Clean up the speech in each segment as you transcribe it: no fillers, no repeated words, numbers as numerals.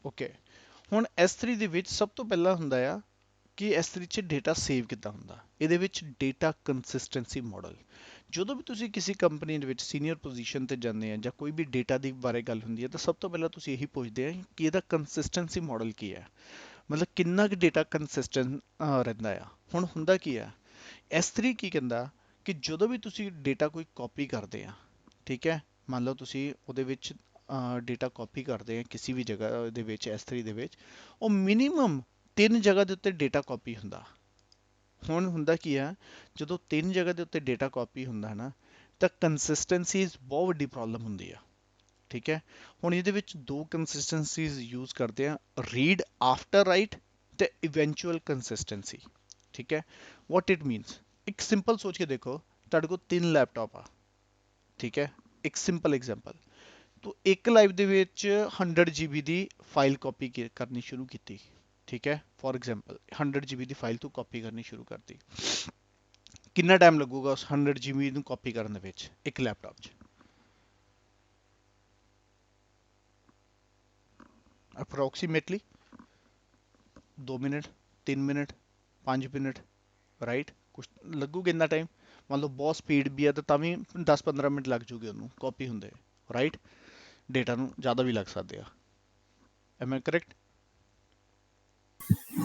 Okay, ਹੁਣ S3 ਦੇ ਵਿੱਚ ਸਭ ਤੋਂ ਪਹਿਲਾਂ ਹੁੰਦਾ ਆ ਕਿ S3 'ਚ ਡੇਟਾ ਸੇਵ ਕਿੱਦਾਂ ਹੁੰਦਾ। ਇਹਦੇ ਵਿੱਚ ਡੇਟਾ ਕੰਸਿਸਟੈਂਸੀ ਮਾਡਲ, ਜਦੋਂ ਵੀ ਤੁਸੀਂ ਕਿਸੇ ਕੰਪਨੀ ਦੇ ਵਿੱਚ ਸੀਨੀਅਰ ਪੋਜੀਸ਼ਨ ਤੇ ਜਾਂਦੇ ਆ ਜਾਂ ਕੋਈ ਵੀ ਡੇਟਾ ਦੀ ਬਾਰੇ ਗੱਲ ਹੁੰਦੀ ਹੈ ਤਾਂ ਸਭ ਤੋਂ ਪਹਿਲਾਂ ਤੁਸੀਂ ਇਹੀ ਪੁੱਛਦੇ ਆ ਕਿ ਇਹਦਾ ਕੰਸਿਸਟੈਂਸੀ ਮਾਡਲ ਕੀ ਹੈ, ਮਤਲਬ ਕਿੰਨਾ ਕੁ ਡੇਟਾ ਕੰਸਿਸਟੈਂਟ ਰਹਿੰਦਾ ਆ। ਹੁਣ ਹੁੰਦਾ ਕੀ ਆ, S3 ਕੀ ਕਹਿੰਦਾ ਕਿ ਜਦੋਂ ਵੀ ਤੁਸੀਂ ਡੇਟਾ ਕੋਈ ਕਾਪੀ ਕਰਦੇ ਆ, ਠੀਕ ਹੈ, ਮੰਨ ਲਓ ਤੁਸੀਂ ਉਹਦੇ ਵਿੱਚ ਡੇਟਾ ਕਾਪੀ ਕਰਦੇ ਆ ਕਿਸੇ ਵੀ ਜਗ੍ਹਾ ਦੇ ਵਿੱਚ S3 ਦੇ ਵਿੱਚ, ਉਹ ਮਿਨੀਮਮ 3 ਜਗ੍ਹਾ ਦੇ ਉੱਤੇ ਡੇਟਾ ਕਾਪੀ ਹੁੰਦਾ। ਹੁਣ ਹੁੰਦਾ ਕੀ ਆ, ਜਦੋਂ 3 ਜਗ੍ਹਾ ਦੇ ਉੱਤੇ ਡੇਟਾ ਕਾਪੀ ਹੁੰਦਾ ਹੈ ਨਾ, ਤਾਂ ਕੰਸਿਸਟੈਂਸੀਜ਼ ਬਹੁਤ ਵੱਡੀ ਪ੍ਰੋਬਲਮ ਹੁੰਦੀ ਆ। ਠੀਕ ਹੈ, ਹੁਣ ਇਹਦੇ ਵਿੱਚ ਦੋ ਕੰਸਿਸਟੈਂਸੀਜ਼ ਯੂਜ਼ ਕਰਦੇ ਆ, ਰੀਡ ਆਫਟਰ ਰਾਈਟ ਤੇ ਇਵੈਂਚੁਅਲ ਕੰਸਿਸਟੈਂਸੀ। ਠੀਕ ਹੈ, ਵਾਟ ਇਟ ਮੀਨਸ, ਇੱਕ ਸਿੰਪਲ ਸੋਚ ਕੇ ਦੇਖੋ, ਤੁਹਾਡੇ ਕੋਲ 3 ਲੈਪਟਾਪ ਆ, ਠੀਕ ਹੈ, ਇੱਕ ਸਿੰਪਲ ਐਗਜ਼ਾਮਪਲ, ਤੋ ਇੱਕ ਲਾਈਵ ਦੇ ਵਿੱਚ 100 GB ਦੀ ਫਾਈਲ ਕਾਪੀ ਕਰਨੀ ਸ਼ੁਰੂ ਕੀਤੀ, ਠੀਕ ਹੈ, for example 100 GB the file ਤੂੰ ਕਾਪੀ ਕਰਨੀ ਸ਼ੁਰੂ ਕਰਤੀ, ਕਿੰਨਾ ਟਾਈਮ ਲੱਗੂਗਾ ਉਸ 100 GB ਨੂੰ ਕਾਪੀ ਕਰਨ ਦੇ ਵਿੱਚ ਇੱਕ ਲੈਪਟਾਪ 'ਚ? Approximately 2 minute, 3 minute, 5 minute, right, ਕੁਛ ਲੱਗੂਗਾ ਇੰਨਾ ਟਾਈਮ। ਮੰਨ ਲਓ ਬਹੁਤ ਸਪੀਡ ਵੀ ਆ ਤਾਂ ਵੀ 10-15 ਮਿੰਟ ਲੱਗ ਜੂਗੇ ਉਹਨੂੰ ਕਾਪੀ ਹੁੰਦੇ, ਰਾਈਟ। ਡੇਟਾ ਨੂੰ ਜ਼ਿਆਦਾ ਵੀ ਲੱਗ ਸਕਦੇ ਆ, ਐਮ ਆਈ ਕਰੈਕਟ?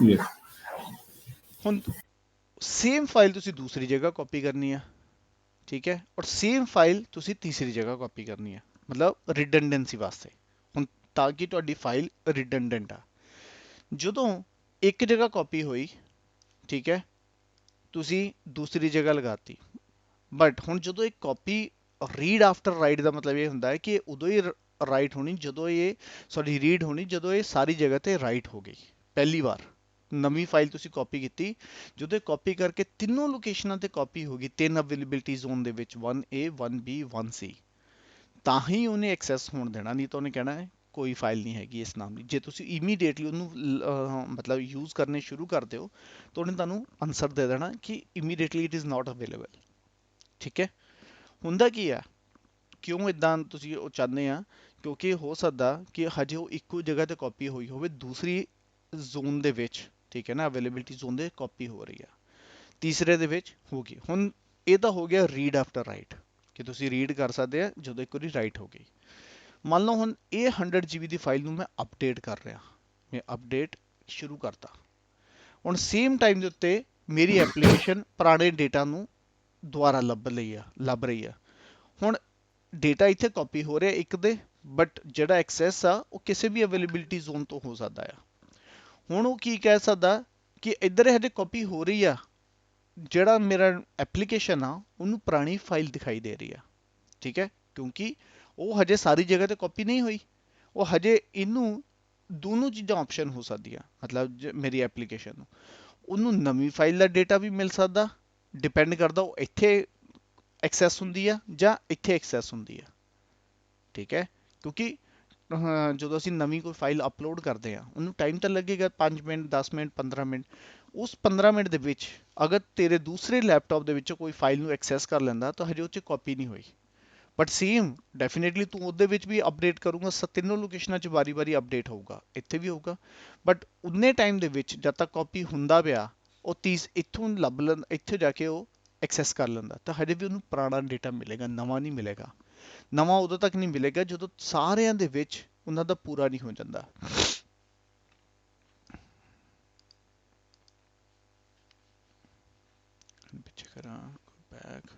Yes. ਹੁਣ ਸੇਮ ਫਾਈਲ ਤੁਸੀਂ ਦੂਸਰੀ ਜਗ੍ਹਾ ਕਾਪੀ ਕਰਨੀ ਆ, ਠੀਕ ਹੈ, ਔਰ ਸੇਮ ਫਾਈਲ ਤੁਸੀਂ ਤੀਸਰੀ ਜਗ੍ਹਾ ਕਾਪੀ ਕਰਨੀ ਆ, ਮਤਲਬ ਰਿਡੰਡੈਂਸੀ ਵਾਸਤੇ, ਹੁਣ ਤਾਂ ਕਿ ਤੁਹਾਡੀ ਫਾਈਲ ਰਿਡੰਡੈਂਟ ਆ। ਜਦੋਂ ਇੱਕ ਜਗ੍ਹਾ ਕਾਪੀ ਹੋਈ, ਠੀਕ ਹੈ, ਤੁਸੀਂ ਦੂਸਰੀ ਜਗ੍ਹਾ ਲਗਾਤੀ, ਬਟ ਹੁਣ ਜਦੋਂ ਇਹ ਕਾਪੀ ਰੀਡ ਆਫਟਰ ਰਾਈਟ ਦਾ ਮਤਲਬ ਇਹ ਹੁੰਦਾ ਹੈ ਕਿ ਉਦੋਂ ਹੀ ਰਾਈਟ ਹੋਣੀ ਜਦੋਂ ਇਹ, ਸੌਰੀ ਰੀਡ ਹੋਣੀ ਜਦੋਂ ਇਹ ਸਾਰੀ ਜਗ੍ਹਾ ਤੇ ਰਾਈਟ ਹੋ ਗਈ। ਪਹਿਲੀ ਵਾਰ ਨਵੀਂ ਫਾਈਲ ਤੁਸੀਂ ਕਾਪੀ ਕੀਤੀ, ਜਦੋਂ ਇਹ ਕਾਪੀ ਕਰਕੇ ਤਿੰਨੋਂ ਲੋਕੇਸ਼ਨਾਂ ਤੇ ਕਾਪੀ ਹੋ ਗਈ, 3 ਅਵੇਲੇਬਿਲਿਟੀ ਜ਼ੋਨ ਦੇ ਵਿੱਚ 1A 1B 1C, ਤਾਂ ਹੀ ਉਹਨੇ ਐਕਸੈਸ ਹੋਣ ਦੇਣਾ, ਨਹੀਂ ਤਾਂ ਉਹਨੇ ਕਹਿਣਾ ਹੈ ਕੋਈ ਫਾਈਲ ਨਹੀਂ ਹੈਗੀ ਇਸ ਨਾਮ ਦੀ। ਜੇ ਤੁਸੀਂ ਇਮੀਡੀਏਟਲੀ ਉਹਨੂੰ ਮਤਲਬ ਯੂਜ਼ ਕਰਨੇ ਸ਼ੁਰੂ ਕਰਦੇ ਹੋ ਤਾਂ ਉਹਨੇ ਤੁਹਾਨੂੰ ਆਨਸਰ ਦੇ ਦੇਣਾ ਕਿ immediately it is not available. ਠੀਕ ਹੈ, ਹੁੰਦਾ ਕੀ ਆ, ਕਿਉਂ ਇਦਾਂ ਤੁਸੀਂ ਉਹ ਚਾਹੁੰਦੇ ਆ, ਕਿਉਂਕਿ ਹੋ ਸਕਦਾ ਕਿ ਹਜੇ ਉਹ ਇੱਕੋ ਜਗ੍ਹਾ ਤੇ ਕਾਪੀ ਹੋਈ ਹੋਵੇ ਦੂਸਰੀ ਜ਼ੋਨ ਦੇ ਵਿੱਚ, ਠੀਕ ਹੈ ਨਾ, ਅਵੇਲੇਬਿਲਿਟੀ ਜ਼ੋਨ ਦੇ ਕਾਪੀ ਹੋ ਰਹੀ ਆ, ਤੀਸਰੇ ਦੇ ਵਿੱਚ ਹੋ ਗਈ। ਹੁਣ ਇਹ ਤਾਂ ਹੋ ਗਿਆ ਰੀਡ ਆਫਟਰ ਰਾਈਟ, ਕਿ ਤੁਸੀਂ ਰੀਡ ਕਰ ਸਕਦੇ ਆ ਜਦੋਂ ਇੱਕ ਵਾਰੀ ਰਾਈਟ ਹੋ ਗਈ। ਮੰਨ ਲਓ ਹੁਣ ਇਹ 100 GB ਦੀ ਫਾਈਲ ਨੂੰ ਮੈਂ ਅਪਡੇਟ ਕਰ ਰਿਹਾ, ਮੈਂ ਅਪਡੇਟ ਸ਼ੁਰੂ ਕਰਤਾ, ਹੁਣ ਸੇਮ ਟਾਈਮ ਦੇ ਉੱਤੇ ਮੇਰੀ ਐਪਲੀਕੇਸ਼ਨ ਪੁਰਾਣੇ ਡੇਟਾ ਨੂੰ ਦੁਬਾਰਾ ਲੱਭ ਰਹੀ ਆ। ਹੁਣ ਡੇਟਾ ਇੱਥੇ ਕਾਪੀ ਹੋ ਰਿਹਾ ਇੱਕ ਦੇ, ਬਟ ਜਿਹੜਾ ਐਕਸੈਸ ਆ ਉਹ ਕਿਸੇ ਵੀ ਅਵੇਲੇਬਿਲਿਟੀ ਜ਼ੋਨ ਤੋਂ ਹੋ ਸਕਦਾ ਆ। ਹੁਣ ਉਹ ਕੀ ਕਹਿ ਸਕਦਾ ਕਿ ਇੱਧਰ ਹਜੇ ਕਾਪੀ ਹੋ ਰਹੀ ਆ, ਜਿਹੜਾ ਮੇਰਾ ਐਪਲੀਕੇਸ਼ਨ ਆ ਉਹਨੂੰ ਪੁਰਾਣੀ ਫਾਈਲ ਦਿਖਾਈ ਦੇ ਰਹੀ ਆ, ਠੀਕ ਹੈ, ਕਿਉਂਕਿ ਉਹ ਹਜੇ ਸਾਰੀ ਜਗ੍ਹਾ ਤੇ ਕਾਪੀ ਨਹੀਂ ਹੋਈ, ਉਹ ਹਜੇ ਇਹਨੂੰ ਦੋਨੋਂ ਚੀਜ਼ਾਂ ਆਪਸ਼ਨ ਹੋ ਸਕਦੀਆਂ, ਮਤਲਬ ਮੇਰੀ ਐਪਲੀਕੇਸ਼ਨ ਨੂੰ ਉਹਨੂੰ ਨਵੀਂ ਫਾਈਲ ਦਾ ਡੇਟਾ ਵੀ ਮਿਲ ਸਕਦਾ, ਡਿਪੈਂਡ ਕਰਦਾ ਉਹ ਇੱਥੇ ਐਕਸੈਸ ਹੁੰਦੀ ਆ ਜਾਂ ਇੱਥੇ ਐਕਸੈਸ ਹੁੰਦੀ ਆ। ਠੀਕ ਹੈ, ਕਿਉਂਕਿ ਜਦੋਂ ਅਸੀਂ ਨਵੀਂ ਕੋਈ ਫਾਈਲ ਅਪਲੋਡ ਕਰਦੇ ਆ ਉਹਨੂੰ ਟਾਈਮ ਤਾਂ ਲੱਗੇਗਾ 5 ਮਿੰਟ 10 ਮਿੰਟ 15 ਮਿੰਟ, ਉਸ 15 ਮਿੰਟ ਦੇ ਵਿੱਚ ਅਗਰ ਤੇਰੇ ਦੂਸਰੇ ਲੈਪਟਾਪ ਦੇ ਵਿੱਚੋਂ ਕੋਈ ਫਾਈਲ ਨੂੰ ਐਕਸੈਸ ਕਰ ਲੈਂਦਾ ਤਾਂ ਹਜੇ ਉਹ 'ਚ ਕਾਪੀ ਨਹੀਂ ਹੋਈ, ਬਟ ਸੇਮ ਡੈਫੀਨੇਟਲੀ ਤੂੰ ਉਹਦੇ ਵਿੱਚ ਵੀ ਅਪਡੇਟ ਕਰੂੰਗਾ, ਤਿੰਨੋਂ ਲੋਕੇਸ਼ਨਾਂ 'ਚ ਵਾਰੀ-ਵਾਰੀ ਅਪਡੇਟ ਹੋਊਗਾ, ਇੱਥੇ ਵੀ ਹੋਊਗਾ, ਬਟ ਉਨੇ ਟਾਈਮ ਦੇ ਵਿੱਚ ਜਦ ਤੱਕ ਕਾਪੀ ਹੁੰਦਾ ਪਿਆ ਉਹ ਇੱਥੋਂ ਲੱਭ ਲੈਂਦਾ, ਇੱਥੇ ਜਾ ਕੇ ਉਹ ਐਕਸੈਸ ਕਰ ਲੈਂਦਾ, ਤਾਂ ਹਜੇ ਵੀ ਉਹਨੂੰ ਪੁਰਾਣਾ ਡੇਟਾ ਮਿਲੇਗਾ, ਨਵਾਂ ਨਹੀਂ ਮਿਲੇਗਾ। ਨਵਾਂ ਉਦੋਂ ਤੱਕ ਨਹੀਂ ਮਿਲੇਗਾ ਜਦੋਂ ਸਾਰਿਆਂ ਦੇ ਵਿੱਚ ਉਹਨਾਂ ਦਾ ਪੂਰਾ ਨਹੀਂ ਹੋ ਜਾਂਦਾ। ਪਿੱਛੇ ਕਰਾਂ ਬੈਕ,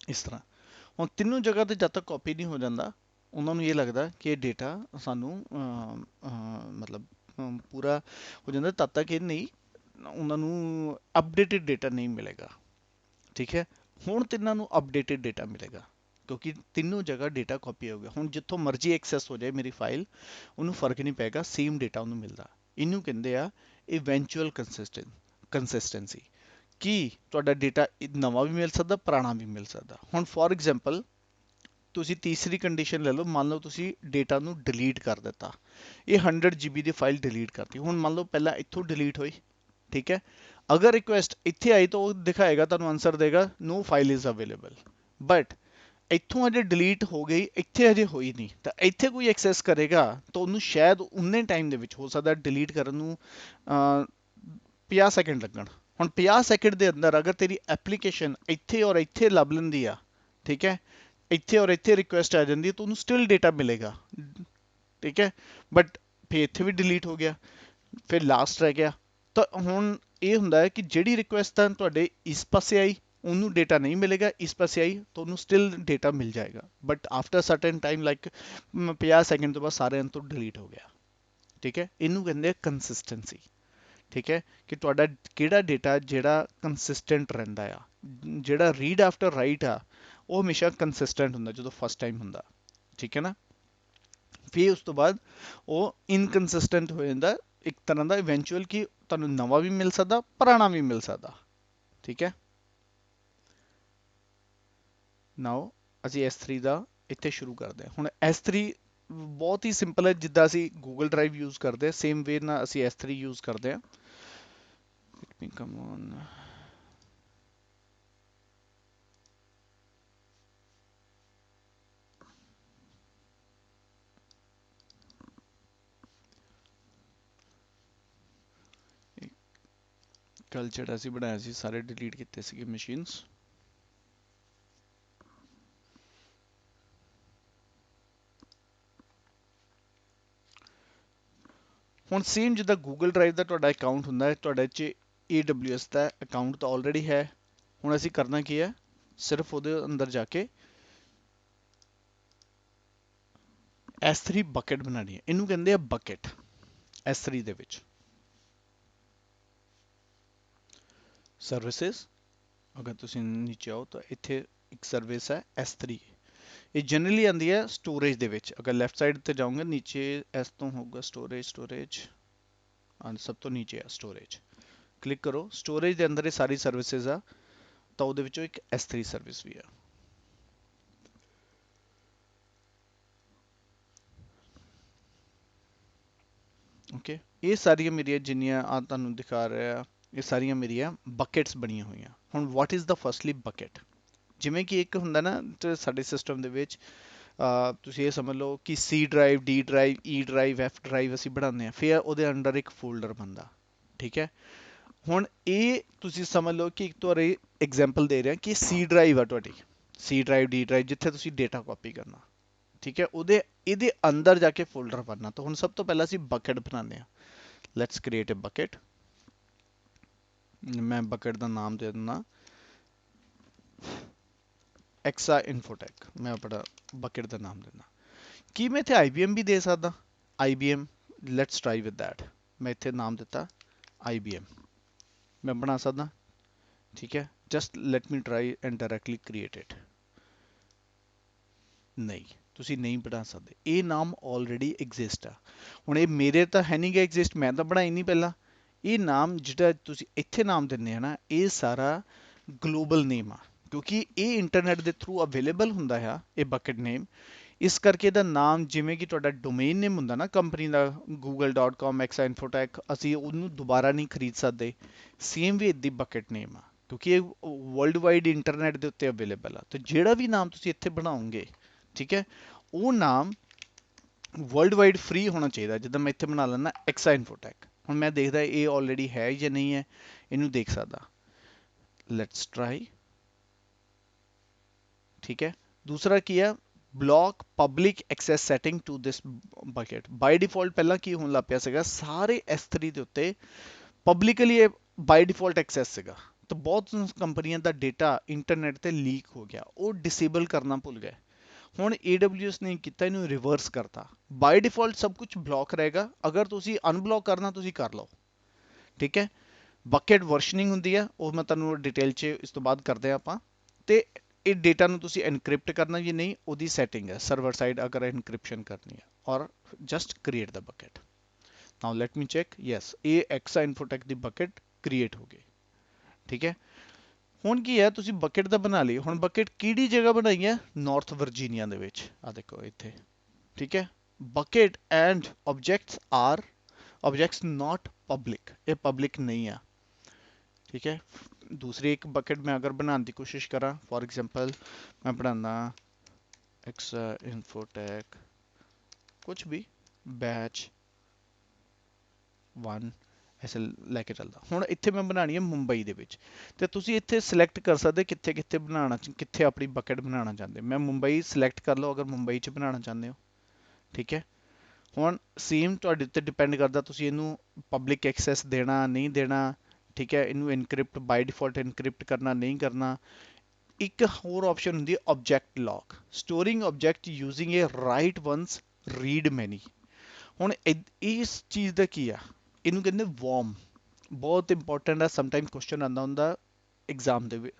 ਇਸ ਤਰ੍ਹਾਂ ਹੁਣ ਤਿੰਨੋਂ ਜਗ੍ਹਾ ਤੇ ਜਦ ਤੱਕ ਕਾਪੀ ਨਹੀਂ ਹੋ ਜਾਂਦਾ ਉਹਨਾਂ ਨੂੰ ਇਹ ਲੱਗਦਾ ਕਿ ਇਹ ਡੇਟਾ ਸਾਨੂੰ ਮਤਲਬ ਪੂਰਾ ਹੋ ਜਾਂਦਾ, ਤਦ ਤੱਕ ਇਹ ਨਹੀਂ, ਉਹਨਾਂ ਨੂੰ ਅਪਡੇਟਡ ਡੇਟਾ ਨਹੀਂ ਮਿਲੇਗਾ। ਠੀਕ ਹੈ, ਹੁਣ ਤਿੰਨਾਂ ਨੂੰ ਅਪਡੇਟਡ ਡੇਟਾ ਮਿਲੇਗਾ ਕਿਉਂਕਿ ਤਿੰਨੋਂ ਜਗ੍ਹਾ ਡੇਟਾ ਕਾਪੀ ਹੋ ਗਿਆ। ਹੁਣ ਜਿੱਥੋਂ ਮਰਜ਼ੀ ਐਕਸੈਸ ਹੋ ਜਾਏ ਮੇਰੀ ਫਾਈਲ, ਉਹਨੂੰ ਫਰਕ ਨਹੀਂ ਪਏਗਾ, ਸੇਮ ਡੇਟਾ ਉਹਨੂੰ ਮਿਲਦਾ। ਇਹਨੂੰ ਕਹਿੰਦੇ ਆ ਇਵੈਂਚੁਅਲ ਕੰਸਿਸਟੈਂਸੀ, ਕਿ ਤੁਹਾਡਾ ਡੇਟਾ ਨਵਾਂ ਵੀ ਮਿਲ ਸਕਦਾ ਪੁਰਾਣਾ ਵੀ ਮਿਲ ਸਕਦਾ। ਹੁਣ ਫੋਰ ਐਗਜ਼ਾਮਪਲ ਤੁਸੀਂ ਤੀਸਰੀ ਕੰਡੀਸ਼ਨ ਲੈ ਲਓ, ਮੰਨ ਲਓ ਤੁਸੀਂ ਡੇਟਾ ਨੂੰ ਡਿਲੀਟ ਕਰ ਦਿੱਤਾ, ਇਹ 100 GB ਦੀ ਫਾਈਲ ਡਿਲੀਟ ਕਰਤੀ। ਹੁਣ ਮੰਨ ਲਓ ਪਹਿਲਾਂ ਇੱਥੋਂ ਡਿਲੀਟ ਹੋਈ, ਠੀਕ ਹੈ, अगर रिक्वेस्ट इत्थे आई तो वो दिखाएगा, ਤੁਹਾਨੂੰ आंसर देगा no file is available. But ਇੱਥੋਂ ਅਜੇ ਡਿਲੀਟ ਹੋ ਗਈ, ਇੱਥੇ ਅਜੇ ਹੋਈ ਨਹੀਂ, ਤਾਂ ਇੱਥੇ ਕੋਈ ਐਕਸੈਸ ਕਰੇਗਾ ਤਾਂ ਉਹਨੂੰ ਸ਼ਾਇਦ ਉਨੇ ਟਾਈਮ ਦੇ ਵਿੱਚ ਹੋ ਸਕਦਾ ਡਿਲੀਟ ਕਰਨ ਨੂੰ 50 ਸੈਕਿੰਡ ਲੱਗਣ। ਹੁਣ 50 ਸੈਕਿੰਡ ਦੇ ਅੰਦਰ ਅਗਰ ਤੇਰੀ ਐਪਲੀਕੇਸ਼ਨ ਇੱਥੇ ਔਰ ਇੱਥੇ ਲੱਭ ਲੈਂਦੀ ਆ, ਠੀਕ ਹੈ, ਇੱਥੇ ਔਰ ਇੱਥੇ ਰਿਕੁਐਸਟ ਆ ਜਾਂਦੀ ਹੈ, ਤਾਂ ਉਹਨੂੰ ਸਟਿਲ ਡੇਟਾ ਮਿਲੇਗਾ, ਠੀਕ ਹੈ। ਬਟ ਫਿਰ ਇੱਥੇ ਵੀ ਡਿਲੀਟ ਹੋ ਗਿਆ, ਫਿਰ ਲਾਸਟ ਰਹਿ ਗਿਆ। ਤਾਂ ਹੁਣ ਇਹ ਹੁੰਦਾ ਹੈ ਕਿ ਜਿਹੜੀ ਰਿਕੁਐਸਟ ਤਾਂ ਤੁਹਾਡੇ ਇਸ ਪਾਸੇ ਆਈ ਉਹਨੂੰ ਡੇਟਾ ਨਹੀਂ ਮਿਲੇਗਾ, ਇਸ ਪਾਸੇ ਆਈ ਤਾਂ ਉਹਨੂੰ ਸਟਿਲ ਡੇਟਾ ਮਿਲ ਜਾਏਗਾ, but after certain time like 50 second ਤੋਂ ਬਾਅਦ ਸਾਰਿਆਂ ਤੋਂ ਡਿਲੀਟ ਹੋ ਗਿਆ, ਠੀਕ ਹੈ। ਇਹਨੂੰ ਕਹਿੰਦੇ ਆ ਕੰਸਿਸਟੈਂਸੀ, ਠੀਕ ਹੈ, ਕਿ ਤੁਹਾਡਾ ਕਿਹੜਾ ਡੇਟਾ ਜਿਹੜਾ ਕੰਸਿਸਟੈਂਟ ਰਹਿੰਦਾ ਆ, ਜਿਹੜਾ ਰੀਡ ਆਫਟਰ ਰਾਈਟ ਆ ਉਹ ਹਮੇਸ਼ਾ ਕੰਸਿਸਟੈਂਟ ਹੁੰਦਾ ਜਦੋਂ ਫਸਟ ਟਾਈਮ ਹੁੰਦਾ, ਠੀਕ ਹੈ ਨਾ। ਫਿਰ ਉਸ ਤੋਂ ਬਾਅਦ ਉਹ ਇਨਕਨਸਿਸਟੈਂਟ ਹੋ ਜਾਂਦਾ, ਇੱਕ ਤਰ੍ਹਾਂ ਦਾ ਇਵੈਂਚੁਅਲ, ਕਿ ਤੁਹਾਨੂੰ ਨਵਾਂ ਵੀ ਮਿਲ ਸਕਦਾ, ਪੁਰਾਣਾ ਵੀ ਮਿਲ ਸਕਦਾ, ਠੀਕ ਹੈ। ਨਾਓ ਅਸੀਂ S3 ਦਾ ਇੱਥੇ ਸ਼ੁਰੂ ਕਰਦੇ ਹਾਂ। ਹੁਣ S3 ਬਹੁਤ ਹੀ ਸਿੰਪਲ ਹੈ, ਜਿੱਦਾਂ ਅਸੀਂ ਗੂਗਲ ਡਰਾਈਵ ਯੂਜ਼ ਕਰਦੇ ਹਾਂ ਸੇਮ ਵੇ ਨਾਲ ਅਸੀਂ S3 ਯੂਜ਼ ਕਰਦੇ ਹਾਂ। Let me come on. ਕੱਲ ਜਿਹੜਾ ਅਸੀਂ ਬਣਾਇਆ ਸੀ ਸਾਰੇ ਡਿਲੀਟ ਕੀਤੇ ਸੀਗੇ ਮਸ਼ੀਨਸ। ਹੁਣ ਸੇਮ ਜਿੱਦਾਂ ਗੂਗਲ ਡਰਾਈਵ ਦਾ ਤੁਹਾਡਾ ਅਕਾਊਂਟ ਹੁੰਦਾ ਹੈ, ਤੁਹਾਡੇ 'ਚ AWS ਦਾ ਅਕਾਊਂਟ ਤਾਂ ਆਲਰੇਡੀ ਹੈ। ਹੁਣ ਅਸੀਂ ਕਰਨਾ ਕੀ ਹੈ, ਸਿਰਫ ਉਹਦੇ ਅੰਦਰ ਜਾ ਕੇ S3 ਬਕਟ ਬਣਾਉਣੀ ਹੈ, ਇਹਨੂੰ ਕਹਿੰਦੇ ਆ ਬਕਟ S3 ਦੇ ਵਿੱਚ। ਸਰਵਿਸਿਜ਼, ਅਗਰ ਤੁਸੀਂ ਨੀਚੇ ਆਓ ਤਾਂ ਇੱਥੇ ਇੱਕ ਸਰਵਿਸ ਹੈ S3, ਇਹ ਜਨਰਲੀ ਆਉਂਦੀ ਹੈ ਸਟੋਰੇਜ ਦੇ ਵਿੱਚ। ਅਗਰ ਲੈਫਟ ਸਾਈਡ ਤੇ ਜਾਓਗੇ ਨੀਚੇ ਇਸ ਤੋਂ ਹੋਊਗਾ ਸਟੋਰੇਜ ਸਭ ਤੋਂ ਨੀਚੇ ਆ ਸਟੋਰੇਜ, ਕਲਿੱਕ ਕਰੋ। ਸਟੋਰੇਜ ਦੇ ਅੰਦਰ ਇਹ ਸਾਰੀ ਸਰਵਿਸਿਜ਼ ਆ, ਤਾਂ ਉਹਦੇ ਵਿੱਚੋਂ ਇੱਕ S3 ਸਰਵਿਸ ਵੀ ਆ। ਓਕੇ, ਇਹ ਸਾਰੀਆਂ ਮੇਰੀਆਂ ਜਿੰਨੀਆਂ ਆ ਤੁਹਾਨੂੰ ਦਿਖਾ ਰਿਹਾ, ਇਹ ਸਾਰੀਆਂ ਮੇਰੀਆਂ ਬਕਟਸ ਬਣੀਆਂ ਹੋਈਆਂ। ਹੁਣ what is the firstly bucket, ਜਿਵੇਂ ਕਿ ਇੱਕ ਹੁੰਦਾ ਨਾ ਸਾਡੇ ਸਿਸਟਮ ਦੇ ਵਿੱਚ, ਤੁਸੀਂ ਇਹ ਸਮਝ ਲਓ ਕਿ C drive, D drive, E drive, F drive ਅਸੀਂ ਬਣਾਉਂਦੇ ਹਾਂ, ਫਿਰ ਉਹਦੇ ਅੰਡਰ ਇੱਕ ਫੋਲਡਰ ਬਣਦਾ, ਠੀਕ ਹੈ। ਹੁਣ ਇਹ ਤੁਸੀਂ ਸਮਝ ਲਓ ਕਿ ਇੱਕ ਤੁਹਾਡੇ ਐਗਜ਼ਾਮਪਲ ਦੇ ਰਿਹਾ ਕਿ C ਡਰਾਈਵ ਆ ਤੁਹਾਡੀ, C ਡਰਾਈਵ, D ਡਰਾਈਵ, ਜਿੱਥੇ ਤੁਸੀਂ ਡੇਟਾ ਕਾਪੀ ਕਰਨਾ, ਠੀਕ ਹੈ। ਇਹਦੇ ਅੰਦਰ ਜਾ ਕੇ ਫੋਲਡਰ ਬਣਨਾ। ਤਾਂ ਹੁਣ ਸਭ ਤੋਂ ਪਹਿਲਾਂ ਅਸੀਂ ਬਕਟ ਬਣਾਉਂਦੇ ਹਾਂ। Let's create a bucket. ਮੈਂ ਬਕਟ ਦਾ ਨਾਮ ਦੇ ਦਿੰਦਾ ਐਕਸਾ ਇਨਫੋਟੈਕ, ਮੈਂ ਆਪਣਾ ਬਕਟ ਦਾ ਨਾਮ ਦਿੰਦਾ। ਕੀ ਮੈਂ ਇੱਥੇ IBM ਵੀ ਦੇ ਸਕਦਾ? IBM, let's try with that. ਮੈਂ ਇੱਥੇ ਨਾਮ ਦਿੱਤਾ IBM, ਮੈਂ ਬਣਾ ਸਕਦਾ, ਠੀਕ ਹੈ। Just let me try and directly create it. ਨਹੀਂ, ਤੁਸੀਂ ਨਹੀਂ ਬਣਾ ਸਕਦੇ, ਇਹ ਨਾਮ ਆਲਰੇਡੀ ਐਗਜ਼ਿਸਟ ਆ। ਹੁਣ ਇਹ ਮੇਰੇ ਤਾਂ ਹੈ ਨਹੀਂ ਗਾ ਐਗਜ਼ਿਸਟ, ਮੈਂ ਤਾਂ ਬਣਾਈ ਨਹੀਂ ਪਹਿਲਾਂ। ਇਹ ਨਾਮ ਜਿਹੜਾ ਤੁਸੀਂ ਇੱਥੇ ਨਾਮ ਦਿੰਦੇ ਆ ਨਾ, ਇਹ ਸਾਰਾ ਗਲੋਬਲ ਨੇਮ ਆ, ਕਿਉਂਕਿ ਇਹ ਇੰਟਰਨੈਟ ਦੇ ਥਰੂ ਅਵੇਲੇਬਲ ਹੁੰਦਾ ਆ ਇਹ ਬਕਟ ਨੇਮ। ਇਸ ਕਰਕੇ ਇਹਦਾ ਨਾਮ, ਜਿਵੇਂ ਕਿ ਤੁਹਾਡਾ ਡੋਮੇਨ ਨੇਮ ਹੁੰਦਾ ਨਾ ਕੰਪਨੀ ਦਾ, google.com, ਐਕਸਾ ਇਨਫੋਟੈਕ, ਅਸੀਂ ਉਹਨੂੰ ਦੁਬਾਰਾ ਨਹੀਂ ਖਰੀਦ ਸਕਦੇ। ਸੇਮ ਵੀ ਇੱਦੀ ਬਕਟ ਨੇਮ ਆ, ਕਿਉਂਕਿ ਇਹ ਵਰਲਡ ਵਾਈਡ ਇੰਟਰਨੈਟ ਦੇ ਉੱਤੇ ਅਵੇਲੇਬਲ ਆ। ਤੇ ਜਿਹੜਾ ਵੀ ਨਾਮ ਤੁਸੀਂ ਇੱਥੇ ਬਣਾਓਗੇ, ਠੀਕ ਹੈ, ਉਹ ਨਾਮ ਵਰਲਡ ਵਾਈਡ ਫ੍ਰੀ ਹੋਣਾ ਚਾਹੀਦਾ। ਜਿੱਦਾਂ ਮੈਂ ਇੱਥੇ ਬਣਾ ਲੈਣਾ ਐਕਸਾ ਇਨਫੋਟੈਕ, ਹੁਣ ਮੈਂ ਦੇਖਦਾ ਇਹ ਆਲਰੇਡੀ ਹੈ ਜਾਂ ਨਹੀਂ ਹੈ, ਇਹਨੂੰ ਦੇਖ ਸਕਦਾ। ਲੈਟਸ ਟਰਾਈ, ਠੀਕ ਹੈ। ਦੂਸਰਾ ਕੀ ਹੈ, block public access setting to this bucket. By default ਪਹਿਲਾਂ ਕੀ ਹੋਣ ਲੱਗ ਪਿਆ ਸੀਗਾ, ਸਾਰੇ S3 ਦੇ ਉੱਤੇ ਪਬਲਿਕਲੀ ਇਹ ਬਾਈ ਡਿਫਾਲਟ ਐਕਸੈਸ ਸੀਗਾ। ਤਾਂ ਬਹੁਤ ਕੰਪਨੀਆਂ ਦਾ ਡੇਟਾ ਇੰਟਰਨੈਟ ਤੇ ਲੀਕ ਹੋ ਗਿਆ, ਉਹ ਡਿਸੇਬਲ ਕਰਨਾ ਭੁੱਲ ਗਏ। ਹੁਣ AWS ਨੇ ਕੀਤਾ, ਇਹਨੂੰ ਰਿਵਰਸ ਕਰਤਾ। ਬਾਈ ਡਿਫਾਲਟ ਸਭ ਕੁਝ ਬਲੌਕ ਰਹੇਗਾ, ਅਗਰ ਤੁਸੀਂ ਅਨਬਲੌਕ ਕਰਨਾ ਤੁਸੀਂ ਕਰ ਲਓ, ਠੀਕ ਹੈ। ਬਕਟ ਵਰਸ਼ਨਿੰਗ ਹੁੰਦੀ ਆ, ਉਹ ਮੈਂ ਤੁਹਾਨੂੰ ਡਿਟੇਲ 'ਚ ਇਸ ਤੋਂ ਬਾਅਦ ਕਰਦੇ ਹਾਂ ਆਪਾਂ। ਤੇ ਇਹ ਡੇਟਾ ਨੂੰ ਤੁਸੀਂ ਐਨਕ੍ਰਿਪਟ ਕਰਨਾ ਜਾਂ ਨਹੀਂ, ਉਹਦੀ ਸੈਟਿੰਗ ਹੈ ਸਰਵਰ ਸਾਈਡ, ਅਗਰ ਐਨਕ੍ਰਿਪਸ਼ਨ ਕਰਨੀ ਹੈ, ਔਰ ਜਸਟ ਕ੍ਰੀਏਟ ਦਾ ਬਕਟ। ਨਾਓ ਲੈਟ ਮੀ ਚੈੱਕ, ਯੈਸ, ਇਹ ਐਕਸਾ ਇਨਫੋਟੈਕ ਦੀ ਬਕਟ ਕ੍ਰੀਏਟ ਹੋ ਗਈ, ਠੀਕ ਹੈ। ਹੁਣ ਕੀ ਹੈ, ਤੁਸੀਂ ਬਕਟ ਤਾਂ ਬਣਾ ਲਈ। ਹੁਣ ਬਕਟ ਕਿਹੜੀ ਜਗ੍ਹਾ ਬਣਾਈ ਹੈ? ਨਾਰਥ ਵਰਜੀਨੀਆ ਦੇ ਵਿੱਚ, ਆ ਦੇਖੋ ਇੱਥੇ, ਠੀਕ ਹੈ। Bucket and objects are objects not public, ਇਹ ਪਬਲਿਕ ਨਹੀਂ ਆ। ठीक है। दूसरी एक बकेट मैं अगर बनाने की कोशिश करा, फॉर एग्जांपल मैं बनाना एक्सा इन्फोटेक कुछ भी बैच 1 ऐसे लेके चलदा। ਹੁਣ ਇੱਥੇ ਮੈਂ ਬਣਾਣੀ ਹੈ ਮੁੰਬਈ ਦੇ ਵਿੱਚ, ਤੇ ਤੁਸੀਂ ਇੱਥੇ ਸਿਲੈਕਟ ਕਰ ਸਕਦੇ ਕਿੱਥੇ ਕਿੱਥੇ ਬਣਾਉਣਾ, ਕਿੱਥੇ ਆਪਣੀ ਬਕਟ ਬਣਾਉਣਾ ਚਾਹੁੰਦੇ। ਮੈਂ ਮੁੰਬਈ ਸਿਲੈਕਟ ਕਰ ਲਓ ਅਗਰ ਮੁੰਬਈ 'ਚ ਬਣਾਉਣਾ ਚਾਹੁੰਦੇ ਹੋ। ਠੀਕ ਹੈ। ਹੁਣ ਸੇਮ ਤੁਹਾਡੇ ਉੱਤੇ ਡਿਪੈਂਡ ਕਰਦਾ ਤੁਸੀਂ ਇਹਨੂੰ ਪਬਲਿਕ ਐਕਸੈਸ ਦੇਣਾ ਨਹੀਂ ਦੇਣਾ। ਠੀਕ ਹੈ। ਇਹਨੂੰ ਇਨਕ੍ਰਿਪਟ ਬਾਈ ਡਿਫਾਲਟ ਇਨਕ੍ਰਿਪਟ ਕਰਨਾ ਨਹੀਂ ਕਰਨਾ। ਇੱਕ ਹੋਰ ਆਪਸ਼ਨ ਹੁੰਦੀ ਹੈ object lock, storing object using ਏ ਰਾਈਟ ਵਨਸ ਰੀਡ ਮੈਨੀ। ਹੁਣ ਇਸ ਚੀਜ਼ ਦਾ ਕੀ ਆ, ਇਹਨੂੰ ਕਹਿੰਦੇ ਵਾਰਮ। ਬਹੁਤ ਇੰਪੋਰਟੈਂਟ ਆ, ਸਮ ਟਾਈਮ ਕੁਐਸਚਨ ਆਉਂਦਾ ਹੁੰਦਾ ਐਗਜ਼ਾਮ ਦੇ ਵਿੱਚ,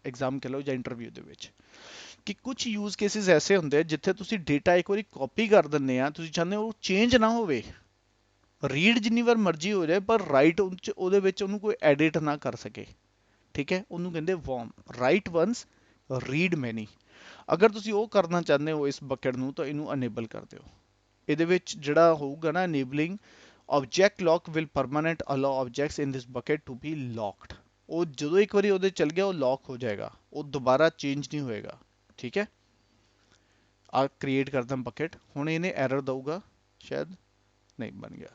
ਐਗਜ਼ਾਮ ਕਹ ਲਓ ਜਾਂ ਇੰਟਰਵਿਊ ਦੇ ਵਿੱਚ, ਕਿ ਕੁਝ ਯੂਜ਼ ਕੇਸਿਸ ਐਸੇ ਹੁੰਦੇ ਆ ਜਿੱਥੇ ਤੁਸੀਂ ਡੇਟਾ ਇੱਕ ਵਾਰੀ ਕਾਪੀ ਕਰ ਦਿੰਦੇ ਆ, ਤੁਸੀਂ ਚਾਹੁੰਦੇ ਹੋ ਉਹ ਚੇਂਜ ਨਾ ਹੋਵੇ, ਰੀਡ ਜਿੰਨੀ ਵਾਰ ਮਰਜ਼ੀ ਹੋ ਜਾਏ ਪਰ ਰਾਈਟ ਉਹਦੇ ਵਿੱਚ ਉਹਨੂੰ ਕੋਈ ਐਡਿਟ ਨਾ ਕਰ ਸਕੇ। ਠੀਕ ਹੈ। ਉਹਨੂੰ ਕਹਿੰਦੇ ਵਾਰਮ, ਰਾਈਟ ਵਨਸ ਰੀਡ ਮੈਨੀ। ਅਗਰ ਤੁਸੀਂ ਉਹ ਕਰਨਾ ਚਾਹੁੰਦੇ ਹੋ ਇਸ ਬਕਟ ਨੂੰ, ਤਾਂ ਇਹਨੂੰ ਅਨੇਬਲ ਕਰ ਦਿਓ। ਇਹਦੇ ਵਿੱਚ ਜਿਹੜਾ ਹੋਊਗਾ ਨਾ enabling object lock will permanent allow objects in this bucket to be locked। ਉਹ ਜਦੋਂ ਇੱਕ ਵਾਰੀ ਉਹਦੇ ਚਲ ਗਿਆ ਉਹ ਲੌਕ ਹੋ ਜਾਏਗਾ, ਉਹ ਦੁਬਾਰਾ ਚੇਂਜ ਨਹੀਂ ਹੋਏਗਾ। ਠੀਕ ਹੈ। ਆ ਕ੍ਰੀਏਟ ਕਰਦਾ ਬਕਟ, ਹੁਣ ਇਹਨੇ ਐਰਰ ਦਊਗਾ ਸ਼ਾਇਦ, ਨਹੀਂ ਬਣ ਗਿਆ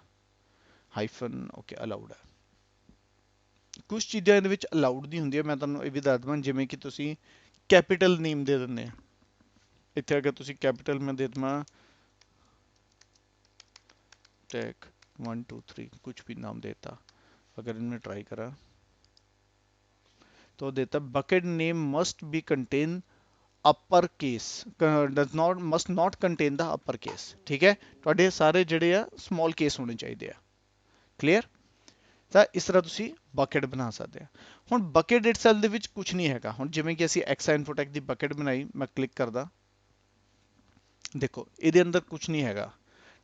ਹਾਈਫਨ ਓਕੇ ਅਲਾਉਡ ਹੈ। ਕੁਝ ਚੀਜ਼ਾਂ ਇਹਦੇ ਵਿੱਚ ਅਲਾਉਡ ਨਹੀਂ ਹੁੰਦੀਆਂ, ਮੈਂ ਤੁਹਾਨੂੰ ਇਹ ਵੀ ਦੱਸ ਦਵਾਂ, ਜਿਵੇਂ ਕਿ ਤੁਸੀਂ ਕੈਪੀਟਲ ਨੇਮ ਦੇ ਦਿੰਦੇ ਆ। ਇੱਥੇ ਅਗਰ ਤੁਸੀਂ ਕੈਪੀਟਲ ਮੈਂ ਦੇ ਦਵਾਂ टेक 1 2 3 कुछ भी नाम देता, अगर इनमें ट्राई करा तो देता bucket name must be contain upper case, does not must not contain the upper case. ठीक है। ਤੁਹਾਡੇ ਸਾਰੇ ਜਿਹੜੇ ਆ ਸਮਾਲ ਕੇਸ ਹੋਣੇ ਚਾਹੀਦੇ ਆ। ਕਲੀਅਰ। ਤਾਂ ਇਸ ਤਰ੍ਹਾਂ ਤੁਸੀਂ ਬਕਟ ਬਣਾ ਸਕਦੇ ਆ। ਹੁਣ ਬਕਟ ਇਟਸੈਲਫ ਦੇ ਵਿੱਚ ਕੁਝ ਨਹੀਂ ਹੈਗਾ। ਹੁਣ ਜਿਵੇਂ ਕਿ ਅਸੀਂ ਐਕਸਾ ਇਨਫੋਟੈਕ ਦੀ ਬਕਟ ਬਣਾਈ, ਮੈਂ ਕਲਿੱਕ ਕਰਦਾ, ਦੇਖੋ ਇਹਦੇ ਅੰਦਰ ਕੁਝ ਨਹੀਂ ਹੈਗਾ।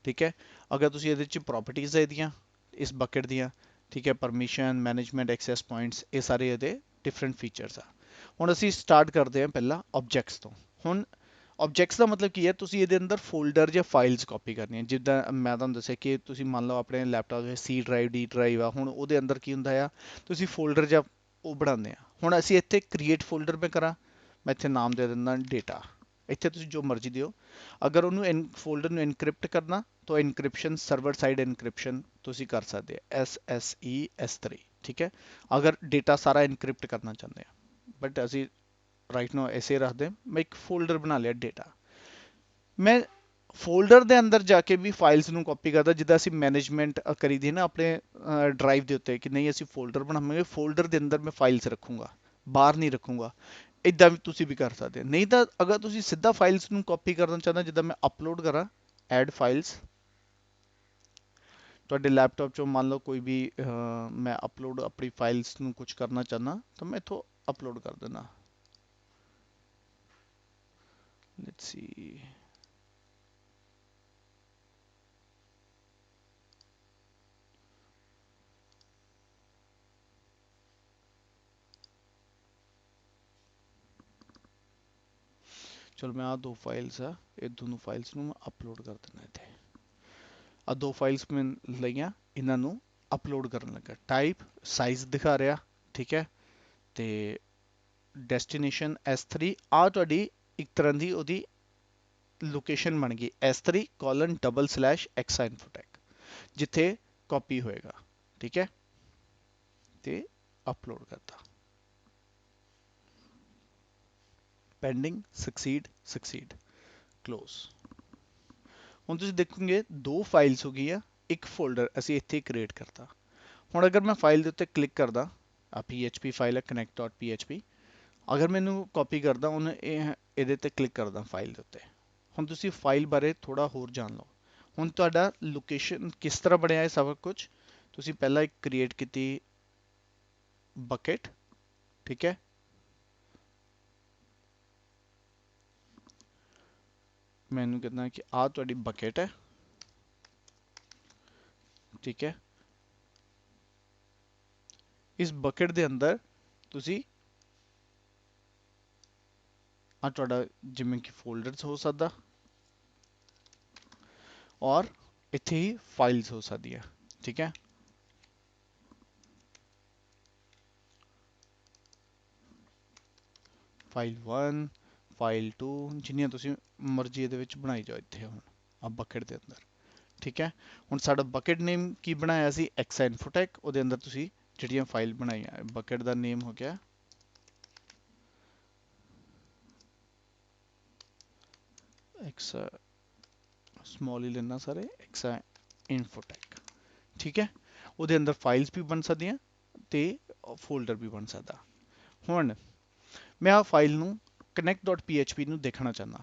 ਠੀਕ ਹੈ। ਅਗਰ ਤੁਸੀਂ ਇਹਦੇ ਚ ਪ੍ਰੋਪਰਟੀਜ਼ ਹੈ ਇਹਦੀਆਂ ਇਸ ਬਕਟ ਦੀਆਂ, ਠੀਕ ਹੈ, ਪਰਮਿਸ਼ਨ ਮੈਨੇਜਮੈਂਟ ਐਕਸੈਸ ਪੁਆਇੰਟਸ, ਇਹ ਸਾਰੇ ਇਹਦੇ ਡਿਫਰੈਂਟ ਫੀਚਰਸ ਆ। ਹੁਣ ਅਸੀਂ ਸਟਾਰਟ ਕਰਦੇ ਹਾਂ ਪਹਿਲਾਂ ਆਬਜੈਕਟਸ ਤੋਂ। ਹੁਣ ਆਬਜੈਕਟਸ ਦਾ ਮਤਲਬ ਕੀ ਹੈ, ਤੁਸੀਂ ਇਹਦੇ ਅੰਦਰ ਫੋਲਡਰ ਜਾਂ ਫਾਈਲਸ ਕਾਪੀ ਕਰਨੀਆਂ। ਜਿੱਦਾਂ ਮੈਂ ਤੁਹਾਨੂੰ ਦੱਸਿਆ ਕਿ ਤੁਸੀਂ ਮੰਨ ਲਓ ਆਪਣੇ ਲੈਪਟਾਪ ਵਿੱਚ ਸੀ ਡਰਾਈਵ ਡੀ ਡਰਾਈਵ ਆ, ਹੁਣ ਉਹਦੇ ਅੰਦਰ ਕੀ ਹੁੰਦਾ ਆ, ਤੁਸੀਂ ਫੋਲਡਰ ਜਾਂ ਉਹ ਬਣਾਉਂਦੇ ਆ। ਹੁਣ ਅਸੀਂ ਇੱਥੇ ਕ੍ਰੀਏਟ ਫੋਲਡਰ ਮੈਂ ਕਰਾਂ, ਮੈਂ ਇੱਥੇ ਨਾਮ ਦੇ ਦਿੰਦਾ ਡੇਟਾ। ਇੱਥੇ ਤੁਸੀਂ ਜੋ ਮਰਜ਼ੀ ਦਿਓ। ਅਗਰ ਉਹਨੂੰ ਫੋਲਡਰ ਨੂੰ ਇਨਕ੍ਰਿਪਟ ਕਰਨਾ ਤਾਂ ਇਨਕ੍ਰਿਪਸ਼ਨ ਸਰਵਰ ਸਾਈਡ ਇਨਕ੍ਰਿਪਸ਼ਨ ਤੁਸੀਂ ਕਰ ਸਕਦੇ ਆ SSE S3। ਠੀਕ ਹੈ। ਅਗਰ ਡੇਟਾ ਸਾਰਾ ਇਨਕ੍ਰਿਪਟ ਕਰਨਾ ਚਾਹੁੰਦੇ ਆ, ਬਟ ਅਸੀਂ ਰਾਈਟ ਨਾਓ ਐਸੇ ਰੱਖਦੇ। ਮੈਂ ਇੱਕ ਫੋਲਡਰ ਬਣਾ ਲਿਆ ਡੇਟਾ, ਮੈਂ ਫੋਲਡਰ ਦੇ ਅੰਦਰ ਜਾ ਕੇ ਵੀ ਫਾਈਲਸ ਨੂੰ ਕਾਪੀ ਕਰਦਾ, ਜਿੱਦਾਂ ਅਸੀਂ ਮੈਨੇਜਮੈਂਟ ਕਰੀ ਦੀ ਨਾ ਆਪਣੇ ਡਰਾਈਵ ਦੇ ਉੱਤੇ, ਕਿ ਨਹੀਂ ਅਸੀਂ ਫੋਲਡਰ ਬਣਾਵਾਂਗੇ, ਫੋਲਡਰ ਦੇ ਅੰਦਰ ਮੈਂ ਫਾਈਲਸ ਰੱਖੂੰਗਾ, ਬਾਹਰ ਨਹੀਂ ਰੱਖੂੰਗਾ। ਇਦਾਂ ਵੀ ਤੁਸੀਂ ਵੀ ਕਰ ਸਕਦੇ ਹੋ। ਨਹੀਂ ਤਾਂ ਅਗਰ ਤੁਸੀਂ ਸਿੱਧਾ ਫਾਈਲਸ ਨੂੰ ਕਾਪੀ ਕਰਨਾ ਚਾਹੁੰਦੇ, ਜਿੱਦਾਂ ਮੈਂ ਅਪਲੋਡ ਕਰਾਂ ਐਡ ਫਾਈਲਸ, ਤੁਹਾਡੇ ਲੈਪਟਾਪ ਚੋਂ ਮੰਨ ਲਓ ਕੋਈ ਵੀ ਮੈਂ ਅਪਲੋਡ ਆਪਣੀ ਫਾਈਲਸ ਨੂੰ ਕੁਝ ਕਰਨਾ ਚਾਹੁੰਦਾ, ਤਾਂ ਮੈਂ ਇੱਥੋਂ ਅਪਲੋਡ ਕਰ ਦੇਣਾ। ਲੈਟਸ ਸੀ, ਚਲੋ ਮੈਂ ਆ ਦੋ ਫਾਈਲਸ ਆ, ਇਹ ਦੋਨੋਂ ਫਾਈਲਸ ਨੂੰ ਮੈਂ ਅਪਲੋਡ ਕਰ ਦੇਣਾ। ਇੱਥੇ ਆ ਦੋ ਫਾਈਲਸ ਮੈਂ ਲਈਆਂ, ਇਹਨਾਂ ਨੂੰ ਅਪਲੋਡ ਕਰਨ ਲੱਗਾ। ਟਾਈਪ ਸਾਈਜ਼ ਦਿਖਾ ਰਿਹਾ। ਠੀਕ ਹੈ। ਤੇ ਡੈਸਟੀਨੇਸ਼ਨ S3, ਆ ਤੁਹਾਡੀ ਇੱਕ ਤਰ੍ਹਾਂ ਦੀ ਉਹਦੀ ਲੋਕੇਸ਼ਨ ਬਣ ਗਈ, S3://exainfotech, ਜਿੱਥੇ ਕਾਪੀ ਹੋਏਗਾ। ਠੀਕ ਹੈ। ਤੇ ਅਪਲੋਡ ਕਰਤਾ, ਪੈਂਡਿੰਗ ਸਕਸੀਡ ਕਲੋਜ਼। ਹੁਣ ਤੁਸੀਂ ਦੇਖੋਗੇ ਦੋ ਫਾਈਲਸ ਹੋ ਗਈਆਂ, ਇੱਕ ਫੋਲਡਰ ਅਸੀਂ ਇੱਥੇ ਕ੍ਰੀਏਟ ਕਰਤਾ। ਹੁਣ ਅਗਰ ਮੈਂ ਫਾਈਲ ਦੇ ਉੱਤੇ ਕਲਿੱਕ ਕਰਦਾ, ਆ PHP ਫਾਈਲ ਹੈ connect.php, ਅਗਰ ਮੈਨੂੰ ਕਾਪੀ ਕਰਦਾ ਉਹਨੇ ਇਹਦੇ ਤੇ ਕਲਿੱਕ ਕਰਦਾ ਫਾਈਲ ਦੇ ਉੱਤੇ। ਹੁਣ ਤੁਸੀਂ ਫਾਈਲ ਬਾਰੇ ਥੋੜਾ ਹੋਰ ਜਾਣ ਲਓ। ਹੁਣ ਤੁਹਾਡਾ ਲੋਕੇਸ਼ਨ ਕਿਸ ਤਰ੍ਹਾਂ ਬਣਿਆ ਹੈ ਸਭ ਕੁਝ, ਤੁਸੀਂ ਪਹਿਲਾਂ ਇੱਕ ਕ੍ਰੀਏਟ ਕੀਤੀ ਬਕਟ। ਠੀਕ ਹੈ। ਮੈਨੂੰ ਕਹਿੰਦਾ ਕਿ ਆ ਤੁਹਾਡੀ ਬਕਟ ਹੈ। ਠੀਕ ਹੈ। ਇਸ ਬਕਟ ਦੇ ਅੰਦਰ ਤੁਸੀਂ ਆ ਤੁਹਾਡਾ ਜਿਵੇਂ ਕਿ ਫੋਲਡਰਸ ਹੋ ਸਕਦਾ, ਔਰ ਇੱਥੇ ਹੀ ਫਾਈਲਸ ਹੋ ਸਕਦੀਆਂ। ਠੀਕ ਹੈ। ਫਾਈਲ 1, ਫਾਈਲ 2, ਜਿੰਨੀਆਂ ਤੁਸੀਂ ਮਰਜ਼ੀ ਇਹਦੇ ਵਿੱਚ ਬਣਾਈ ਜਾਓ ਇੱਥੇ ਹੁਣ ਆ ਬਕਟ ਦੇ ਅੰਦਰ। ਠੀਕ ਹੈ, ਹੁਣ ਸਾਡਾ ਬਕਟ ਨੇਮ ਕੀ ਬਣਾਇਆ ਸੀ, ਐਕਸਾ ਇਨਫੋਟੈਕ, ਉਹਦੇ ਅੰਦਰ ਤੁਸੀਂ ਜਿਹੜੀਆਂ ਫਾਈਲ ਬਣਾਈਆਂ, ਬਕਟ ਦਾ ਨੇਮ ਹੋ ਗਿਆ ਐਕਸਾ, ਸਮਾਲ ਹੀ ਲੈਣਾ ਸਾਰੇ, ਐਕਸਾ ਇਨਫੋਟੈਕ। ਠੀਕ ਹੈ, ਉਹਦੇ ਅੰਦਰ ਫਾਈਲਸ ਵੀ ਬਣ ਸਕਦੀਆਂ ਤੇ ਫੋਲਡਰ ਵੀ ਬਣ ਸਕਦਾ। ਹੁਣ ਮੈਂ ਆ ਫਾਈਲ ਨੂੰ connect.php ਨੂੰ ਦੇਖਣਾ ਚਾਹੁੰਦਾ,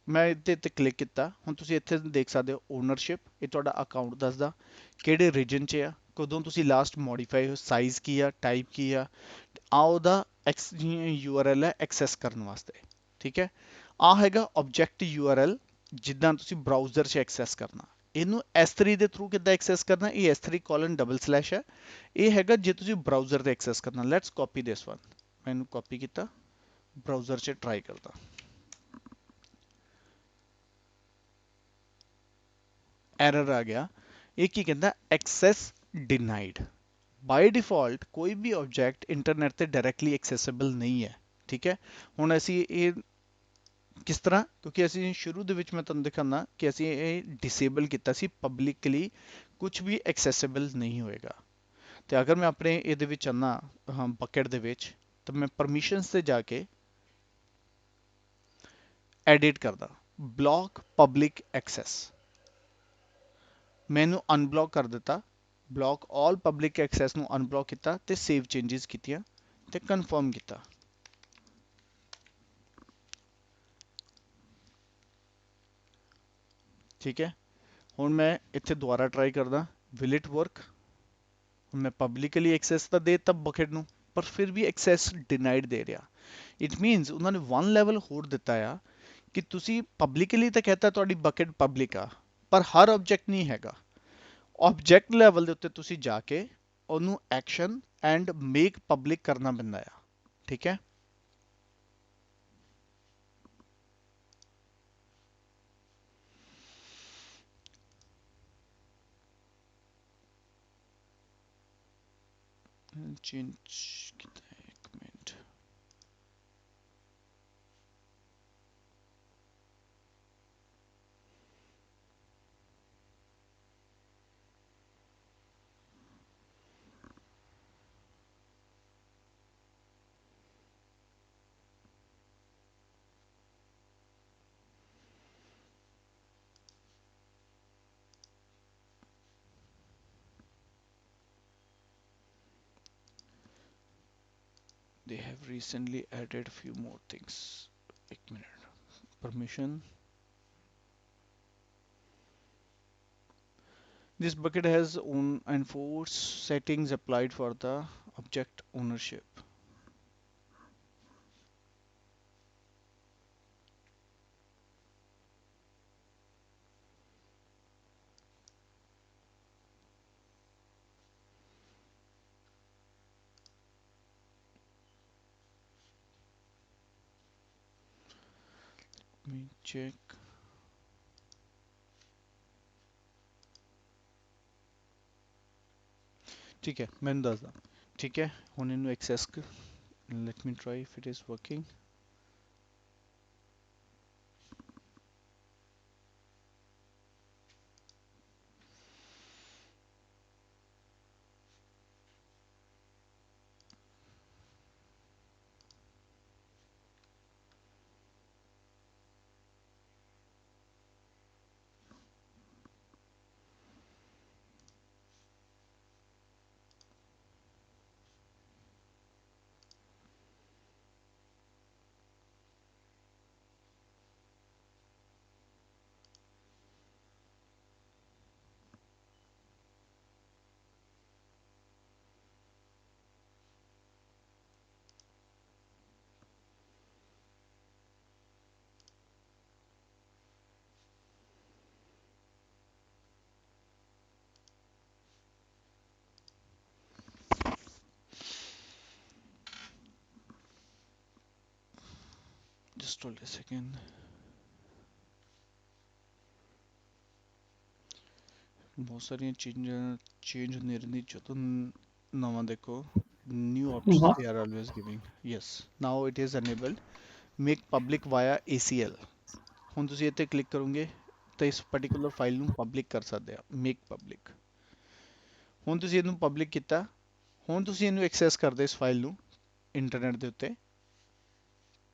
ਮੈਂ ਇਹਦੇ ਤੇ ਕਲਿੱਕ ਕੀਤਾ। ਹੁਣ ਤੁਸੀਂ ਇੱਥੇ ਦੇਖ ਸਕਦੇ ਹੋ ਓਨਰਸ਼ਿਪ, ਇਹ ਤੁਹਾਡਾ ਅਕਾਊਂਟ ਦੱਸਦਾ, ਕਿਹੜੇ ਰੀਜਨ 'ਚ ਆ, ਕਦੋਂ ਤੁਸੀਂ ਲਾਸਟ ਮੋਡੀਫਾਈ ਹੋ, ਸਾਈਜ਼ ਕੀ ਆ, ਟਾਈਪ ਕੀ ਆ, ਆ ਉਹਦਾ URL ਹੈ ਐਕਸੈਸ ਕਰਨ ਵਾਸਤੇ। ਠੀਕ ਹੈ, ਆ ਹੈਗਾ ਆਬਜੈਕਟ URL, ਜਿੱਦਾਂ ਤੁਸੀਂ ਬਰਾਊਜ਼ਰ 'ਚ ਐਕਸੈਸ ਕਰਨਾ। ਇਹਨੂੰ S3 ਦੇ ਥਰੂ ਕਿੱਦਾਂ ਐਕਸੈਸ ਕਰਨਾ, ਇਹ S3:// ਹੈ। ਇਹ ਹੈਗਾ ਜੇ ਤੁਸੀਂ ਬਰਾਊਜ਼ਰ ਤੇ ਐਕਸੈਸ ਕਰਨਾ। ਲੈਟਸ ਕਾਪੀ ਦਿਸ ਵਨ, ਮੈਂ ਇਹਨੂੰ ਕਾਪੀ ਕੀਤਾ, ਬਰਾਊਜ਼ਰ 'ਚ ਟਰਾਈ ਕਰਦਾ। ਐਰਰ ਆ ਗਿਆ, ਇਹ ਕੀ ਕਹਿੰਦਾ, ਐਕਸੈਸ ਡਿਨਾਈਡ। ਬਾਈ ਡਿਫਾਲਟ ਕੋਈ ਵੀ ਆਬਜੈਕਟ ਇੰਟਰਨੈਟ ਤੇ ਡਾਇਰੈਕਟਲੀ ਐਕਸੈਸਿਬਲ ਨਹੀਂ ਹੈ। ਠੀਕ ਹੈ, ਹੁਣ ਅਸੀਂ ਇਹ ਕਿਸ ਤਰ੍ਹਾਂ, ਕਿਉਂਕਿ ਅਸੀਂ ਸ਼ੁਰੂ ਦੇ ਵਿੱਚ ਮੈਂ ਤੁਹਾਨੂੰ ਦਿਖਾਉਂਦਾ ਕਿ ਅਸੀਂ ਇਹ ਡਿਸੇਬਲ ਕੀਤਾ ਸੀ, ਪਬਲਿਕਲੀ ਕੁਝ ਵੀ ਐਕਸੈਸਿਬਲ ਨਹੀਂ ਹੋਏਗਾ। ਤੇ ਅਗਰ ਮੈਂ ਆਪਣੇ ਇਹਦੇ ਵਿੱਚ ਆਉਣਾ, ਹਾਂ ਬਕਟ ਦੇ ਵਿੱਚ, ਤਾਂ ਮੈਂ ਪਰਮਿਸ਼ਨਸ ਤੇ ਜਾ ਕੇ ਐਡਿਟ ਕਰਦਾ, ਬਲੌਕ ਪਬਲਿਕ ਐਕਸੈਸ, ਮੈਂ ਇਹਨੂੰ ਅਨਬਲੌਕ ਕਰ ਦਿੱਤਾ, ਬਲੌਕ ਆਲ ਪਬਲਿਕ ਐਕਸੈਸ ਨੂੰ ਅਨਬਲੌਕ ਕੀਤਾ ਤੇ ਸੇਵ ਚੇਂਜਸ ਕੀਤੀਆਂ ਤੇ ਕਨਫਰਮ ਕੀਤਾ। ਠੀਕ ਹੈ, ਹੁਣ ਮੈਂ ਇੱਥੇ ਦੁਬਾਰਾ ਟਰਾਈ ਕਰਦਾ, ਵਿਲ ਇਟ ਵਰਕ। ਹੁਣ ਮੈਂ ਪਬਲਿਕਲੀ ਐਕਸੈਸ ਤਾਂ ਦੇ ਦਿੱਤਾ ਬਕਟ ਨੂੰ, ਪਰ ਫਿਰ ਵੀ ਐਕਸੈਸ ਡਿਨਾਈਡ ਦੇ ਰਿਹਾ। ਇਟ ਮੀਨਸ ਉਹਨਾਂ ਨੇ ਵਨ ਲੈਵਲ ਹੋਰ ਦਿੱਤਾ ਆ ਕਿ ਤੁਸੀਂ ਪਬਲਿਕਲੀ ਤਾਂ ਕਹਤਾ ਤੁਹਾਡੀ ਬਕਟ ਪਬਲਿਕ ਆ, ਪਰ ਹਰ ਆਬਜੈਕਟ ਨਹੀਂ ਹੈਗਾ। ਆਬਜੈਕਟ ਲੈਵਲ ਦੇ ਉੱਤੇ ਤੁਸੀਂ ਜਾ ਕੇ ਉਹਨੂੰ ਐਕਸ਼ਨ ਐਂਡ ਮੇਕ ਪਬਲਿਕ ਕਰਨਾ ਪੈਂਦਾ ਆ। ਠੀਕ ਹੈ, ਚੇਂਜ ਕੀਤਾ ਹੈ, ਇੱਕ minute. They have recently added few more things. एक minute. Permission. This bucket has on enforce settings applied for the object ownership. Let me check. ठीक है, मैंने ਦੱਸਦਾ। ठीक है, ਹੁਣ ਇਹਨੂੰ access let me try if it is working. Just hold a second. ਬਹੁਤ ਸਾਰੀਆਂ ਚੀਜ਼ਾਂ ਚੇਂਜ ਹੁੰਦੀਆਂ ਰਹਿੰਦੀ ਜਦੋਂ ਨਵਾਂ ਦੇਖੋ, new options Wha- they are always giving. Yes, now it is enabled. Make public via ACL। ਹੁਣ ਤੁਸੀਂ ਇੱਥੇ ਕਲਿੱਕ ਕਰੋਗੇ ਤਾਂ ਇਸ ਪਾਰਟਿਕੂਲਰ ਫਾਈਲ ਨੂੰ ਪਬਲਿਕ ਕਰ ਸਕਦੇ ਆ, ਮੇਕ ਪਬਲਿਕ। ਹੁਣ ਤੁਸੀਂ ਇਹਨੂੰ ਪਬਲਿਕ ਕੀਤਾ, ਹੁਣ ਤੁਸੀਂ ਇਹਨੂੰ ਐਕਸੈਸ ਕਰਦੇ ਇਸ ਫਾਈਲ ਨੂੰ ਇੰਟਰਨੈਟ ਦੇ ਉੱਤੇ,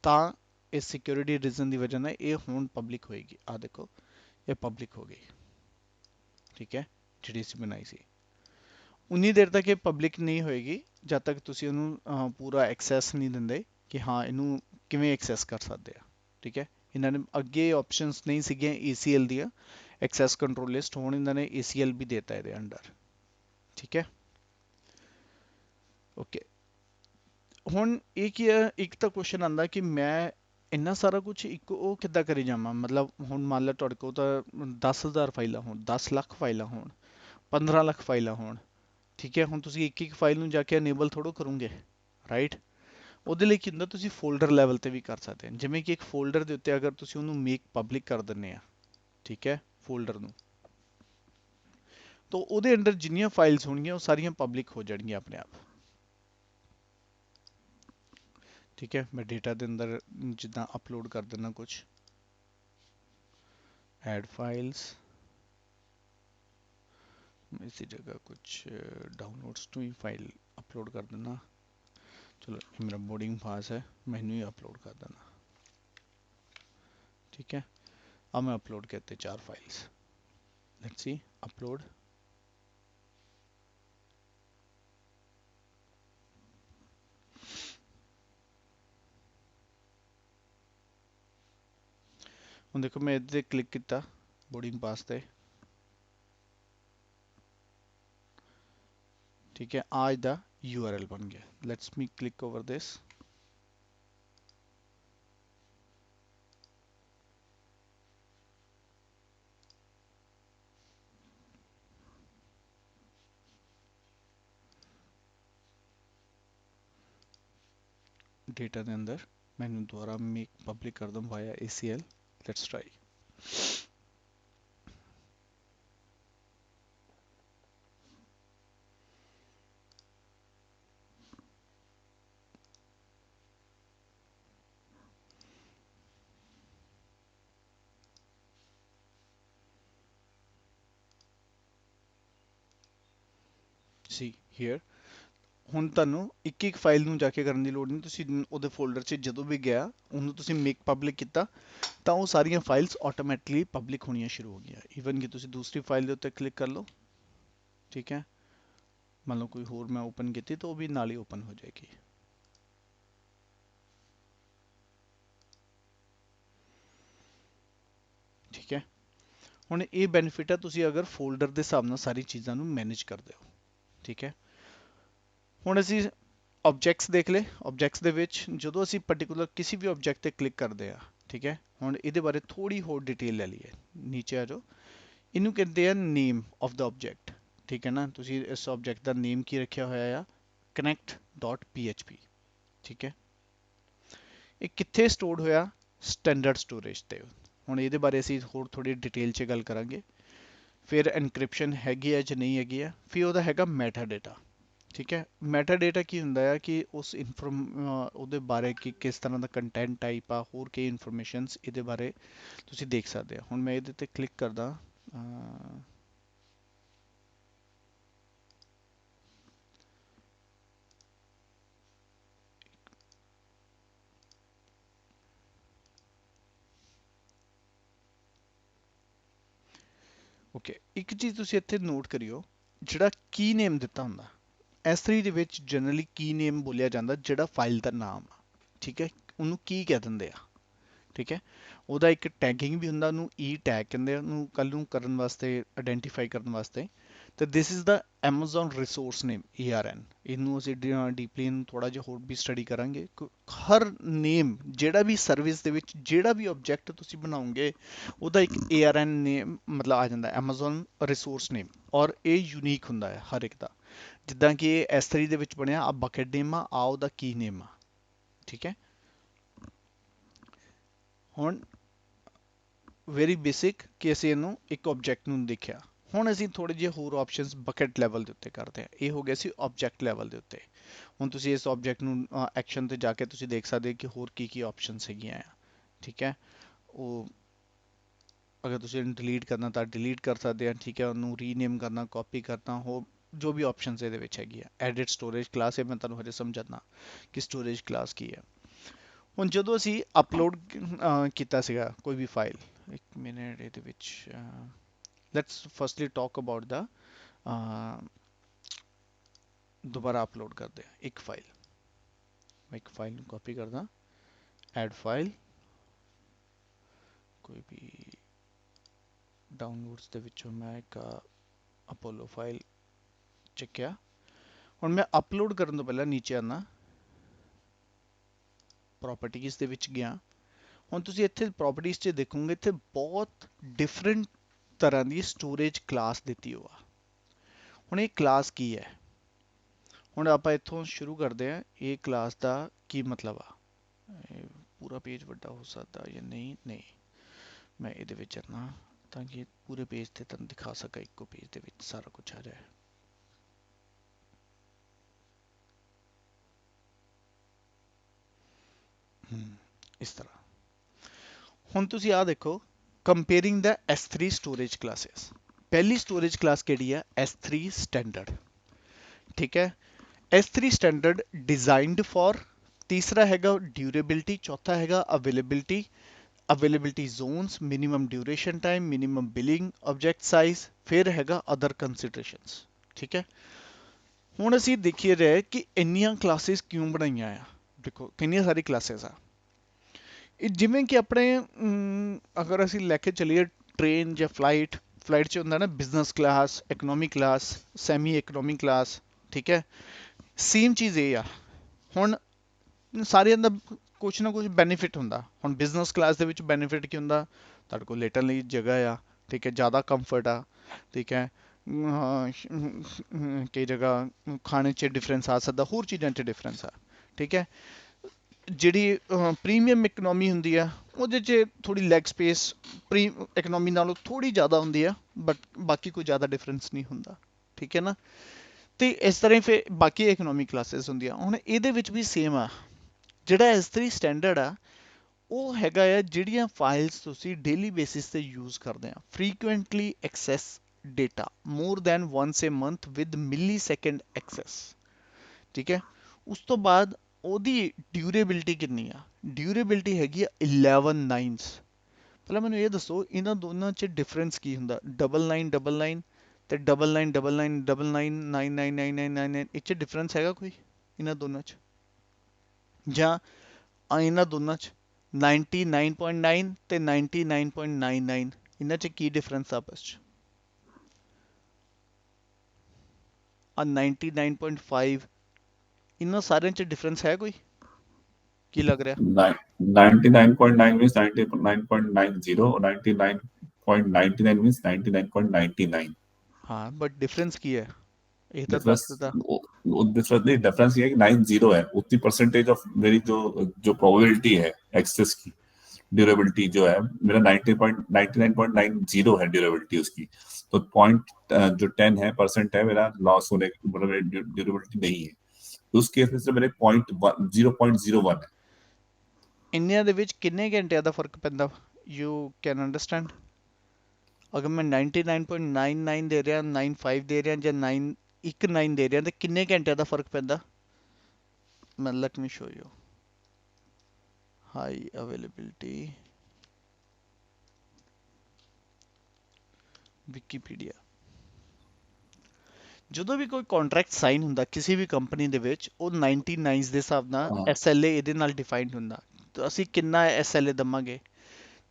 ਤਾਂ ਇਸ ਸਿਕਿਉਰਿਟੀ ਰੀਜ਼ਨ ਦੀ ਵਜ੍ਹਾ ਨਾਲ ਇਹ ਹੁਣ ਪਬਲਿਕ ਹੋਏਗੀ। ਆ ਦੇਖੋ ਇਹ ਪਬਲਿਕ ਹੋ ਗਈ, ਠੀਕ ਹੈ, ਜਿਹੜੀ ਅਸੀਂ ਬਣਾਈ ਸੀ। ਉਨੀ ਦੇਰ ਤੱਕ ਇਹ ਪਬਲਿਕ ਨਹੀਂ ਹੋਏਗੀ ਜਦ ਤੱਕ ਤੁਸੀਂ ਉਹਨੂੰ ਪੂਰਾ ਐਕਸੈਸ ਨਹੀਂ ਦਿੰਦੇ ਕਿ ਹਾਂ ਇਹਨੂੰ ਕਿਵੇਂ ਐਕਸੈਸ ਕਰ ਸਕਦੇ ਆ, ਠੀਕ ਹੈ। ਇਹਨਾਂ ਨੇ ਅੱਗੇ ਆਪਸ਼ਨਸ ਨਹੀਂ ਸੀਗੀਆਂ ACL ਦੀਆਂ, ਐਕਸੈਸ ਕੰਟਰੋਲ ਲਿਸਟ, ਹੁਣ ਇਹਨਾਂ ਨੇ ACL ਵੀ ਦੇਤਾ ਇਹਦੇ ਅੰਡਰ, ਠੀਕ ਹੈ। ਓਕੇ, ਹੁਣ ਇਹ ਕੀ ਹੈ, ਇੱਕ ਤਾਂ ਕੁਐਸਚਨ ਆਉਂਦਾ ਕਿ ਮੈਂ ਇੰਨਾ ਸਾਰਾ ਕੁਝ ਇੱਕ ਉਹ ਕਿੱਦਾਂ ਕਰੀ ਜਾਵਾਂ। ਮਤਲਬ ਹੁਣ ਮੰਨ ਲਾ ਤੁਹਾਡੇ ਕੋਲ ਤਾਂ 10,000 ਫਾਈਲਾਂ ਹੋਣ, 10 ਲੱਖ ਫਾਈਲਾਂ ਹੋਣ, 15 ਲੱਖ ਫਾਈਲਾਂ ਹੋਣ, ਠੀਕ ਹੈ। ਹੁਣ ਤੁਸੀਂ ਇੱਕ ਇੱਕ ਫਾਈਲ ਨੂੰ ਜਾ ਕੇ ਅਨੇਬਲ ਥੋੜ੍ਹਾ ਕਰੋਗੇ, ਰਾਈਟ। ਉਹਦੇ ਲਈ ਕੀ ਹੁੰਦਾ, ਤੁਸੀਂ ਫੋਲਡਰ ਲੈਵਲ ਤੇ ਵੀ ਕਰ ਸਕਦੇ ਹੋ। ਜਿਵੇਂ ਕਿ ਇੱਕ ਫੋਲਡਰ ਦੇ ਉੱਤੇ ਅਗਰ ਤੁਸੀਂ ਉਹਨੂੰ ਮੇਕ ਪਬਲਿਕ ਕਰ ਦਿੰਦੇ ਆ, ਠੀਕ ਹੈ, ਫੋਲਡਰ ਨੂੰ, ਤਾਂ ਉਹਦੇ ਅੰਦਰ ਜਿੰਨੀਆਂ ਫਾਈਲਸ ਹੋਣਗੀਆਂ ਉਹ ਸਾਰੀਆਂ ਪਬਲਿਕ ਹੋ ਜਾਣਗੀਆਂ ਆਪਣੇ ਆਪ, ਠੀਕ ਹੈ। ਮੈਂ ਡੇਟਾ ਦੇ ਅੰਦਰ ਜਿੱਦਾਂ ਅਪਲੋਡ ਕਰ ਦਿੰਦਾ ਕੁਝ, ਐਡ ਫਾਈਲਸ, ਇसी जगह कुछ डाउनलोड्स टू ही फाइल अपलोड कर देना। चलो ये मेरा बोर्डिंग पास है, मैं इन्हें ही अपलोड कर देना, ठीक है। अब मैं अपलोड करते 4 फाइल्स, लेट्स सी अपलोड। ਹੁਣ देखो मैं इधर क्लिक किया बोर्डिंग पास ते, ठीक है। आज दा URL बन गया। Let's me click over this, data के अंदर मैंने दोबारा मेक पब्लिक कर दूँ via ACL। Let's try. See here, ਹੁਣ ਤੁਹਾਨੂੰ ਇੱਕ ਇੱਕ ਫਾਈਲ ਨੂੰ ਜਾ ਕੇ ਕਰਨ ਦੀ ਲੋੜ ਨਹੀਂ। ਤੁਸੀਂ ਉਹਦੇ ਫੋਲਡਰ 'ਚ ਜਦੋਂ ਵੀ ਗਿਆ ਉਹਨੂੰ ਤੁਸੀਂ ਮੇਕ ਪਬਲਿਕ ਕੀਤਾ ਤਾਂ ਉਹ ਸਾਰੀਆਂ ਫਾਈਲਸ ਆਟੋਮੈਟਿਕਲੀ ਪਬਲਿਕ ਹੋਣੀਆਂ ਸ਼ੁਰੂ ਹੋ ਗਈਆਂ। ਈਵਨ ਕਿ ਤੁਸੀਂ ਦੂਸਰੀ ਫਾਈਲ ਦੇ ਉੱਤੇ ਕਲਿੱਕ ਕਰ ਲਓ, ਠੀਕ ਹੈ। ਮੰਨ ਲਓ ਕੋਈ ਹੋਰ ਮੈਂ ਓਪਨ ਕੀਤੀ ਤਾਂ ਉਹ ਵੀ ਨਾਲ ਹੀ ਓਪਨ ਹੋ ਜਾਏਗੀ, ਠੀਕ ਹੈ। ਹੁਣ ਇਹ ਬੈਨੀਫਿਟ ਹੈ ਤੁਸੀਂ ਅਗਰ ਫੋਲਡਰ ਦੇ ਹਿਸਾਬ ਨਾਲ ਸਾਰੀ ਚੀਜ਼ਾਂ ਨੂੰ ਮੈਨੇਜ ਕਰਦੇ ਹੋ, ਠੀਕ ਹੈ। ਹੁਣ ਅਸੀਂ ਆਬਜੈਕਟਸ ਦੇਖ ਲਏ। ਆਬਜੈਕਟਸ ਦੇ ਵਿੱਚ ਜਦੋਂ ਅਸੀਂ ਪਾਰਟਿਕੂਲਰ ਕਿਸੇ ਵੀ ਆਬਜੈਕਟ ਤੇ ਕਲਿੱਕ ਕਰਦੇ ਆ, ਠੀਕ ਹੈ। ਹੁਣ ਇਹਦੇ ਬਾਰੇ ਥੋੜੀ ਹੋਰ ਡਿਟੇਲ ਲੈ ਲਈਏ, ਨੀਚੇ ਆ ਜਾਓ। ਇਹਨੂੰ ਕਹਿੰਦੇ ਆ ਨੇਮ ਆਫ ਦਾ ਆਬਜੈਕਟ, ਠੀਕ ਹੈ ਨਾ। ਤੁਸੀਂ ਇਸ ਆਬਜੈਕਟ ਦਾ ਨੇਮ ਕੀ ਰੱਖਿਆ ਹੋਇਆ ਆ, connect.php, ਠੀਕ ਹੈ। ਇਹ ਕਿੱਥੇ ਸਟੋਰਡ ਹੋਇਆ, ਸਟੈਂਡਰਡ ਸਟੋਰੇਜ ਤੇ। ਹੁਣ ਇਹਦੇ ਬਾਰੇ ਅਸੀਂ ਹੋਰ ਥੋੜੀ ਡਿਟੇਲ 'ਚ ਗੱਲ ਕਰਾਂਗੇ। ਫਿਰ ਐਨਕ੍ਰਿਪਸ਼ਨ ਹੈਗੀ ਹੈ ਜਾਂ ਨਹੀਂ ਹੈਗੀ ਆ। ਫਿਰ ਉਹਦਾ ਹੈਗਾ ਮੈਟਾ ਡੇਟਾ, ਠੀਕ ਹੈ। ਮੈਟਾ ਡੇਟਾ ਕੀ ਹੁੰਦਾ ਆ ਕਿ ਉਸ ਉਹਦੇ ਬਾਰੇ ਕਿ ਕਿਸ ਤਰ੍ਹਾਂ ਦਾ ਕੰਟੈਂਟ ਟਾਈਪ ਆ, ਹੋਰ ਕਈ ਇਨਫੋਰਮੇਸ਼ਨਸ ਇਹਦੇ ਬਾਰੇ ਤੁਸੀਂ ਦੇਖ ਸਕਦੇ ਆ। ਹੁਣ ਮੈਂ ਇਹਦੇ ਤੇ ਕਲਿੱਕ ਕਰਦਾ, ਓਕੇ। ਇੱਕ ਚੀਜ਼ ਤੁਸੀਂ ਇੱਥੇ ਨੋਟ ਕਰਿਓ, ਜਿਹੜਾ ਕੀ ਨੇਮ ਦਿੱਤਾ ਹੁੰਦਾ S3 ਦੇ ਵਿੱਚ ਜਨਰਲੀ ਕੀ ਨੇਮ ਬੋਲਿਆ ਜਾਂਦਾ ਜਿਹੜਾ ਫਾਈਲ ਦਾ ਨਾਮ ਆ, ਠੀਕ ਹੈ। ਉਹਨੂੰ ਕੀ ਕਹਿ ਦਿੰਦੇ ਆ, ਠੀਕ ਹੈ। ਉਹਦਾ ਇੱਕ ਟੈਗਿੰਗ ਵੀ ਹੁੰਦਾ, ਉਹਨੂੰ ਈ ਟੈਗ ਕਹਿੰਦੇ ਆ, ਉਹਨੂੰ ਕੱਲ ਨੂੰ ਕਰਨ ਵਾਸਤੇ, ਆਇਡੈਂਟੀਫਾਈ ਕਰਨ ਵਾਸਤੇ। ਤੇ this is the Amazon resource name ARN। ਇਹਨੂੰ ਅਸੀਂ ਡੀਪਲੀ ਇਹਨੂੰ ਥੋੜਾ ਜਿਹਾ ਹੋਰ ਵੀ ਸਟੱਡੀ ਕਰਾਂਗੇ। ਹਰ ਨੇਮ ਜਿਹੜਾ ਵੀ ਸਰਵਿਸ ਦੇ ਵਿੱਚ ਜਿਹੜਾ ਵੀ ਆਬਜੈਕਟ ਤੁਸੀਂ ਬਣਾਓਗੇ ਉਹਦਾ ਇੱਕ ARN ਨੇਮ ਮਤਲਬ ਆ ਜਾਂਦਾ, Amazon ਰਿਸੋਰਸ ਨੇਮ। ਔਰ ਇਹ ਯੂਨੀਕ ਹੁੰਦਾ ਹੈ ਹਰ ਇੱਕ ਦਾ। ਜਿੱਦਾਂ ਕਿ ਇਹ S3 ਦੇ ਵਿੱਚ ਬਣਿਆ ਆ ਬਕਟ ਨੇਮ ਆ ਉਹਦਾ ਕੀ ਨੇਮ ਆ, ਠੀਕ ਹੈ। ਹੁਣ ਵੈਰੀ ਬੇਸਿਕ ਕਿ ਅਸੀਂ ਇਹਨੂੰ ਇੱਕ ਆਬਜੈਕਟ ਨੂੰ ਦੇਖਿਆ। ਹੁਣ ਅਸੀਂ ਥੋੜੇ ਜਿਹੇ ਹੋਰ ਆਪਸ਼ਨਸ ਬਕਟ ਲੈਵਲ ਦੇ ਉੱਤੇ ਕਰਦੇ ਹਾਂ। ਇਹ ਹੋ ਗਿਆ ਸੀ ਆਬਜੈਕਟ ਲੈਵਲ ਦੇ ਉੱਤੇ। ਹੁਣ ਤੁਸੀਂ ਇਸ ਆਬਜੈਕਟ ਨੂੰ ਐਕਸ਼ਨ ਤੇ ਜਾ ਕੇ ਤੁਸੀਂ ਦੇਖ ਸਕਦੇ ਹੋ ਕਿ ਹੋਰ ਕੀ ਕੀ ਆਪਸ਼ਨਸ ਹੈਗੀਆਂ ਆ। ਠੀਕ ਹੈ, ਉਹ ਅਗਰ ਤੁਸੀਂ ਡਿਲੀਟ ਕਰਨਾ ਤਾਂ ਡਿਲੀਟ ਕਰ ਸਕਦੇ ਆ। ਠੀਕ ਹੈ, ਉਹਨੂੰ ਰੀਨੇਮ ਕਰਨਾ, ਕਾਪੀ ਕਰਨਾ, ਹੋ ਜੋ ਵੀ ਆਪਸ਼ਨਸ ਇਹਦੇ ਵਿੱਚ ਹੈਗੀ ਆ। ਐਡਿਟ ਸਟੋਰੇਜ ਕਲਾਸ ਹੈ, ਮੈਂ ਤੁਹਾਨੂੰ ਹਜੇ ਸਮਝਾਉਣਾ ਕਿ ਸਟੋਰੇਜ ਕਲਾਸ ਕੀ ਹੈ। ਹੁਣ ਜਦੋਂ ਅਸੀਂ ਅਪਲੋਡ ਕੀਤਾ ਸੀਗਾ ਕੋਈ ਵੀ ਫਾਈਲ, ਇੱਕ ਮਿੰਟ ਇਹਦੇ ਵਿੱਚ let's firstly talk about the ਦੁਬਾਰਾ ਅਪਲੋਡ ਕਰਦੇ ਆ ਇੱਕ ਫਾਈਲ। ਮੈਂ ਇੱਕ ਫਾਈਲ ਨੂੰ ਕਾਪੀ ਕਰਦਾ, ਐਡ ਫਾਈਲ, ਕੋਈ ਵੀ ਡਾਊਨਲੋਡਸ ਦੇ ਵਿੱਚੋਂ ਮੈਂ ਇੱਕ ਅਪੋਲੋ ਫਾਈਲ ਚੱਕਿਆ। ਹੁਣ ਮੈਂ ਅਪਲੋਡ ਕਰਨ ਤੋਂ ਪਹਿਲਾਂ ਨੀਚੇ ਆਉਣਾ, ਪ੍ਰੋਪਰਟੀਜ਼ ਦੇ ਵਿੱਚ ਗਿਆ। ਹੁਣ ਤੁਸੀਂ ਇੱਥੇ ਪ੍ਰੋਪਰਟੀਜ਼ 'ਚ ਦੇਖੋਗੇ ਇੱਥੇ ਬਹੁਤ ਡਿਫਰੈਂਟ ਤਰ੍ਹਾਂ ਦੀ ਸਟੋਰੇਜ ਕਲਾਸ ਦਿੱਤੀ ਹੋਆ। ਹੁਣ ਇਹ ਕਲਾਸ ਕੀ ਹੈ? ਹੁਣ ਆਪਾਂ ਇੱਥੋਂ ਸ਼ੁਰੂ ਕਰਦੇ ਹਾਂ। ਇਹ ਕਲਾਸ ਦਾ ਕੀ ਮਤਲਬ ਆ? ਇਹ ਪੂਰਾ ਪੇਜ ਵੱਡਾ ਹੋ ਸਕਦਾ ਜਾਂ ਨਹੀਂ? ਨਹੀਂ, ਮੈਂ ਇਹਦੇ ਵਿੱਚ ਆਉਣਾ ਤਾਂ ਕਿ ਪੂਰੇ ਪੇਜ ਤੇ ਤੁਹਾਨੂੰ ਦਿਖਾ ਸਕਾਂ, ਇੱਕੋ ਪੇਜ ਦੇ ਵਿੱਚ ਸਾਰਾ ਕੁਝ ਆ ਜਾਏ। ਇਸ ਤਰ੍ਹਾਂ ਹੁਣ ਤੁਸੀਂ ਆ ਦੇਖੋ, ਕੰਪੇਅਰਿੰਗ ਦਾ S3 ਸਟੋਰੇਜ ਕਲਾਸਿਸ। ਪਹਿਲੀ ਸਟੋਰੇਜ ਕਲਾਸ ਕਿਹੜੀ ਹੈ? S3 standard. ਠੀਕ ਹੈ, S3 ਸਟੈਂਡਰਡ ਡਿਜ਼ਾਈਨਡ ਫॉर। ਤੀਸਰਾ ਹੈਗਾ ਡਿਊਰੇਬਿਲਿਟੀ, ਚੌਥਾ ਹੈਗਾ availability, availability zones, minimum duration time, minimum billing, object size, ਫਿਰ ਹੈਗਾ ਅਦਰ ਕੰਸੀਡਰੇਸ਼ਨਸ। ਠੀਕ ਹੈ, ਹੁਣ ਅਸੀਂ ਦੇਖੀਏ ਰਹੇ ਕਿ ਇੰਨੀਆਂ ਕਲਾਸਿਸ ਕਿਉਂ ਬਣਾਈਆਂ ਆ। ਦੇਖੋ ਕਿੰਨੀਆਂ ਸਾਰੀ ਕਲਾਸਿਸ ਆ। ਇਹ ਜਿਵੇਂ ਕਿ ਆਪਣੇ ਅਗਰ ਅਸੀਂ ਲੈ ਕੇ ਚੱਲੀਏ ਟ੍ਰੇਨ ਜਾਂ ਫਲਾਈਟ, ਫਲਾਈਟ 'ਚ ਹੁੰਦਾ ਨਾ business class, economy class, semi economy class. ਠੀਕ ਹੈ, ਸੇਮ ਚੀਜ਼ ਇਹ ਆ। ਹੁਣ ਸਾਰਿਆਂ ਦਾ ਕੁਛ ਨਾ ਕੁਛ ਬੈਨੀਫਿਟ ਹੁੰਦਾ। ਹੁਣ ਬਿਜ਼ਨਸ ਕਲਾਸ ਦੇ ਵਿੱਚ ਬੈਨੀਫਿਟ ਕੀ ਹੁੰਦਾ? ਤੁਹਾਡੇ ਕੋਲ ਲੇਟਣ ਲਈ ਜਗ੍ਹਾ ਆ। ਠੀਕ ਹੈ, ਜ਼ਿਆਦਾ ਕੰਫਰਟ ਆ। ਠੀਕ ਹੈ, ਕਈ ਜਗ੍ਹਾ ਖਾਣੇ 'ਚ ਡਿਫਰੈਂਸ ਆ ਸਕਦਾ, ਹੋਰ ਚੀਜ਼ਾਂ 'ਚ ਡਿਫਰੈਂਸ ਆ। ਠੀਕ ਹੈ, ਜਿਹੜੀ ਪ੍ਰੀਮੀਅਮ ਇਕਨੋਮੀ ਹੁੰਦੀ ਆ ਉਹਦੇ 'ਚ ਥੋੜੀ ਲੈਗ ਸਪੇਸ ਪ੍ਰੀ ਇਕਨੋਮੀ ਨਾਲੋਂ ਥੋੜੀ ਜ਼ਿਆਦਾ ਹੁੰਦੀ ਆ, ਬਟ ਬਾਕੀ ਕੋਈ ਜ਼ਿਆਦਾ ਡਿਫਰੈਂਸ ਨਹੀਂ ਹੁੰਦਾ। ਠੀਕ ਹੈ ਨਾ, ਤੇ ਇਸ ਤਰ੍ਹਾਂ ਹੀ ਫਿਰ ਬਾਕੀ ਇਕਨੋਮੀ ਕਲਾਸਿਸ ਹੁੰਦੀਆਂ। ਹੁਣ ਇਹਦੇ ਵਿੱਚ ਵੀ ਸੇਮ ਆ। ਜਿਹੜਾ S3 ਸਟੈਂਡਰਡ ਆ ਉਹ ਹੈਗਾ ਆ ਜਿਹੜੀਆਂ ਫਾਈਲਸ ਤੁਸੀਂ ਡੇਲੀ ਬੇਸਿਸ ਤੇ ਯੂਜ਼ ਕਰਦੇ ਆ। Frequently access data more than once a month with millisecond access. ਠੀਕ ਹੈ, ਉਸ ਤੋਂ ਬਾਅਦ ਉਹਦੀ ਡਿਊਰੇਬਿਲਿਟੀ ਕਿੰਨੀ ਆ? ਡਿਊਰੇਬਿਲਿਟੀ ਹੈਗੀ ਆ 11 ਨਾਈਨਸ। ਪਹਿਲਾਂ ਮੈਨੂੰ ਇਹ ਦੱਸੋ ਇਹਨਾਂ ਦੋਨਾਂ 'ਚ ਡਿਫਰੈਂਸ ਕੀ ਹੁੰਦਾ? 9999 ਤੇ 9999999999 ਇਹ 'ਚ ਡਿਫਰੈਂਸ ਹੈਗਾ ਕੋਈ ਇਹਨਾਂ ਦੋਨਾਂ 'ਚ? ਜਾਂ ਇਹਨਾਂ ਦੋਨਾਂ 'ਚ 99.9 ਤੇ 99.99 ਇਹਨਾਂ 'ਚ ਕੀ ਡਿਫਰੈਂਸ ਆਪਸ 'ਚ? ਆ 99.5 ਇਹਨਾਂ ਸਾਰਿਆਂ 'ਚ ਡਿਫਰੈਂਸ ਹੈ ਕੋਈ? ਕੀ ਲੱਗ ਰਿਹਾ? 99.9 means 99.90, 99.99 means 99.99। हाँ, बट डिफरेंस की है? ਇਹ ਤਾਂ ਦੱਸ डिफरेंस ਦਿੱਤਾ। डिफरेंस ये है कि 90 है उतनी परसेंटेज ऑफ मेरी जो जो प्रोबेबिलिटी है एक्सेस की, ड्यूरेबिलिटी जो है मेरा 99.90 है ड्यूरेबिलिटी उसकी। तो पॉइंट जो 10 है परसेंट है मेरा लॉस होने मतलब ड्यूरेबिलिटी नहीं है। तो उस केस में से मेरे पॉइंट 0.01 है। ਇੰਨਿਆਂ ਦੇ ਵਿੱਚ ਕਿੰਨੇ ਘੰਟਿਆਂ ਦਾ ਫਰਕ ਪੈਂਦਾ? You can understand. ਅਗਰ ਮੈਂ 99.99 ਦੇ ਰਿਹਾ, 95 ਦੇ ਰਿਹਾ ਜਾਂ 19 ਦੇ ਰਿਹਾ ਤੇ ਕਿੰਨੇ ਘੰਟਿਆਂ ਦਾ ਫਰਕ ਪੈਂਦਾ? ਮੈਂ let me show you hi availability Wikipedia. ਜਦੋਂ ਵੀ ਕੋਈ ਕੰਟਰੈਕਟ ਸਾਈਨ ਹੁੰਦਾ ਕਿਸੇ ਵੀ ਕੰਪਨੀ ਦੇ ਵਿੱਚ, ਉਹ 99 ਦੇ ਹਿਸਾਬ ਨਾਲ हाँ SLA ਇਹਦੇ ਨਾਲ ਡਿਫਾਈਨਡ ਹੁੰਦਾ। ਤਾਂ ਅਸੀਂ ਕਿੰਨਾ SLA ਦਵਾਂਗੇ?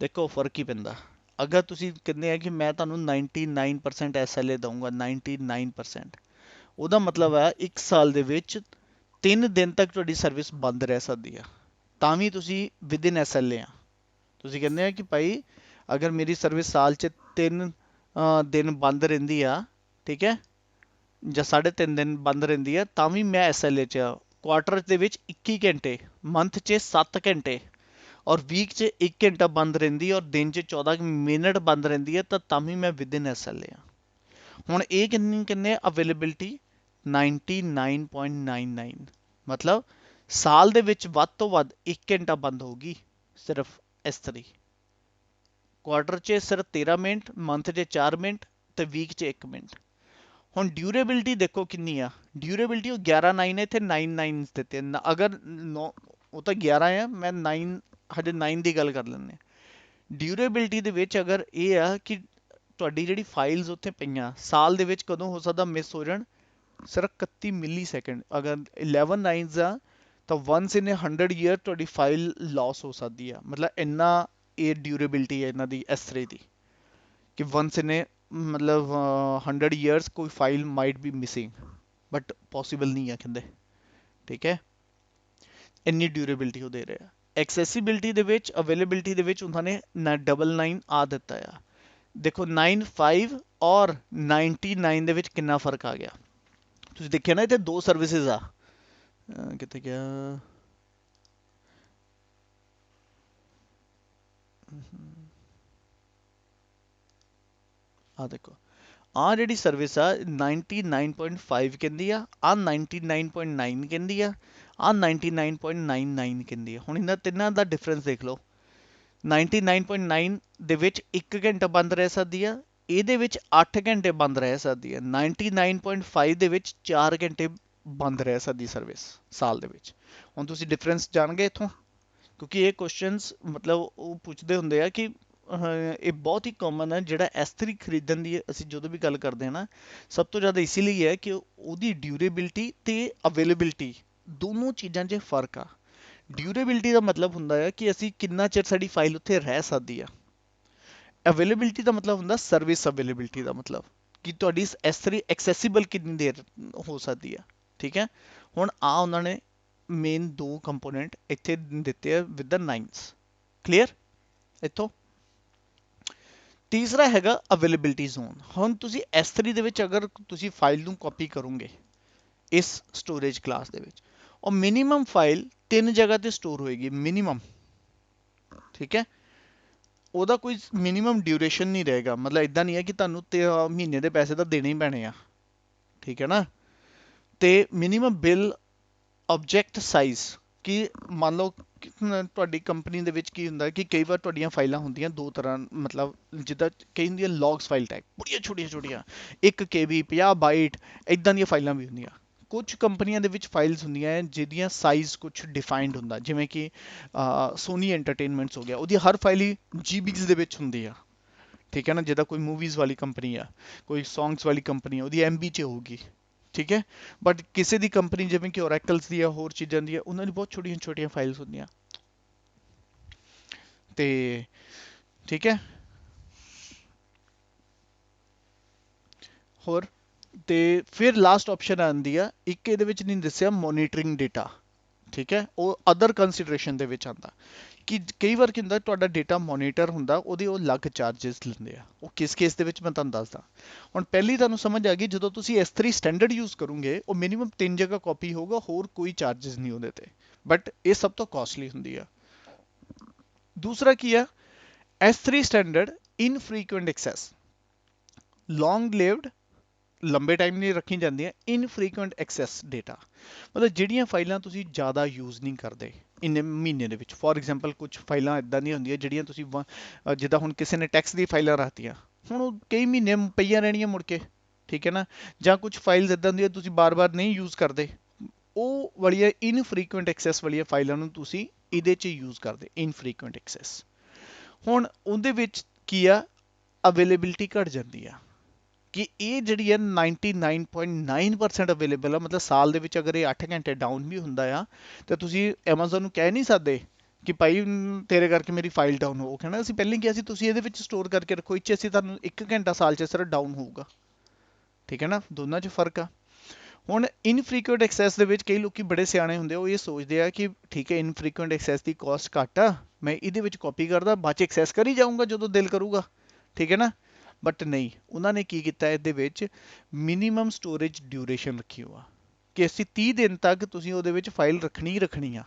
ਦੇਖੋ ਫਰਕ ਹੀ ਪੈਂਦਾ। ਅਗਰ ਤੁਸੀਂ ਕਹਿੰਦੇ ਆ ਕਿ ਮੈਂ ਤੁਹਾਨੂੰ 99% SLA ਦਊਂਗਾ, 99%, ਉਹਦਾ ਮਤਲਬ ਹੈ 1 ਸਾਲ ਦੇ ਵਿੱਚ 3 ਦਿਨ ਤੱਕ ਤੁਹਾਡੀ ਸਰਵਿਸ ਬੰਦ ਰਹਿ ਸਕਦੀ ਆ, ਤਾਂ ਵੀ ਤੁਸੀਂ ਵਿਦਿਨ SLA ਆ। ਤੁਸੀਂ ਕਹਿੰਦੇ ਆ ਕਿ ਭਾਈ ਅਗਰ ਮੇਰੀ ਸਰਵਿਸ ਸਾਲ 'ਚ 3 ਦਿਨ ਬੰਦ ਰਹਿੰਦੀ ਆ, ਠੀਕ ਹੈ, ਜਾਂ 3.5 ਦਿਨ ਬੰਦ ਰਹਿੰਦੀ ਆ, ਤਾਂ ਵੀ ਮੈਂ SLA 'ਚ ਆ। ਕੁਆਟਰ ਦੇ ਵਿੱਚ 21 ਘੰਟੇ, ਮੰਥ 'ਚ 7 ਘੰਟੇ ਔਰ ਵੀਕ 'ਚ 1 ਘੰਟਾ ਬੰਦ ਰਹਿੰਦੀ ਔਰ ਦਿਨ 'ਚ 14 ਮਿੰਟ ਬੰਦ ਰਹਿੰਦੀ ਹੈ, ਤਾਂ ਵੀ ਮੈਂ ਵਿਦਿਨ SLA ਆ। ਹੁਣ ਇਹ ਕਿੰਨੇ ਅਵੇਲੇਬਿਲਿਟੀ 99.99, ਮਤਲਬ ਸਾਲ ਦੇ ਵਿੱਚ ਵੱਧ ਤੋਂ ਵੱਧ 1 ਘੰਟਾ ਬੰਦ ਹੋਊਗੀ ਸਿਰਫ S3। ਕੁਆਟਰ 'ਚ ਸਿਰਫ 13 ਮਿੰਟ, ਮੰਥ 'ਚ 4 ਮਿੰਟ ਤੇ ਵੀਕ 'ਚ 1 ਮਿੰਟ। ਹੁਣ ਡਿਊਰੇਬਿਲਿਟੀ ਦੇਖੋ ਕਿੰਨੀ ਆ, ਡਿਊਰੇਬਿਲਿਟੀ ਉਹ 11.9 ਹੈ, ਇੱਥੇ 9.9 ਦਿੱਤੇ ਅਗਰ ਉਹ ਤਾਂ 11 ਆ, ਮੈਂ 9 ਹਜੇ 9 ਦੀ ਗੱਲ ਕਰ ਲੈਂਦੇ ਹਾਂ। ਡਿਊਰੇਬਿਲਿਟੀ ਦੇ ਵਿੱਚ ਅਗਰ ਇਹ ਆ ਕਿ ਤੁਹਾਡੀ ਜਿਹੜੀ ਫਾਈਲਸ ਉੱਥੇ ਪਈਆਂ ਸਾਲ ਦੇ ਵਿੱਚ ਕਦੋਂ ਹੋ ਸਕਦਾ ਮਿਸ ਹੋ ਜਾਣ, ਸਿਰਫ 31 ਮਿਲੀ ਸੈਕਿੰਡ। ਅਗਰ 11 ਨਾਈਨਸ ਆ ਤਾਂ ਵਨਸ ਇਨ 100 ਈਅਰ ਤੁਹਾਡੀ ਫਾਈਲ ਲਾਸ ਹੋ ਸਕਦੀ ਆ। ਮਤਲਬ ਇੰਨਾ ਇਹ ਡਿਊਰੇਬਿਲਿਟੀ ਹੈ ਇਹਨਾਂ ਦੀ S3 ਦੀ ਕਿ ਵਨਸ ਇਨ ਮਤਲਬ 100 ਈਅਰਸ ਕੋਈ file might B missing, but possible ਨਹੀਂ ਆ ਕਹਿੰਦੇ। ਠੀਕ ਹੈ, ਇੰਨੀ ਡਿਊਰੇਬਿਲਿਟੀ ਉਹ ਦੇ ਰਿਹਾ। ਐਕਸੈਸਿਬਿਲਿਟੀ ਦੇ ਵਿੱਚ, ਅਵੇਲੇਬਿਲਿਟੀ ਦੇ ਵਿੱਚ ਉਹਨਾਂ ਨੇ 999 ਆ ਦਿੱਤਾ ਆ। ਦੇਖੋ 95 ਔਰ 99 ਦੇ ਵਿੱਚ ਕਿੰਨਾ ਫਰਕ ਆ ਗਿਆ। ਤੁਸੀਂ ਦੇਖਿਆ ਨਾ ਇੱਥੇ ਦੋ ਸਰਵਿਸਿਜ਼ ਆ, ਕਿੱਥੇ ਗਿਆ, ਆ ਦੇਖੋ ਆ ਜਿਹੜੀ ਸਰਵਿਸ ਆ 99.5 ਕਹਿੰਦੀ ਆ, ਆ 99.9 ਕਹਿੰਦੀ ਆ, ਆ 99.99 ਕਹਿੰਦੀ ਆ। ਹੁਣ ਇਹਨਾਂ ਤਿੰਨਾਂ ਦਾ ਡਿਫਰੈਂਸ ਦੇਖ ਲਓ। 99.9 ਦੇ ਵਿੱਚ 1 ਘੰਟਾ ਬੰਦ ਰਹਿ ਸਕਦੀ ਆ, ਇਹਦੇ ਵਿੱਚ 8 ਘੰਟੇ ਬੰਦ ਰਹਿ ਸਕਦੀ ਆ। 99.5 ਦੇ ਵਿੱਚ 4 ਘੰਟੇ ਬੰਦ ਰਹਿ ਸਕਦੀ ਸਰਵਿਸ ਸਾਲ ਦੇ ਵਿੱਚ। ਹੁਣ ਤੁਸੀਂ ਡਿਫਰੈਂਸ ਜਾਣ ਗਏ ਇੱਥੋਂ, ਕਿਉਂਕਿ ਇਹ ਕੁਐਸਚਨਸ ਮਤਲਬ ਉਹ ਪੁੱਛਦੇ ਹੁੰਦੇ ਆ ਕਿ ਇਹ ਬਹੁਤ ਹੀ ਕਾਮਨ ਹੈ। ਜਿਹੜਾ S3 ਖਰੀਦਣ ਦੀ ਅਸੀਂ ਜਦੋਂ ਵੀ ਗੱਲ ਕਰਦੇ ਹਾਂ ਨਾ, ਸਭ ਤੋਂ ਜ਼ਿਆਦਾ ਇਸੇ ਲਈ ਹੈ ਕਿ ਉਹਦੀ ਡਿਊਰੇਬਿਲਿਟੀ ਤੇ ਅਵੇਲੇਬਿਲਿਟੀ ਦੋਨੋਂ ਚੀਜ਼ਾਂ 'ਚ ਫਰਕ ਆ। ਡਿਊਰੇਬਿਲਿਟੀ ਦਾ ਮਤਲਬ ਹੁੰਦਾ ਹੈ ਕਿ ਅਸੀਂ ਕਿੰਨਾ ਚਿਰ ਸਾਡੀ ਫਾਈਲ ਉੱਥੇ ਰਹਿ ਸਕਦੀ ਆ। ਅਵੇਲੇਬਿਲਿਟੀ ਦਾ ਮਤਲਬ ਹੁੰਦਾ ਸਰਵਿਸ ਅਵੇਲੇਬਿਲਿਟੀ ਦਾ ਮਤਲਬ ਕਿ ਤੁਹਾਡੀ S3 ਐਕਸੈਸਿਬਲ ਕਿੰਨੀ ਦੇਰ ਹੋ ਸਕਦੀ ਆ। ਠੀਕ ਹੈ, ਹੁਣ ਆ ਉਹਨਾਂ ਨੇ ਮੇਨ ਦੋ ਕੰਪੋਨੈਂਟ ਇੱਥੇ ਦਿੱਤੇ ਆ ਵਿਦ ਦ ਨਾਈਨਸ। ਕਲੀਅਰ ਇੱਥੋਂ। ਤੀਸਰਾ ਹੈਗਾ ਅਵੇਲੇਬਿਲਿਟੀ ਜ਼ੋਨ। ਹੁਣ ਤੁਸੀਂ S3 ਦੇ ਵਿੱਚ ਅਗਰ ਤੁਸੀਂ ਫਾਈਲ ਨੂੰ ਕਾਪੀ ਕਰੋਗੇ ਇਸ ਸਟੋਰੇਜ ਕਲਾਸ ਦੇ ਵਿੱਚ, ਉਹ ਮਿਨੀਮਮ ਫਾਈਲ 3 ਜਗ੍ਹਾ ਤੇ ਸਟੋਰ ਹੋਏਗੀ ਮਿਨੀਮਮ। ਠੀਕ ਹੈ, ਉਹਦਾ ਕੋਈ ਮਿਨੀਮਮ ਡਿਊਰੇਸ਼ਨ ਨਹੀਂ ਰਹੇਗਾ। ਮਤਲਬ ਇਦਾਂ ਨਹੀਂ ਹੈ ਕਿ ਤੁਹਾਨੂੰ ਤੇ ਮਹੀਨੇ ਦੇ ਪੈਸੇ ਤਾਂ ਦੇਣੇ ਹੀ ਪੈਣੇ ਆ। ਠੀਕ ਹੈ ਨਾ। ਤੇ ਮਿਨੀਮਮ ਬਿਲ ਆਬਜੈਕਟ ਸਾਈਜ਼, ਕਿ ਮੰਨ ਲਓ ਤੁਹਾਡੀ ਕੰਪਨੀ ਦੇ ਵਿੱਚ ਕੀ ਹੁੰਦਾ ਕਿ ਕਈ ਵਾਰ ਤੁਹਾਡੀਆਂ ਫਾਈਲਾਂ ਹੁੰਦੀਆਂ ਦੋ ਤਰ੍ਹਾਂ, ਮਤਲਬ ਜਿੱਦਾਂ ਕਈ ਹੁੰਦੀਆਂ ਲੌਗਸ ਫਾਈਲ ਟਾਈਪ, ਬੜੀਆਂ ਛੋਟੀਆਂ ਛੋਟੀਆਂ 1 KB 50 ਬਾਈਟ ਇਦਾਂ ਦੀਆਂ ਫਾਈਲਾਂ ਵੀ ਹੁੰਦੀਆਂ। ਕੁਝ ਕੰਪਨੀਆਂ ਦੇ ਵਿੱਚ ਫਾਈਲਸ ਹੁੰਦੀਆਂ ਜਿਹਦੀਆਂ ਸਾਈਜ਼ ਕੁਝ ਡਿਫਾਈਨਡ ਹੁੰਦਾ, ਜਿਵੇਂ ਕਿ ਸੋਨੀ ਐਂਟਰਟੇਨਮੈਂਟਸ ਹੋ ਗਿਆ, ਉਹਦੀ ਹਰ ਫਾਈਲ ਹੀ GBs ਦੇ ਵਿੱਚ ਹੁੰਦੀ ਆ। ਠੀਕ ਹੈ ਨਾ। ਜਿੱਦਾਂ ਕੋਈ ਮੂਵੀਜ਼ ਵਾਲੀ ਕੰਪਨੀ ਆ, ਕੋਈ ਸੌਂਗਸ ਵਾਲੀ ਕੰਪਨੀ ਆ, ਉਹਦੀ MB 'ਚ ਹੋਊਗੀ। ਠੀਕ ਹੈ, ਬਟ ਕਿਸੇ ਦੀ ਕੰਪਨੀ ਜਿਵੇਂ ਕਿ ਓਰੈਕਲਸ ਦੀ ਆ, ਹੋਰ ਚੀਜ਼ਾਂ ਦੀ ਆ, ਉਹਨਾਂ ਦੀ ਬਹੁਤ ਛੋਟੀਆਂ ਛੋਟੀਆਂ ਫਾਈਲਸ ਹੁੰਦੀਆਂ। ਤੇ ਠੀਕ ਹੈ, ਹੋਰ ਤੇ ਫਿਰ ਲਾਸਟ ਆਪਸ਼ਨ ਆਉਂਦੀ ਆ ਇੱਕ, ਇਹਦੇ ਵਿੱਚ ਨਹੀਂ ਦੱਸਿਆ, ਮੋਨੀਟਰਿੰਗ ਡੇਟਾ। ਠੀਕ ਹੈ, ਉਹ ਅਦਰ ਕੰਸੀਡਰੇਸ਼ਨ ਦੇ ਵਿੱਚ ਆਉਂਦਾ ਕਿ ਕਈ ਵਾਰ ਕੀ ਹੁੰਦਾ ਤੁਹਾਡਾ ਡੇਟਾ ਮੋਨੀਟਰ ਹੁੰਦਾ, ਉਹਦੇ ਉਹ ਅਲੱਗ ਚਾਰजेस ਲੈਂਦੇ ਆ। ਉਹ ਕਿਸ ਕੇਸ ਦੇ ਵਿੱਚ ਮੈਂ ਤੁਹਾਨੂੰ ਦੱਸਦਾ। ਹੁਣ ਪਹਿਲੀ ਤੁਹਾਨੂੰ ਸਮਝ ਆ ਗਈ, ਜਦੋਂ ਤੁਸੀਂ S3 ਸਟੈਂਡਰਡ ਯੂਜ਼ ਕਰੋਗੇ ਉਹ ਮਿਨੀਮਮ 3 ਜਗ੍ਹਾ ਕਾਪੀ ਹੋਊਗਾ, ਹੋਰ ਕੋਈ ਚਾਰजेस ਨਹੀਂ ਉਹਦੇ ਤੇ, ਬਟ ਇਹ ਸਭ ਤੋਂ ਕਾਸਟਲੀ ਹੁੰਦੀ ਆ। ਦੂਸਰਾ ਕੀ ਆ, S3 ਸਟੈਂਡਰਡ ਇਨਫ੍ਰੀਕੁਐਂਟ ਐਕਸੈਸ, ਲੌਂਗ ਲਿਵਡ, ਲੰਬੇ ਟਾਈਮ ਲਈ ਰੱਖੀ ਜਾਂਦੀਆਂ, ਇਨਫ੍ਰੀਕੁਐਂਟ ਐਕਸੈਸ ਡੇਟਾ, ਮਤਲਬ ਜਿਹੜੀਆਂ ਫਾਈਲਾਂ ਤੁਸੀਂ ਜ਼ਿਆਦਾ ਯੂਜ਼ ਨਹੀਂ ਕਰਦੇ ਇੰਨੇ ਮਹੀਨੇ ਦੇ ਵਿੱਚ। ਫੋਰ ਐਗਜ਼ਾਮਪਲ ਕੁਝ ਫਾਈਲਾਂ ਇਦਾਂ ਦੀਆਂ ਹੁੰਦੀਆਂ ਜਿਹੜੀਆਂ ਤੁਸੀਂ ਜਿੱਦਾਂ ਹੁਣ ਕਿਸੇ ਨੇ ਟੈਕਸ ਦੀ ਫਾਈਲਾਂ ਰੱਖਤੀਆਂ, ਹੁਣ ਉਹ ਕਈ ਮਹੀਨੇ ਪਈਆਂ ਰਹਿਣੀਆਂ ਮੁੜ ਕੇ। ਠੀਕ ਹੈ ਨਾ। ਜਾਂ ਕੁਝ ਫਾਈਲਸ ਇਦਾਂ ਦੀਆਂ ਤੁਸੀਂ ਬਾਰ-ਬਾਰ ਨਹੀਂ ਯੂਜ਼ ਕਰਦੇ, ਉਹ ਵਾਲੀਆਂ ਇਨਫ੍ਰੀਕੁਐਂਟ ਐਕਸੈਸ ਵਾਲੀਆਂ ਫਾਈਲਾਂ ਨੂੰ ਤੁਸੀਂ ਇਹਦੇ 'ਚ ਯੂਜ਼ ਕਰਦੇ, ਇਨਫ੍ਰੀਕੁਐਂਟ ਐਕਸੈਸ। ਹੁਣ ਉਹਦੇ ਵਿੱਚ ਕੀ ਆ, ਅਵੇਲੇਬਿਲਿਟੀ ਘਟ ਜਾਂਦੀ ਆ ਕਿ ਇਹ ਜਿਹੜੀ ਹੈ 99.9% ਅਵੇਲੇਬਲ ਆ। ਮਤਲਬ ਸਾਲ ਦੇ ਵਿੱਚ ਅਗਰ ਇਹ 8 ਘੰਟੇ ਡਾਊਨ ਵੀ ਹੁੰਦਾ ਆ ਤਾਂ ਤੁਸੀਂ Amazon ਨੂੰ ਕਹਿ ਨਹੀਂ ਸਕਦੇ ਕਿ ਭਾਈ ਤੇਰੇ ਕਰਕੇ ਮੇਰੀ ਫਾਈਲ ਡਾਊਨ ਹੋ। ਕਹਿੰਦਾ ਅਸੀਂ ਪਹਿਲਾਂ ਹੀ ਕਿਹਾ ਸੀ ਤੁਸੀਂ ਇਹਦੇ ਵਿੱਚ ਸਟੋਰ ਕਰਕੇ ਰੱਖੋ, ਇੱਥੇ ਅਸੀਂ ਤੁਹਾਨੂੰ 1 ਘੰਟਾ ਸਾਲ 'ਚ ਸਿਰਫ ਡਾਊਨ ਹੋਊਗਾ। ਠੀਕ ਹੈ ਨਾ, ਦੋਨਾਂ 'ਚ ਫਰਕ ਆ। ਹੁਣ ਇਨਫ੍ਰੀਕੁਐਂਟ ਐਕਸੈਸ ਦੇ ਵਿੱਚ ਕਈ ਲੋਕੀ ਬੜੇ ਸਿਆਣੇ ਹੁੰਦੇ ਆ, ਉਹ ਇਹ ਸੋਚਦੇ ਆ ਕਿ ਠੀਕ ਹੈ ਇਨਫ੍ਰੀਕੁਐਂਟ ਐਕਸੈਸ ਦੀ ਕਾਸਟ ਘੱਟ ਆ, ਮੈਂ ਇਹਦੇ ਵਿੱਚ ਕਾਪੀ ਕਰਦਾ, ਬਾਅਦ 'ਚ ਐਕਸੈਸ ਕਰੀ ਜਾਊਂਗਾ ਜਦੋਂ ਦਿਲ ਕਰੂਗਾ। ਠੀਕ ਹੈ ਨਾ। ਬਟ ਨਹੀਂ, ਉਹਨਾਂ ਨੇ ਕੀ ਕੀਤਾ ਇਹਦੇ ਵਿੱਚ ਮਿਨੀਮਮ ਸਟੋਰੇਜ ਡਿਊਰੇਸ਼ਨ ਰੱਖੀ ਹੋਆ ਕਿ ਅਸੀਂ 30 ਦਿਨ ਤੱਕ ਤੁਸੀਂ ਉਹਦੇ ਵਿੱਚ ਫਾਈਲ ਰੱਖਣੀ ਹੀ ਰੱਖਣੀ ਆ।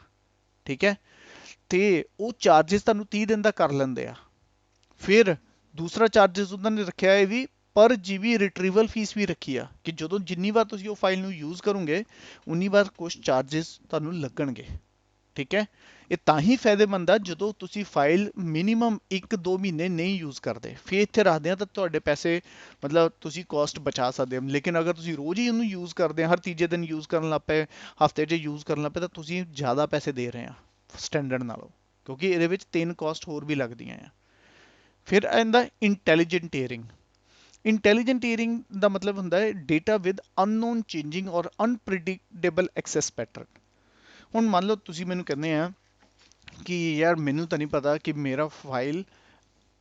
ਠੀਕ ਹੈ, ਤੇ ਉਹ ਚਾਰजेस ਤੁਹਾਨੂੰ 30 ਦਿਨ ਦਾ ਕਰ ਲੈਂਦੇ ਆ। ਫਿਰ ਦੂਸਰਾ ਚਾਰजेस ਉਹਨਾਂ ਨੇ ਰੱਖਿਆ ਹੈ ਵੀ ਪਰ ਜੀਬੀ ਰਿਟਰੀਵਲ ਫੀਸ ਵੀ ਰੱਖੀ ਆ ਕਿ ਜਦੋਂ ਜਿੰਨੀ ਵਾਰ ਤੁਸੀਂ ਉਹ ਫਾਈਲ ਨੂੰ ਯੂਜ਼ ਕਰੋਗੇ ਉਨੀ ਵਾਰ ਕੁਝ ਚਾਰजेस ਤੁਹਾਨੂੰ ਲੱਗਣਗੇ। ਠੀਕ ਹੈ, ਇਹ ਤਾਂ ਹੀ ਫਾਇਦੇਮੰਦ ਆ ਜਦੋਂ ਤੁਸੀਂ ਫਾਈਲ ਮਿਨੀਮਮ 1-2 ਮਹੀਨੇ ਨਹੀਂ ਯੂਜ਼ ਕਰਦੇ, ਫਿਰ ਇੱਥੇ ਰੱਖਦੇ ਆ ਤਾਂ ਤੁਹਾਡੇ ਪੈਸੇ ਮਤਲਬ ਤੁਸੀਂ ਕਾਸਟ ਬਚਾ ਸਕਦੇ ਹੋ। ਲੇਕਿਨ ਅਗਰ ਤੁਸੀਂ ਰੋਜ਼ ਹੀ ਉਹਨੂੰ ਯੂਜ਼ ਕਰਦੇ ਆ, ਹਰ ਤੀਜੇ ਦਿਨ ਯੂਜ਼ ਕਰਨ ਲੱਗ ਪਏ, ਹਫਤੇ 'ਚ ਯੂਜ਼ ਕਰਨ ਲੱਗ ਪਏ, ਤਾਂ ਤੁਸੀਂ ਜ਼ਿਆਦਾ ਪੈਸੇ ਦੇ ਰਹੇ ਆ ਸਟੈਂਡਰਡ ਨਾਲੋਂ, ਕਿਉਂਕਿ ਇਹਦੇ ਵਿੱਚ 3 ਕਾਸਟ ਹੋਰ ਵੀ ਲੱਗਦੀਆਂ ਆ। ਫਿਰ ਆਉਂਦਾ ਇੰਟੈਲੀਜੈਂਟ ਟੀਅਰਿੰਗ। ਇੰਟੈਲੀਜੈਂਟ ਈਅਰਿੰਗ ਦਾ ਮਤਲਬ ਹੁੰਦਾ ਹੈ ਡੇਟਾ ਵਿਦ ਅਨਨੋਨ ਚੇਂਜਿੰਗ ਔਰ ਅਨਪ੍ਰਿਡਿਕਟੇਬਲ ਐਕਸੈਸ ਪੈਟਰਨ। ਹੁਣ ਮੰਨ ਲਓ ਤੁਸੀਂ ਮੈਨੂੰ ਕਹਿੰਦੇ ਆ ਕਿ ਯਾਰ ਮੈਨੂੰ ਤਾਂ ਨਹੀਂ ਪਤਾ ਕਿ ਮੇਰਾ file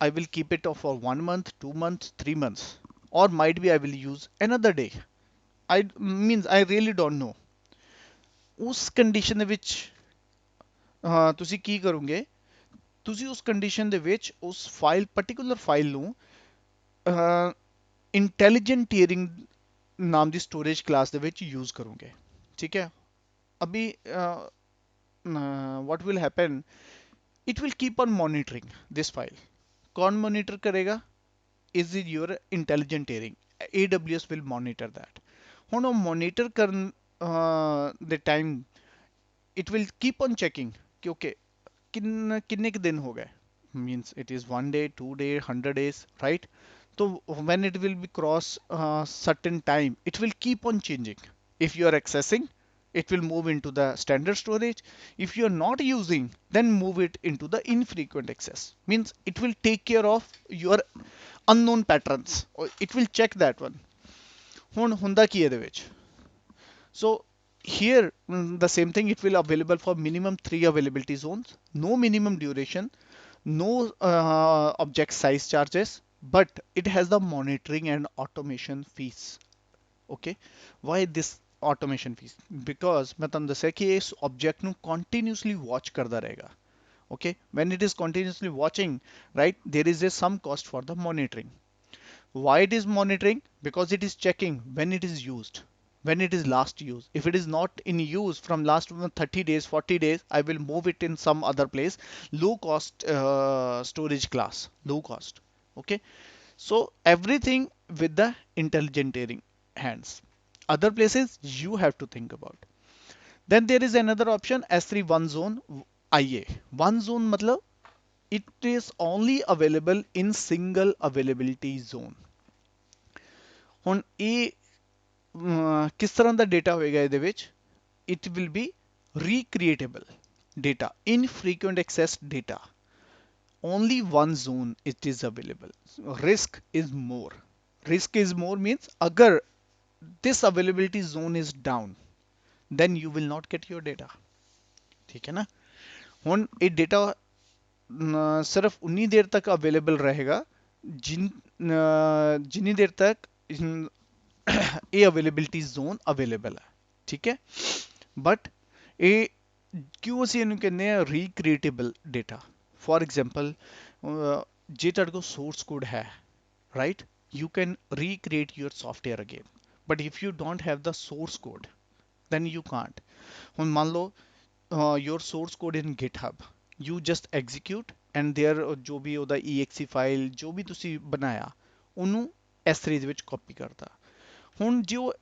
I will keep it for 1 month, 2 months, 3 months, or might be I will use another day. I means I really don't know. ਉਸ ਕੰਡੀਸ਼ਨ ਦੇ ਵਿੱਚ ਤੁਸੀਂ ਕੀ ਕਰੋਗੇ? ਤੁਸੀਂ ਉਸ ਕੰਡੀਸ਼ਨ ਦੇ ਵਿੱਚ ਉਸ ਫਾਈਲ ਪਾਰਟਿਕੂਲਰ ਫਾਈਲ ਨੂੰ ਇੰਟੈਲੀਜੈਂਟ ਟੀਅਰਿੰਗ ਨਾਮ ਦੀ ਸਟੋਰੇਜ ਕਲਾਸ ਦੇ ਵਿੱਚ ਯੂਜ਼ ਕਰੋਗੇ। ਠੀਕ ਹੈ, ਅਭੀ what will happen, it will keep on monitoring this file. कौन monitor करेगा? Is it your intelligent tiering? AWS will monitor that. ਹੁਣ ਉਹ monitor ਕਰਨ ਦੇ time it will keep on checking कि okay किन्ने के दिन हो गए, means it is 1 day, 2 day, 100 days, right? So when it will be cross certain time, it will keep on changing. If you are accessing, it will move into the standard storage. If you are not using, then move it into the infrequent access. Means it will take care of your unknown patterns. It will check that one. ਹੁਣ ਹੁੰਦਾ ਕੀ ਇਹਦੇ ਵਿੱਚ? So here the same thing, it will available for minimum 3 availability zones, no minimum duration, no object size charges, but it has the monitoring and automation fees. Okay, why this automation fees? Because मैं ਤੁਹਾਨੂੰ ਦੱਸਿਆ ਕਿ ਇਸ object ਨੂੰ continuously watch ਕਰਦਾ ਰਹੇਗਾ। Okay, when it is continuously watching, right, there is a some cost for the monitoring. Why it is monitoring? Because it is checking when it is used, when it is last used. If it is not in use from last 30 days, 40 days, I will move it in some other place. Low cost storage class, low cost. Okay, so everything with the intelligent tiering hands. Other places you have to think about. Then there is another option, S3 one zone IA. One zone matlab it is only available in single availability zone. ਹੁਣ ਇਹ ਕਿਸ ਤਰ੍ਹਾਂ ਦਾ data ਹੋਏਗਾ ਇਹਦੇ ਵਿੱਚ? It will be recreatable data, infrequent access data. Only one zone it is available. Risk is more. Risk is more means agar this availability zone is down, then you will not get your data. ठीक है ना? ਹੁਣ ਇਹ data ਸਿਰਫ ਉਨੀ ਦੇਰ ਤੱਕ available ਰਹੇਗਾ ਜਿੰਨੀ ਦੇਰ ਤੱਕ ਇਹ ਅਵੇਲੇਬਿਲਿਟੀ ਜ਼ੋਨ ਅਵੇਲੇਬਲ ਹੈ। ਠੀਕ ਹੈ, ਬਟ ਇਹ ਕਿਉਂ ਅਸੀਂ ਇਹਨੂੰ ਕਹਿੰਦੇ ਆ ਰੀਕ੍ਰੀਏਟੇਬਲ ਡੇਟਾ? ਫॉर एग्जांपल ਜੇ ਤੁਹਾਡੇ ਕੋਲ ਸੋਰਸ ਕੋਡ ਹੈ, right, you can recreate your software again, but if you don't have the source code then you can't. ਹੁਣ ਮੰਨ ਲਓ your source code in GitHub, you just execute and there ਜੋ ਵੀ ਉਹਦਾ exe file ਜੋ ਵੀ ਤੁਸੀਂ ਬਣਾਇਆ ਉਹਨੂੰ S3 ਦੇ ਵਿੱਚ ਕਾਪੀ ਕਰਤਾ। ਹੁਣ ਜੋ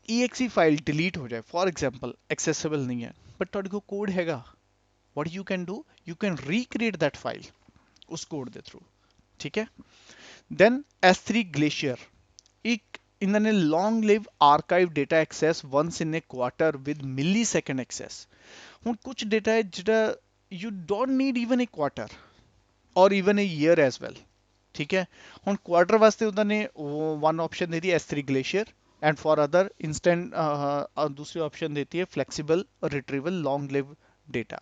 exe ਫਾਈਲ ਡਿਲੀਟ ਹੋ ਜਾਏ, ਫॉर एग्जांपल ਐਕਸੈਸਿਬਲ ਨਹੀਂ ਹੈ, ਬਟ ਤੁਹਾਡੇ ਕੋਲ ਕੋਡ ਹੈਗਾ, what you can do, you can recreate that file ਉਸ ਕੋਡ ਦੇ ਥਰੂ। ਠੀਕ ਹੈ, then S3 Glacier, ਇੱਕ ਇਹਨਾਂ ਨੇ long live archive data access once in a quarter with millisecond access। ਹੁਣ ਕੁਝ ਡੇਟਾ ਹੈ ਜਿਹੜਾ you don't need even a quarter or even a year as well। ठीक है, ਹੁਣ ਕੁਆर्टर ਵਾਸਤੇ ਉਹਨਾਂ ਨੇ वन ऑप्शन देती है S3 Glacier, and for other instant दूसरी ऑप्शन देती है flexible retrieval long live data.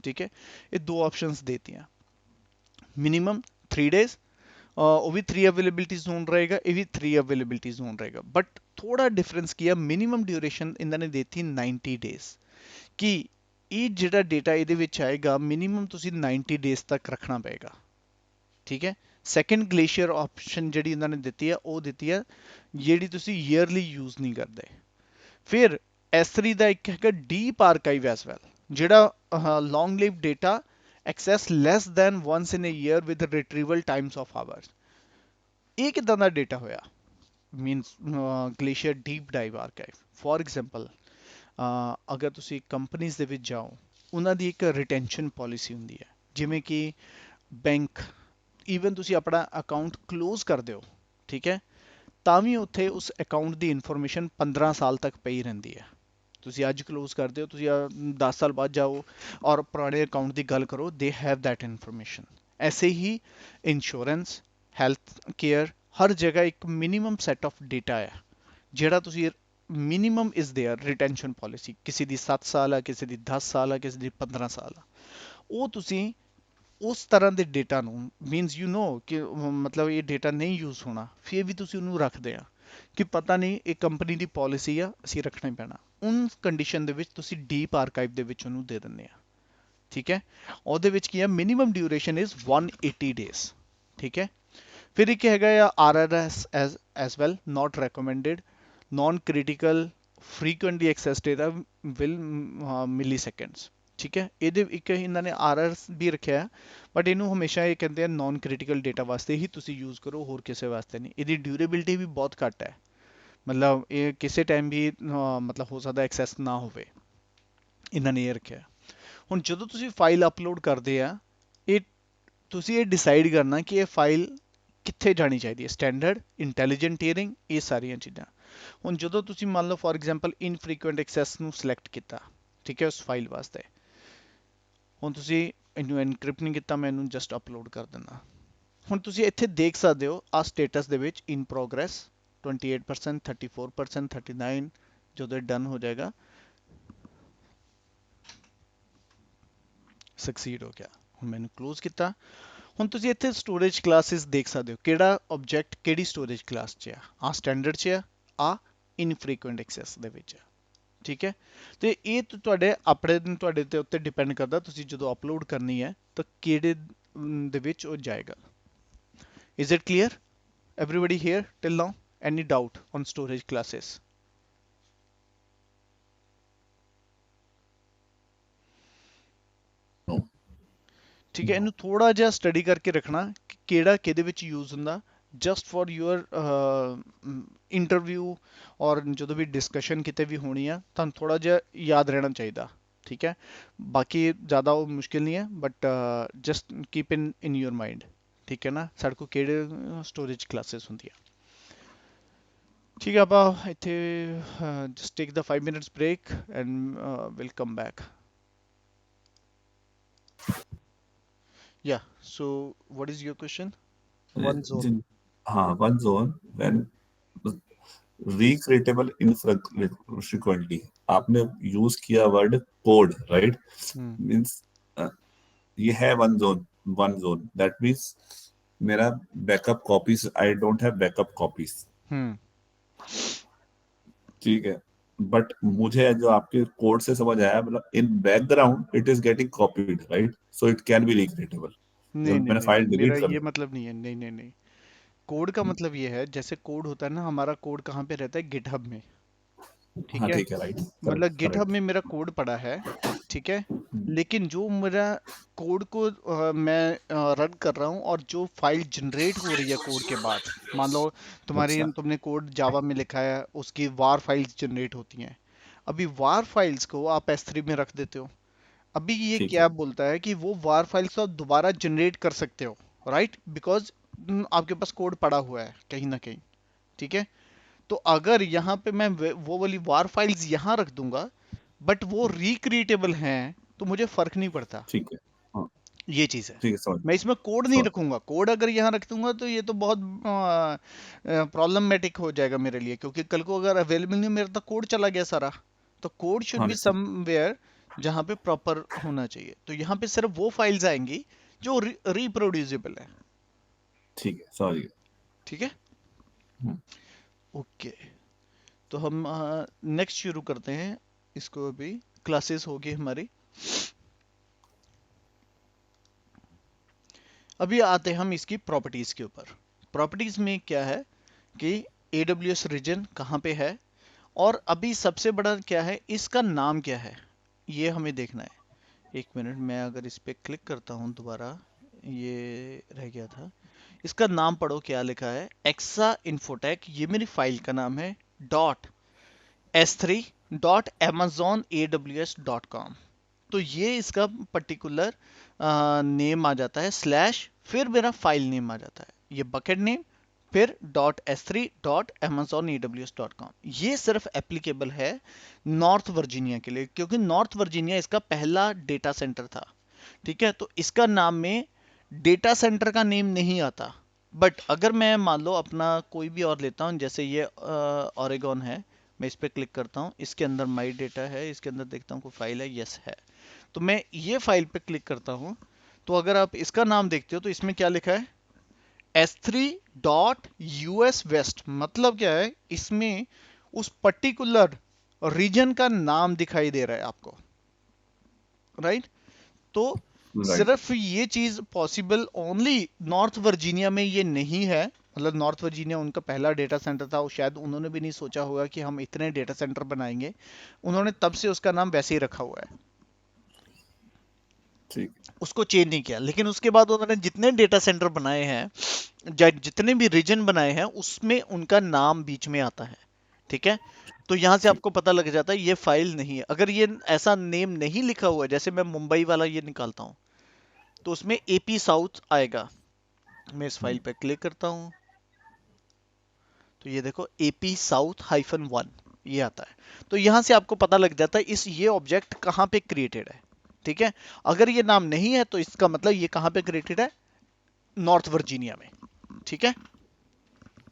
ठीक है, ये दो ऑप्शंस देती हैं। मिनिमम 3 डेज, वो भी 3 अवेलेबिलिटी जोन रहेगा, ये भी 3 अवेलेबिलिटी जोन रहेगा, बट थोड़ा डिफरेंस किया, मिनिमम ड्यूरेशन इन्होंने देती 90 डेज कि ਇਹ ਜਿਹੜਾ ਡੇਟਾ ਇਹਦੇ ਵਿੱਚ ਆਏਗਾ ਮਿਨੀਮਮ ਤੁਸੀਂ 90 ਡੇਜ਼ ਤੱਕ ਰੱਖਣਾ ਪਏਗਾ। ਠੀਕ ਹੈ, ਸੈਕੰਡ ਗਲੇਸ਼ੀਅਰ ਆਪਸ਼ਨ ਜਿਹੜੀ ਇਹਨਾਂ ਨੇ ਦਿੱਤੀ ਹੈ ਉਹ ਦਿੱਤੀ ਹੈ ਜਿਹੜੀ ਤੁਸੀਂ ਈਅਰਲੀ ਯੂਜ਼ ਨਹੀਂ ਕਰਦੇ। ਫਿਰ S3 ਦਾ ਇੱਕ ਹੈਗਾ ਡੀਪ ਆਰਕਾਈਵ ਐਸ ਵੈਲ, ਜਿਹੜਾ long live data access less than once in a year with retrieval times of hours. ਇਹ ਕਿਦਾਂ ਦਾ ਡੇਟਾ ਹੋਇਆ? Means glacier deep dive archive for example, ਅਗਰ ਤੁਸੀਂ ਕੰਪਨੀਜ਼ ਦੇ ਵਿੱਚ ਜਾਓ, ਉਹਨਾਂ ਦੀ ਇੱਕ ਰਿਟੈਂਸ਼ਨ ਪਾਲਿਸੀ ਹੁੰਦੀ ਹੈ, ਜਿਵੇਂ ਕਿ ਬੈਂਕ, ਈਵਨ ਤੁਸੀਂ ਆਪਣਾ ਅਕਾਊਂਟ ਕਲੋਜ਼ ਕਰ ਦਿਓ, ਠੀਕ ਹੈ, ਤਾਂ ਵੀ ਉੱਥੇ ਉਸ ਅਕਾਊਂਟ ਦੀ ਇਨਫੋਰਮੇਸ਼ਨ 15 ਸਾਲ ਤੱਕ ਪਈ ਰਹਿੰਦੀ ਹੈ। ਤੁਸੀਂ ਅੱਜ ਕਲੋਜ਼ ਕਰਦੇ ਹੋ, ਤੁਸੀਂ 10 ਸਾਲ ਬਾਅਦ ਜਾਓ ਔਰ ਪੁਰਾਣੇ ਅਕਾਊਂਟ ਦੀ ਗੱਲ ਕਰੋ, ਦੇ ਹੈਵ दैट ਇਨਫੋਰਮੇਸ਼ਨ। ਐਸੇ ਹੀ ਇੰਸ਼ੋਰੈਂਸ, ਹੈਲਥ ਕੇਅਰ, ਹਰ ਜਗ੍ਹਾ ਇੱਕ ਮਿਨੀਮਮ ਸੈਟ ਆਫ ਡੇਟਾ ਹੈ, ਜਿਹੜਾ ਤੁਸੀਂ minimum is there retention policy. ਕਿਸੇ ਦੀ 7 ਸਾਲ ਆ, ਕਿਸੇ ਦੀ 10 ਸਾਲ ਆ, ਕਿਸੇ ਦੀ 15 ਸਾਲ ਆ। ਉਹ ਤੁਸੀਂ ਉਸ ਤਰ੍ਹਾਂ ਦੇ ਡੇਟਾ ਨੂੰ, ਮੀਨਸ ਯੂ نو ਕਿ ਮਤਲਬ ਇਹ ਡੇਟਾ ਨਹੀਂ ਯੂਜ਼ ਹੋਣਾ, ਫਿਰ ਵੀ ਤੁਸੀਂ ਉਹਨੂੰ ਰੱਖਦੇ ਆ ਕਿ ਪਤਾ ਨਹੀਂ ਇਹ ਕੰਪਨੀ ਦੀ ਪਾਲਿਸੀ ਆ, ਅਸੀਂ ਰੱਖਣਾ ਹੀ ਪੈਣਾ। ਉਨ ਕੰਡੀਸ਼ਨ ਦੇ ਵਿੱਚ ਤੁਸੀਂ ਡੀਪ ਆਰਕਾਈਵ ਦੇ ਵਿੱਚ ਉਹਨੂੰ ਦੇ ਦਿੰਦੇ ਆ, ਠੀਕ ਹੈ। ਉਹਦੇ ਵਿੱਚ ਕੀ ਹੈ, ਮਿਨੀਮਮ ਡਿਊਰੇਸ਼ਨ ਇਜ਼ 180 ਡੇਜ਼, ਠੀਕ ਹੈ। ਫਿਰ ਇੱਕ ਹੈਗਾ ਆ RRS as well, not recommended, non critical, frequently access data will milliseconds, ਠੀਕ ਹੈ। ਇਹਦੇ ਇੱਕ ਇਹਨਾਂ ਨੇ RRS ਵੀ ਰੱਖਿਆ ਹੈ, ਬਟ ਇਹਨੂੰ ਹਮੇਸ਼ਾ ਇਹ ਕਹਿੰਦੇ ਆ ਨॉन ਕ੍ਰਿਟੀਕਲ ਡੇਟਾ ਵਾਸਤੇ ਹੀ ਤੁਸੀਂ ਯੂਜ਼ ਕਰੋ, ਹੋਰ ਕਿਸੇ ਵਾਸਤੇ ਨਹੀਂ। ਇਹਦੀ ਡਿਊਰੇਬਿਲਿਟੀ ਵੀ ਬਹੁਤ ਘੱਟ ਹੈ, ਮਤਲਬ ਇਹ ਕਿਸੇ ਟਾਈਮ ਵੀ ਮਤਲਬ ਹੋ ਸਕਦਾ ਐਕਸੈਸ ਨਾ ਹੋਵੇ, ਇਹਨਾਂ ਨੇ ਇਹ ਰੱਖਿਆ। ਹੁਣ ਜਦੋਂ ਤੁਸੀਂ ਫਾਈਲ ਅਪਲੋਡ ਕਰਦੇ ਆ, ਇਹ ਤੁਸੀਂ ਇਹ ਡਿਸਾਈਡ ਕਰਨਾ ਕਿ ਇਹ ਫਾਈਲ ਕਿੱਥੇ ਜਾਣੀ ਚਾਹੀਦੀ ਹੈ, ਸਟੈਂਡਰਡ, ਇੰਟੈਲੀਜੈਂਟ ਟੀਅਰਿੰਗ, ਇਹ ਸਾਰੀਆਂ ਚੀਜ਼ਾਂ। ਹੁਣ ਜਦੋਂ ਤੁਸੀਂ ਮੰਨ ਲਓ ਫੋਰ ਐਗਜ਼ਾਮਪਲ ਇਨਫ੍ਰੀਕੁਐਂਟ ਐਕਸੈਸ ਨੂੰ ਸਿਲੈਕਟ ਕੀਤਾ, ਠੀਕ ਹੈ, ਉਸ ਫਾਈਲ ਵਾਸਤੇ, ਹੁਣ ਤੁਸੀਂ ਇਹਨੂੰ ਐਨਕ੍ਰਿਪਟ ਨਹੀਂ ਕੀਤਾ, ਮੈਂ ਇਹਨੂੰ ਜਸਟ ਅਪਲੋਡ ਕਰ ਦਿੰਦਾ। ਹੁਣ ਤੁਸੀਂ ਇੱਥੇ ਦੇਖ ਸਕਦੇ ਹੋ ਆ ਸਟੇਟਸ ਦੇ ਵਿੱਚ ਇਨ ਪ੍ਰੋਗਰੈਸ 28%, 34%, 39, ਜਦੋਂ ਡਨ ਹੋ ਜਾਏਗਾ ਸਕਸੀਡ ਹੋ ਗਿਆ। ਹੁਣ ਮੈਨੂੰ ਕਲੋਜ਼ ਕੀਤਾ। ਹੁਣ ਤੁਸੀਂ ਇੱਥੇ ਸਟੋਰੇਜ ਕਲਾਸਿਸ ਦੇਖ ਸਕਦੇ ਹੋ, ਕਿਹੜਾ ਆਬਜੈਕਟ ਕਿਹੜੀ ਸਟੋਰੇਜ ਕਲਾਸ 'ਚ ਆ ਸਟੈਂਡਰਡ 'ਚ ਆ ਇਨਫ੍ਰੀਕੁਐਂਟ ਐਕਸੈਸ ਦੇ ਵਿੱਚ, ਠੀਕ ਹੈ। ਤੇ ਇਹ ਤੁਹਾਡੇ ਆਪਣੇ ਤੁਹਾਡੇ ਤੇ ਉੱਤੇ ਡਿਪੈਂਡ ਕਰਦਾ, ਤੁਸੀਂ ਜਦੋਂ ਅਪਲੋਡ ਕਰਨੀ ਹੈ ਤਾਂ ਕਿਹੜੇ ਦੇ ਵਿੱਚ ਉਹ ਜਾਏਗਾ। Is it clear everybody here till now? Any doubt on storage classes? No. ਠੀਕ ਹੈ, ਇਹਨੂੰ ਥੋੜਾ ਜਿਹਾ ਸਟੱਡੀ ਕਰਕੇ ਰੱਖਣਾ ਕਿ ਕਿਹੜਾ ਕਿਹਦੇ ਵਿੱਚ ਯੂਜ਼ ਹੁੰਦਾ, ਜਸਟ ਫॉर ਯੂਅਰ ਇੰਟਰਵਿਊ ਔਰ ਜਦੋਂ ਵੀ ਡਿਸਕਸ਼ਨ ਕਿਤੇ ਵੀ ਹੋਣੀ ਆ, ਤੁਹਾਨੂੰ ਥੋੜਾ ਜਿਹਾ ਯਾਦ ਰਹਿਣਾ ਚਾਹੀਦਾ, ਠੀਕ ਹੈ। ਬਾਕੀ ਜ਼ਿਆਦਾ ਉਹ ਮੁਸ਼ਕਿਲ ਨਹੀਂ ਹੈ, but just keep in your mind, ਠੀਕ ਹੈ ਨਾ, ਸਾਡੇ ਕੋਲ ਕਿਹੜੇ ਸਟੋਰੇਜ ਕਲਾਸਿਸ ਹੁੰਦੀਆਂ। ਠੀਕ ਹੈ, ਆਪਾਂ ਇੱਥੇ just take the 5 minutes break and we'll come back. Yeah, so what is your question? One zone. हाँ, one zone when recreatable infrequently, आपने यूज किया word code, right? Hmm. Means ये है वन जोन दैट मींस मेरा backup copies, I don't have backup copies, Hmm. ठीक है। But मुझे जो आपके कोड से समझ आया, मतलब in background it is getting copied, right? So it can be recreatable. नहीं जब नहीं मैंने नहीं नहीं, फाइल मेरा डिलीट कर ये दी। मतलब नहीं है, नहीं नहीं नहीं। कोड का मतलब ये है, जैसे कोड होता है ना, हमारा कोड कहाँ पे रहता है, गिटहब में, ठीक हाँ है। ठीक है, राइट, मतलब करेक्ट गिटहब करेक्ट। में मेरा कोड पड़ा है, ठीक है। लेकिन जो मेरा कोड को मैं रन कर रहा हूँ और जो फाइल जनरेट हो रही है कोड के बाद, मान लो अच्छा, तुमने कोड जावा में लिखा है, उसकी वार फाइल्स जनरेट होती हैं। अभी वार फाइल्स को आप S3 में रख देते हो, अभी ये ठीक क्या है, बोलता है कि वो वार फाइल्स को आप दोबारा जनरेट कर सकते हो, राइट, बिकॉज आपके पास कोड पड़ा हुआ है कहीं ना कहीं, ठीक है। तो अगर यहाँ पे मैं वो वाली वार फाइल्स यहाँ रख दूंगा, बट वो रिक्रिएटेबल हैं, तो मुझे फर्क नहीं पड़ता। ठीक है, हाँ ये चीज़ है। ठीक है, समझ मैं इसमें कोड नहीं समझ रखूंगा, कोड अगर यहाँ रख दूंगा तो ये तो बहुत प्रॉब्लमेटिक हो जाएगा मेरे लिए, क्योंकि कल को अगर अवेलेबल नहीं, मेरा तो कोड चला गया सारा। तो कोड शुड हाँ बी निश्चित, समवेयर जहाँ पे प्रॉपर होना चाहिए। तो यहाँ पे सिर्फ वो फाइल्स आएंगी जो रिप्रोड्यूसिबल है, ठीक है, समझ गया। ठीक है। हम्म, ओके, तो हम नेक्स्ट शुरू करते हैं इसको। अभी क्लासेस होगी हमारी। अभी आते हैं हम इसकी प्रॉपर्टीज के ऊपर। प्रॉपर्टीज में क्या है कि AWS रीजन कहाँ पे है, और अभी सबसे बड़ा क्या है, इसका नाम क्या है, ये हमें देखना है। एक मिनट, मैं अगर इस पे क्लिक करता हूँ दोबारा, ये रह गया था। इसका नाम पढ़ो क्या लिखा है, एक्सा इन्फोटेक, ये मेरी फाइल का नाम है, डॉट s3.amazonaws.com। तो ये इसका पर्टिकुलर नेम आ जाता है, स्लैश फिर मेरा फाइल नेम आ जाता है, ये बकेट नेम फिर .s3.amazonaws.com। ये सिर्फ एप्लीकेबल है नॉर्थ वर्जीनिया के लिए, क्योंकि नॉर्थ वर्जीनिया इसका पहला डेटा सेंटर था। ठीक है, तो इसका नाम में डेटा सेंटर का नेम नहीं आता। बट अगर मैं मान लो अपना कोई भी और लेता हूँ, जैसे ये ओरेगॉन है, मैं इस पर क्लिक करता हूँ, इसके अंदर माई डेटा है, इसके अंदर देखता हूँ कोई फाइल है, यस है, तो मैं ये फाइल पे क्लिक करता हूँ, तो अगर आप इसका नाम देखते हो तो इसमें क्या लिखा है, s3.us west, मतलब क्या है, इसमें उस पर्टिकुलर रीजन का नाम दिखाई दे रहा है आपको, राइट। तो राइट। सिर्फ ये चीज पॉसिबल ओनली नॉर्थ वर्जीनिया में ये नहीं है, मतलब नॉर्थ वर्जीनिया उनका पहला डेटा सेंटर था, और शायद उन्होंने भी नहीं सोचा होगा कि हम इतने डेटा सेंटर बनाएंगे, उन्होंने तब से उसका नाम वैसे ही रखा हुआ है, ठीक। उसको चेंज नहीं किया। लेकिन उसके बाद उन्होंने जितने डेटा सेंटर बनाए हैं, जितने भी रीजन बनाए हैं, उसमें उनका नाम बीच में आता है। ठीक है, तो यहां से ठीक। आपको पता लग जाता है ये फाइल नहीं है। अगर ये ऐसा नेम नहीं लिखा हुआ है, जैसे मैं मुंबई वाला ये निकालता हूं, तो उसमें एपी साउथ आएगा, मैं इस फाइल पे क्लिक करता हूं, तो ये देखो एपी साउथ -1 ये आता है। तो यहां से आपको पता लग जाता है इस ये ऑब्जेक्ट कहां पे क्रिएटेड है। ठीक है, अगर ये नाम नहीं है तो इसका मतलब ये कहां पे क्रिएटेड है, नॉर्थ वर्जीनिया में। ठीक है,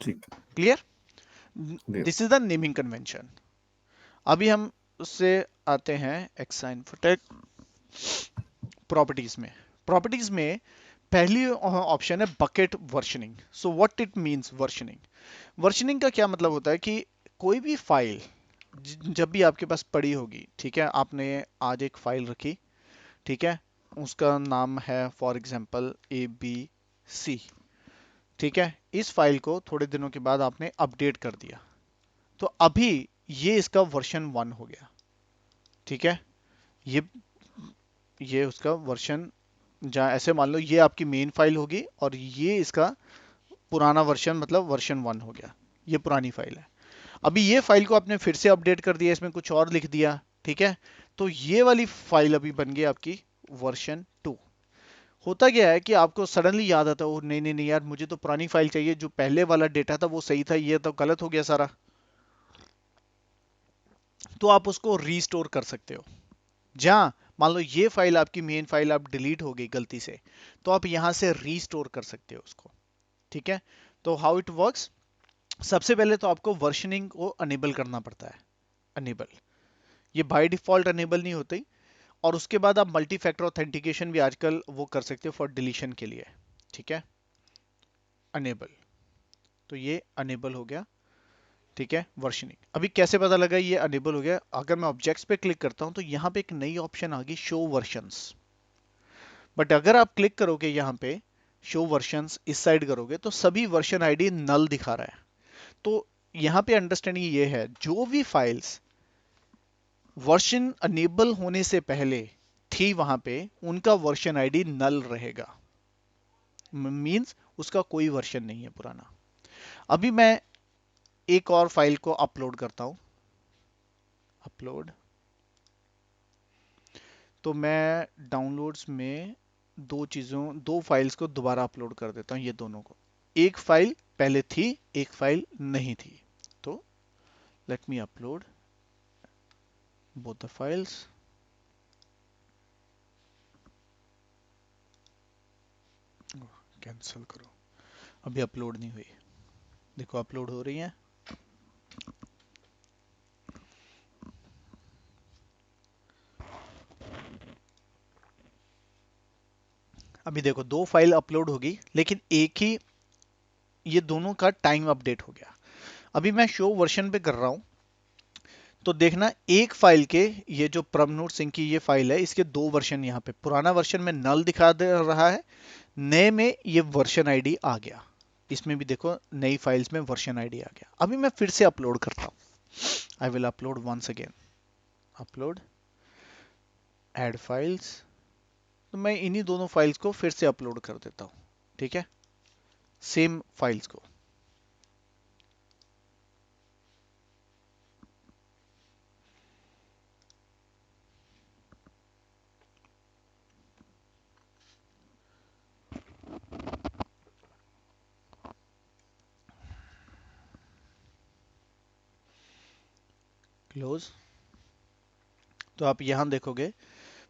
ठीक। Clear. Clear. This is the naming convention. अभी हम उससे आते हैं एक्साइन फोटेक प्रॉपर्टीज में। प्रॉपर्टीज में पहली ऑप्शन है bucket versioning. So what it means versioning, versioning का क्या मतलब होता है कि कोई भी फाइल जब भी आपके पास पड़ी होगी, ठीक है, आपने आज एक फाइल रखी, ठीक है, उसका नाम है फॉर एग्जांपल ABC, ठीक है, इस फाइल को थोड़े दिनों के बाद आपने अपडेट कर दिया, तो अभी ये इसका वर्जन 1 हो गया। ठीक है, ये ये उसका वर्जन, जहाँ ऐसे मान लो ये आपकी मेन फाइल होगी और ये इसका पुराना वर्जन, मतलब वर्जन 1 हो गया, ये पुरानी फाइल है। अभी ये फाइल को आपने फिर से अपडेट कर दिया, इसमें कुछ और लिख दिया, ठीक है, तो ये वाली फाइल अभी बन गई आपकी वर्जन 2। होता क्या है कि आपको सडनली याद आता है, ओ नहीं नहीं नहीं यार, मुझे तो पुरानी फाइल चाहिए, जो पहले वाला डेटा था वो सही था, ये तो गलत हो गया सारा, तो आप उसको रीस्टोर कर सकते हो। जहां मान लो ये फाइल आपकी मेन फाइल आप डिलीट हो गई गलती से, तो आप यहां से रीस्टोर कर सकते हो उसको। ठीक है, तो हाउ इट वर्क्स, सबसे पहले तो आपको वर्शनिंग को अनेबल करना पड़ता है, अनेबल, ये बाय डिफॉल्ट अनेबल नहीं होती। और उसके बाद आप मल्टी फैक्टर ऑथेंटिकेशन भी आजकल वो कर सकते हो फॉर डिलीशन के लिए। ठीक है, अनेबल, तो ये अनेबल हो गया। ठीक है, वर्शनिंग अभी कैसे पता लगा ये अनेबल हो गया, अगर मैं ऑब्जेक्ट्स पे क्लिक करता हूं तो यहाँ पे एक नई ऑप्शन आ गई, शो वर्जन्स। बट अगर आप क्लिक करोगे यहाँ पे शो वर्जन्स, इस साइड करोगे तो सभी वर्जन आईडी नल दिखा रहा है। तो यहाँ पे अंडरस्टैंडिंग ये है, जो भी फाइल्स वर्जन अनेबल होने से पहले थी वहां पे, उनका वर्जन आईडी नल रहेगा, मींस उसका कोई वर्जन नहीं है पुराना। अभी मैं एक और फाइल को अपलोड करता हूं, अपलोड, तो मैं डाउनलोड्स में दो फाइल्स को दोबारा अपलोड कर देता हूं, ये दोनों को, एक फाइल पहले थी, एक फाइल नहीं थी, तो let me upload both the files. Cancel करो, अभी अपलोड नहीं हुई, देखो अपलोड हो रही है। अभी देखो दो फाइल अपलोड होगी, लेकिन एक ही, ये दोनों का टाइम अपडेट हो गया। अभी मैं शो वर्जन पे कर रहा हूं, तो देखना एक फाइल के, ये जो प्रभनूर सिंह की ये फाइल है, इसके दो वर्जन, यहाँ पे पुराना वर्जन में नल दिखा दे रहा है, नए में ये वर्जन आईडी आ गया, इसमें भी देखो नई फाइल्स में वर्जन आईडी आ गया। अभी मैं फिर से अपलोड करता हूँ, I will upload once again, upload, add files, तो मैं इन्हीं दोनों फाइल्स को फिर से अपलोड कर देता हूँ। ठीक है, सेम फाइल्स को। क्लोज। तो आप यहां देखोगे,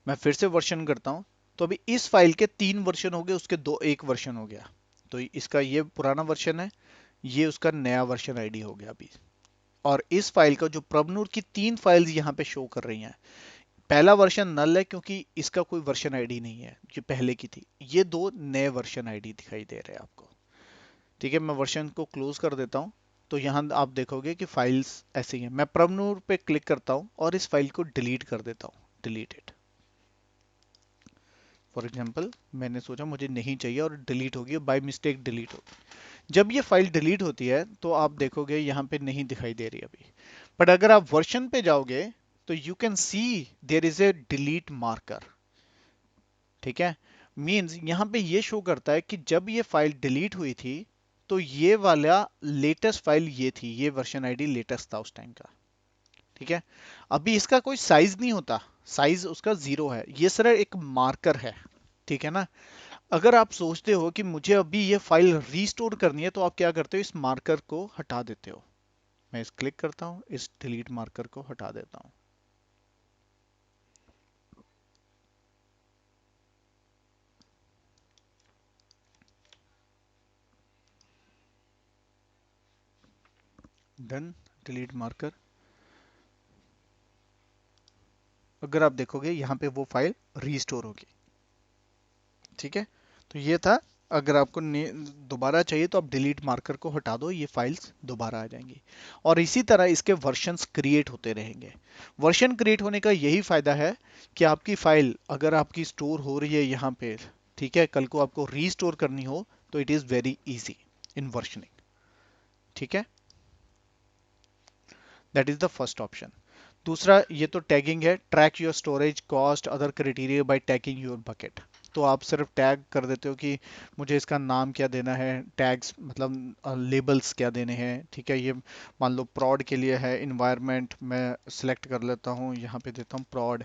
मैं फिर से वर्जन करता हूं, तो अभी इस फाइल के 3 वर्जन हो गए, उसके दो एक वर्जन हो गया। तो इसका ये पुराना वर्जन है, ये उसका नया वर्जन आईडी हो गया अभी। और इस फाइल का जो प्रबनूर की 3 फाइल्स यहाँ पे शो कर रही हैं, पहला वर्जन नल है क्योंकि इसका कोई वर्जन आईडी नहीं है, जो पहले की थी। ये दो नए वर्जन आईडी दिखाई दे रहे हैं आपको। ठीक है, मैं वर्जन को क्लोज कर देता हूँ। तो यहाँ आप देखोगे कि फाइल्स ऐसी हैं। मैं प्रबनूर पे क्लिक करता हूँ और इस फाइल को डिलीट कर देता हूँ, डिलीट इट। फॉर एग्जाम्पल मैंने सोचा मुझे नहीं चाहिए और डिलीट होगी, बाय मिस्टेक डिलीट होगी। जब ये फाइल डिलीट होती है तो आप देखोगे यहाँ पे नहीं दिखाई दे रही अभी। बट अगर आप वर्जन पे जाओगे तो you can see there is a delete marker. ठीक है, मींस यहाँ पे ये शो करता है कि जब ये फाइल डिलीट हुई थी तो ये वाला लेटेस्ट फाइल ये थी, ये वर्जन आईडी लेटेस्ट था उस टाइम का। ठीक है, अभी इसका कोई साइज नहीं होता, साइज उसका 0 है, ये सिर्फ एक मार्कर है। ठीक है ना। अगर आप सोचते हो कि मुझे अभी ये फाइल रीस्टोर करनी है तो आप क्या करते हो, इस मार्कर को हटा देते हो। मैं इस क्लिक करता हूँ, इस डिलीट मार्कर को हटा देता हूँ। Done, delete marker. अगर आप देखोगे यहाँ पे वो फाइल रीस्टोर होगी। ठीक है, तो ये था। अगर आपको दोबारा चाहिए तो आप डिलीट मार्कर को हटा दो, ये फाइल्स दोबारा आ जाएंगी। और इसी तरह इसके वर्जन्स क्रिएट होते रहेंगे। वर्जन क्रिएट होने का यही फायदा है कि आपकी फाइल अगर आपकी स्टोर हो रही है यहाँ पे, ठीक है, कल को आपको रीस्टोर करनी हो तो it is very easy in versioning. ठीक है, that is the first option. दूसरा, ये तो टैगिंग है, track your storage cost other criteria bye tagging your bucket. तो आप सिर्फ टैग कर देते हो कि मुझे इसका नाम क्या देना है, टैग्स मतलब लेबल्स क्या देने हैं। ठीक है, ये मान लो प्रॉड के लिए है, इन्वायरमेंट मैं सिलेक्ट कर लेता हूँ, यहाँ पे देता हूँ प्रॉड।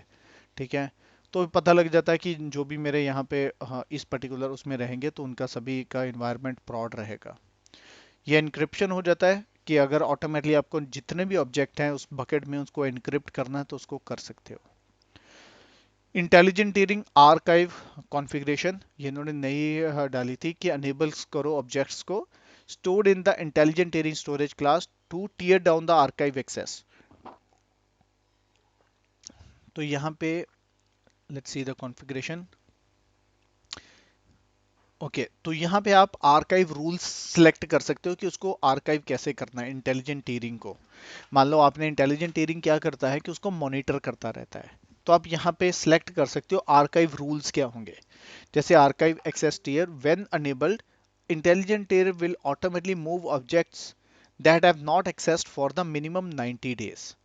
ठीक है, तो पता लग जाता है कि जो भी मेरे यहाँ पे इस पर्टिकुलर उसमें रहेंगे तो उनका सभी का इन्वायरमेंट प्रॉड रहेगा। ये एनक्रिप्शन हो जाता है कि अगर ऑटोमेटिकली आपको जितने भी ऑब्जेक्ट हैं उस बकेट में उसको एनक्रिप्ट करना है तो उसको कर सकते हो। इंटेलिजेंट टीयरिंग आर्काइव कॉन्फ़िगरेशन ये इन्होंने नई डाली थी कि अनेबल्स करो ऑब्जेक्ट्स को stored in the intelligent tiering storage class to tear down the archive access। तो यहाँ पे let's see the configuration. Okay, तो यहाँ पे आप आर्काइव रूल्स सिलेक्ट कर सकते हो कि उसको आर्काइव कैसे करना है इंटेलिजेंट टीयरिंग को। मान लो आपने इंटेलिजेंट टीयरिंग क्या करता है कि उसको मॉनिटर करता रहता है, तो आप यहाँ पे सिलेक्ट कर सकते हो आर्काइव रूल्स क्या होंगे। जैसे archive access tier when enabled, intelligent tier will automatically move objects that have not accessed for the minimum 90 days.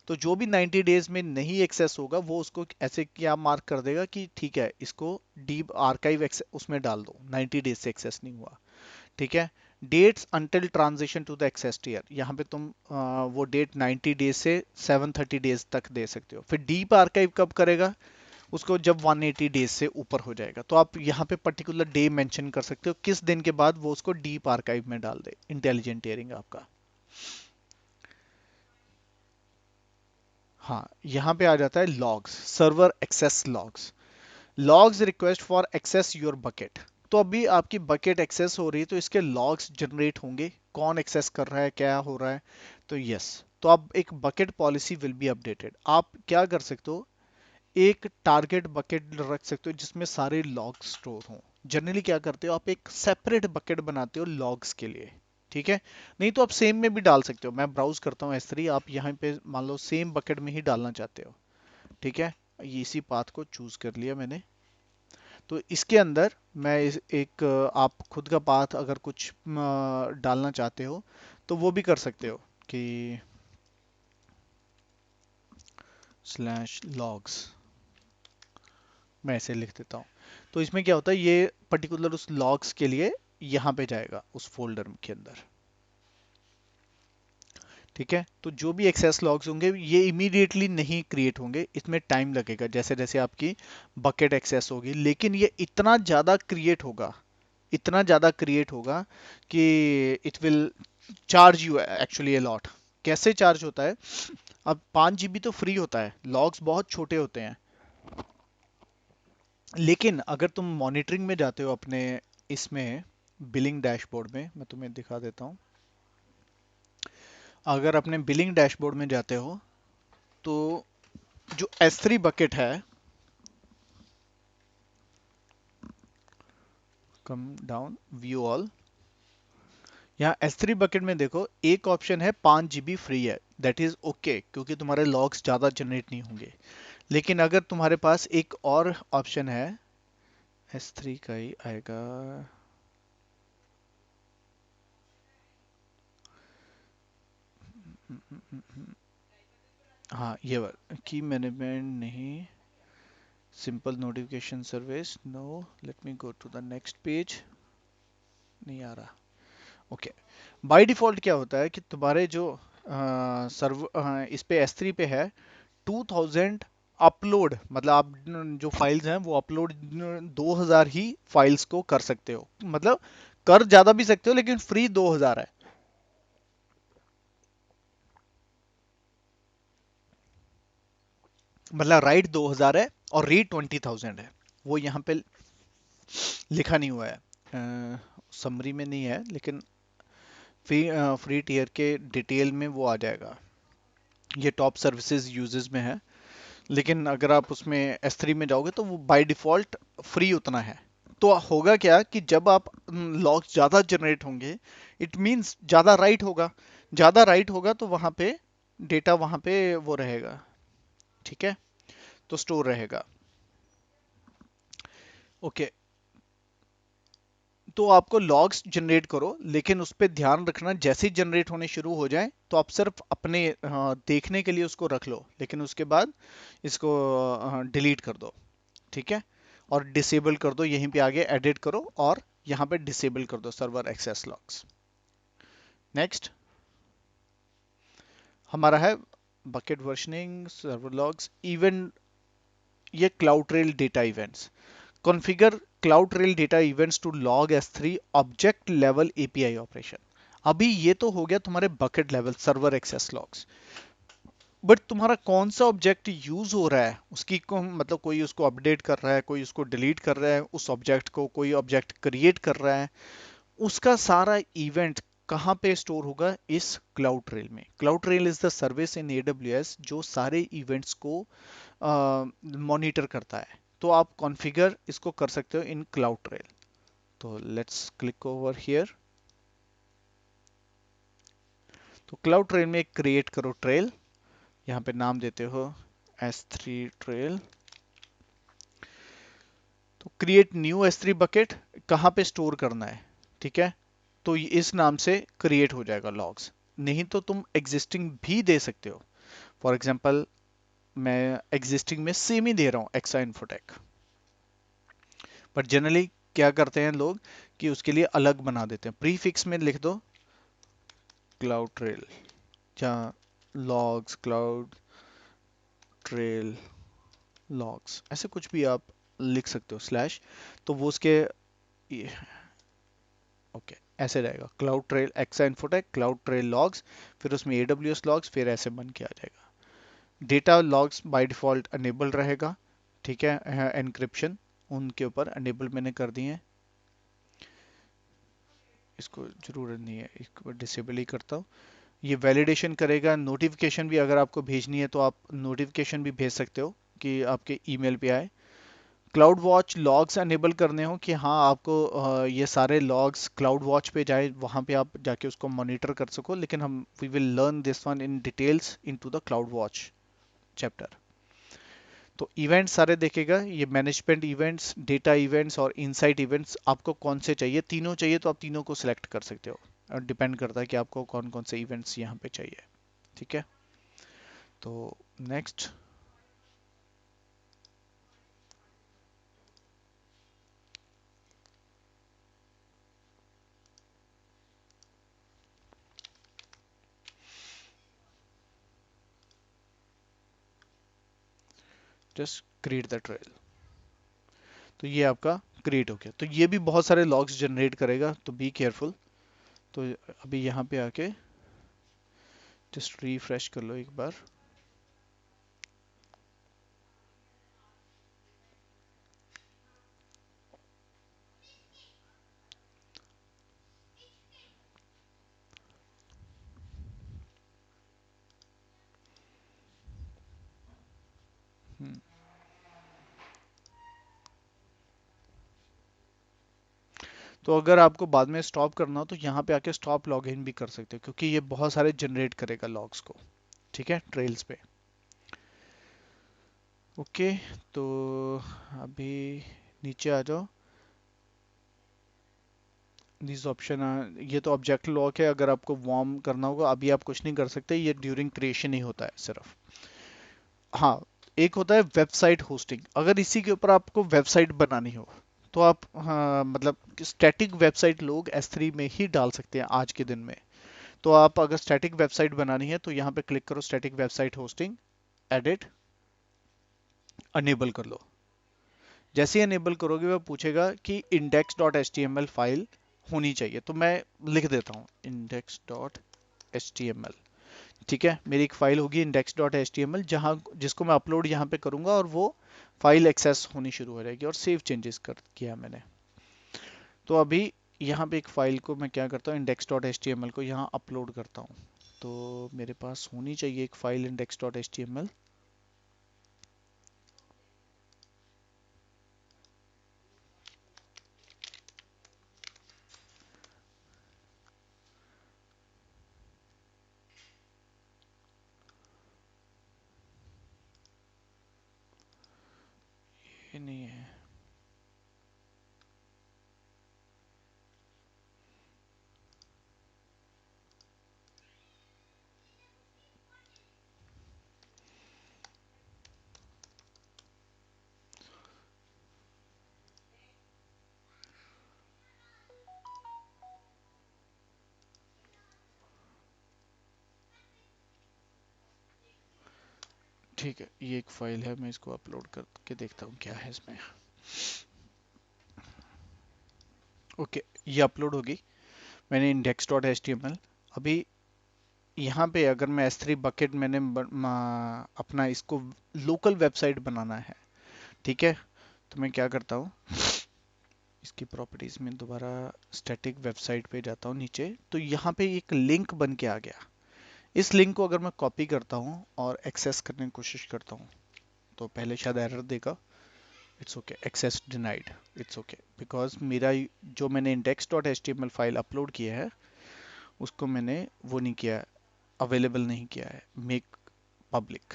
तो जो भी 90 डेज में नहीं एक्सेस होगा वो उसको ऐसे क्या मार्क कर देगा कि ठीक है, इसको डीप आर्काइव उसमें डाल दो, 90 डेज से एक्सेस नहीं हुआ। ठीक है, dates until transition to the access tier, यहाँ पे तुम वो डेट 90 डेज से 730 डेज तक दे सकते हो। फिर डीप आर्काइव कब करेगा, उसको जब 180 डेज से ऊपर हो जाएगा। तो आप यहाँ पे पर्टिकुलर डे मेंशन कर सकते हो किस दिन के बाद वो उसको डीप आर्काइव में डाल दे इंटेलिजेंट टियरिंग आपका। हाँ, यहाँ पे आ जाता है logs, server access logs. Logs request for access your bucket. तो अभी आपकी बकेट एक्सेस हो रही है तो इसके लॉग्स जनरेट होंगे, कौन एक्सेस कर रहा है, क्या हो रहा है। तो यस, तो आप एक bucket policy will be updated. आप क्या कर सकते हो, एक टारगेट बकेट रख सकते हो जिसमें सारे लॉग स्टोर हों। जनरली क्या करते हो, आप एक सेपरेट बकेट बनाते हो लॉग्स के लिए। ठीक है, नहीं तो आप सेम में भी डाल सकते हो। मैं ब्राउज करता हूँ S3, आप यहाँ पे मान लो सेम बकेट में ही डालना चाहते हो। ठीक है, ये इसी पाथ को चूज कर लिया मैंने। तो इसके अंदर मैं एक आप खुद का पाथ अगर कुछ डालना चाहते हो तो वो भी कर सकते हो कि स्लैश लॉग्स, मैं ऐसे लिख देता हूँ। तो इसमें क्या होता है, ये पर्टिकुलर उस लॉग्स के लिए यहाँ पे जाएगा उस फोल्डर के अंदर। ठीक है, तो जो भी एक्सेस लॉग्स होंगे ये इमीडिएटली नहीं क्रिएट होंगे, इसमें टाइम लगेगा जैसे जैसे आपकी बकेट एक्सेस होगी, लेकिन ये इतना ज़्यादा क्रिएट होगा, इतना ज़्यादा क्रिएट होगा कि it will charge you actually a lot. कैसे चार्ज होता है? अब 5 GB तो फ्री होता है, लॉग्स बहुत छोटे होते हैं, लेकिन अगर तुम मॉनिटरिंग में जाते हो अपने इसमें बिलिंग डैशबोर्ड में, मैं तुम्हें दिखा देता हूँ। अगर अपने बिलिंग डैशबोर्ड में जाते हो तो जो S3 बकेट है, कम डाउन व्यू ऑल, यहाँ S3 बकेट में देखो एक ऑप्शन है 5 GB फ्री है, दैट इज ओके क्योंकि तुम्हारे लॉग्स ज़्यादा जनरेट नहीं होंगे। लेकिन अगर तुम्हारे पास एक और ऑप्शन है, S3 का ही आएगा, हाँ ये की मैनेजमेंट नहीं, simple notification service, no, let me go to the next page, नहीं आ रहा। ओके, बाय डिफॉल्ट क्या होता है कि तुम्हारे जो सर्व इस पे S3 पे है 2000 अपलोड, मतलब आप जो फाइल्स हैं वो अपलोड 2000 ही फाइल्स को कर सकते हो, मतलब कर ज्यादा भी सकते हो लेकिन फ्री 2000 है। मतलब राइट 2000 है और रीड 20,000 है, वो यहाँ पे लिखा नहीं हुआ है, समरी में नहीं है, लेकिन फ्री फ्री टीयर के डिटेल में वो आ जाएगा। ये टॉप सर्विसेज यूजेस में है, लेकिन अगर आप उसमें S3 में जाओगे तो वो बाय डिफॉल्ट फ्री उतना है। तो होगा क्या कि जब आप लॉग्स ज़्यादा जनरेट होंगे, इट मींस ज़्यादा राइट होगा, ज़्यादा राइट होगा तो वहाँ पे डेटा वहाँ पे वो रहेगा, ठीक है, तो स्टोर रहेगा। ओके, तो आपको लॉग्स जनरेट करो, लेकिन उस पर ध्यान रखना जैसे ही जनरेट होने शुरू हो जाए तो आप सिर्फ अपने देखने के लिए उसको रख लो, लेकिन उसके बाद इसको डिलीट कर दो, ठीक है, और डिसेबल कर दो, यहीं पे आगे एडिट करो और यहाँ पे डिसेबल कर दो सर्वर एक्सेस लॉग्स। नेक्स्ट हमारा है bucket versioning, server logs, event, ये cloud trail data events, configure cloud trail data events to log S3 object level API operation. अभी ये तो हो गया तुम्हारे bucket level server access logs, but तुम्हारा कौन सा ऑब्जेक्ट यूज हो रहा है उसकी को, मतलब कोई उसको अपडेट कर रहा है, कोई उसको डिलीट कर रहा है, उस ऑब्जेक्ट को कोई ऑब्जेक्ट क्रिएट कर रहा है, उसका सारा इवेंट कहाँ पे स्टोर होगा? इस क्लाउड ट्रेल में। Cloud trail is the service in AWS जो सारे इवेंट्स को मॉनिटर करता है। तो आप कॉन्फ़िगर इसको कर सकते हो इन क्लाउड ट्रेल। तो लेट्स क्लिक ओवर हियर। तो क्लाउड ट्रेल में क्रिएट करो ट्रेल, यहाँ पे नाम देते हो S3 ट्रेल। तो क्रिएट न्यू S3 बकेट, कहाँ पे स्टोर करना है, ठीक है, तो इस नाम से क्रिएट हो जाएगा लॉग्स। नहीं तो तुम एग्जिस्टिंग भी दे सकते हो, फॉर एग्जांपल मैं एग्जिस्टिंग में सेम ही दे रहा हूँ एक्सा इन्फोटेक, बट जनरली क्या करते हैं लोग कि उसके लिए अलग बना देते हैं, प्रीफिक्स में लिख दो क्लाउड ट्रेल, जहाँ लॉग्स क्लाउड ट्रेल लॉग्स, ऐसे कुछ भी आप लिख सकते हो स्लैश, तो वो उसके ओके ऐसे रहेगा, CloudTrail Exa Infotech CloudTrail logs, फिर उसमें AWS लॉग्स, फिर ऐसे बन के आ जाएगा। Data logs by default enable रहेगा, ठीक है, एनक्रिप्शन उनके ऊपर अनेबल मैंने कर दिए हैं, इसको जरूरत नहीं है, इसको डिसेबल ही करता हूँ। ये वैलिडेशन करेगा, नोटिफिकेशन भी अगर आपको भेजनी है तो आप नोटिफिकेशन भी भेज सकते हो कि आपके ईमेल पे आए। क्लाउड वॉच लॉग्स अनेबल करने हो कि हाँ आपको ये सारे लॉग्स क्लाउड वॉच पे जाए, वहाँ पे आप जाके उसको मॉनिटर कर सको, लेकिन हम we will learn this one in details into the CloudWatch chapter. तो इवेंट्स सारे देखेगा, ये मैनेजमेंट इवेंट्स, डेटा इवेंट्स और इनसाइट इवेंट्स, आपको कौन से चाहिए, तीनों चाहिए तो आप तीनों को सिलेक्ट कर सकते हो, और डिपेंड करता है कि आपको कौन कौन से इवेंट्स यहाँ पे चाहिए, ठीक है। तो next, just create the trail. तो ये आपका क्रिएट हो गया। तो ये भी बहुत सारे लॉग्स जनरेट करेगा, तो बी केयरफुल। तो अभी यहाँ पे आके जस्ट रिफ्रेश कर लो एक बार। हम्म, तो अगर आपको बाद में स्टॉप करना हो तो यहाँ पे आके स्टॉप लॉगिन भी कर सकते हो, क्योंकि ये बहुत सारे जनरेट करेगा लॉग्स को, ठीक है, ट्रेल्स पे। ओके, तो अभी नीचे आ जाओ। दिस ऑप्शन, ये तो ऑब्जेक्ट लॉक है। अगर आपको वार्म करना होगा अभी आप कुछ नहीं कर सकते, ये ड्यूरिंग क्रिएशन ही होता है सिर्फ। हाँ, एक होता है वेबसाइट होस्टिंग। अगर इसी के ऊपर आपको वेबसाइट बनानी हो तो आप, हाँ, मतलब स्टैटिक वेबसाइट लोग S3 में ही डाल सकते हैं आज के दिन में। तो आप अगर स्टैटिक वेबसाइट बनानी है तो यहाँ पे क्लिक करो, static website hosting, edit, enable कर लो। जैसे ही अनेबल करोगे वो पूछेगा कि index.html फाइल होनी चाहिए, तो मैं लिख देता हूँ index.html। ठीक है, मेरी एक फाइल होगी index.html, जहाँ जिसको मैं अपलोड यहाँ पे करूँगा और वो फाइल एक्सेस होनी शुरू हो जाएगी। और सेव चेंजेस कर किया मैंने। तो अभी यहाँ पे एक फाइल को मैं क्या करता हूँ, index.html को यहाँ अपलोड करता हूँ। तो मेरे पास होनी चाहिए एक फाइल index.html। ये नहीं है। ठीक है, ये एक फाइल है, मैं इसको अपलोड करके देखता हूँ क्या है इसमें। ओके, ये अपलोड होगी मैंने index.html। अभी यहाँ पे अगर मैं S3 बकेट मैंने अपना इसको लोकल वेबसाइट बनाना है, ठीक है, तो मैं क्या करता हूँ, इसकी प्रॉपर्टीज में दोबारा स्टैटिक वेबसाइट पे जाता हूँ नीचे। तो यहाँ पे एक लिंक बन के आ गया। इस लिंक को अगर मैं कॉपी करता हूँ और एक्सेस करने की कोशिश करता हूँ तो पहले शायद एरर देगा। It's okay, access denied. It's okay, because मेरा जो मैंने index.html फाइल अपलोड किया है उसको मैंने वो नहीं किया, अवेलेबल नहीं किया है, मेक पब्लिक।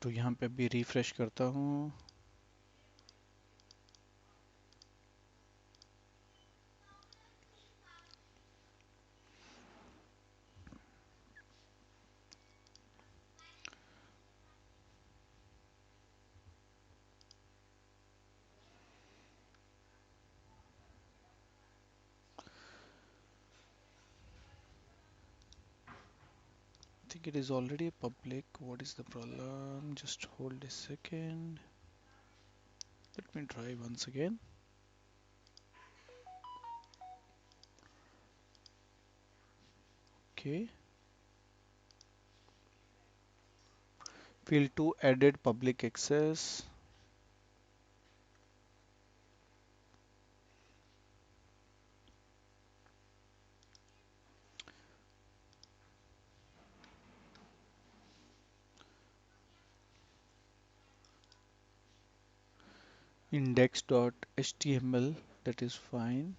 तो यहाँ पे अभी रिफ्रेश करता हूँ। I think it is already public. What is the problem? Just hold a second. Let me try once again. Okay. Field 2 added public access. Index.html, that is fine.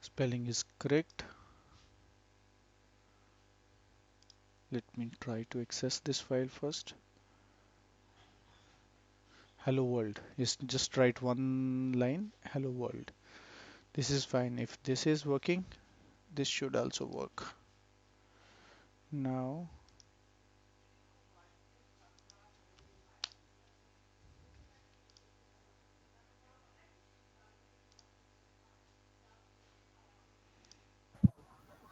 Spelling is correct. Let me try to access this file first. hello world. Just write one line, hello world. This is fine. If this is working, this should also work. Now,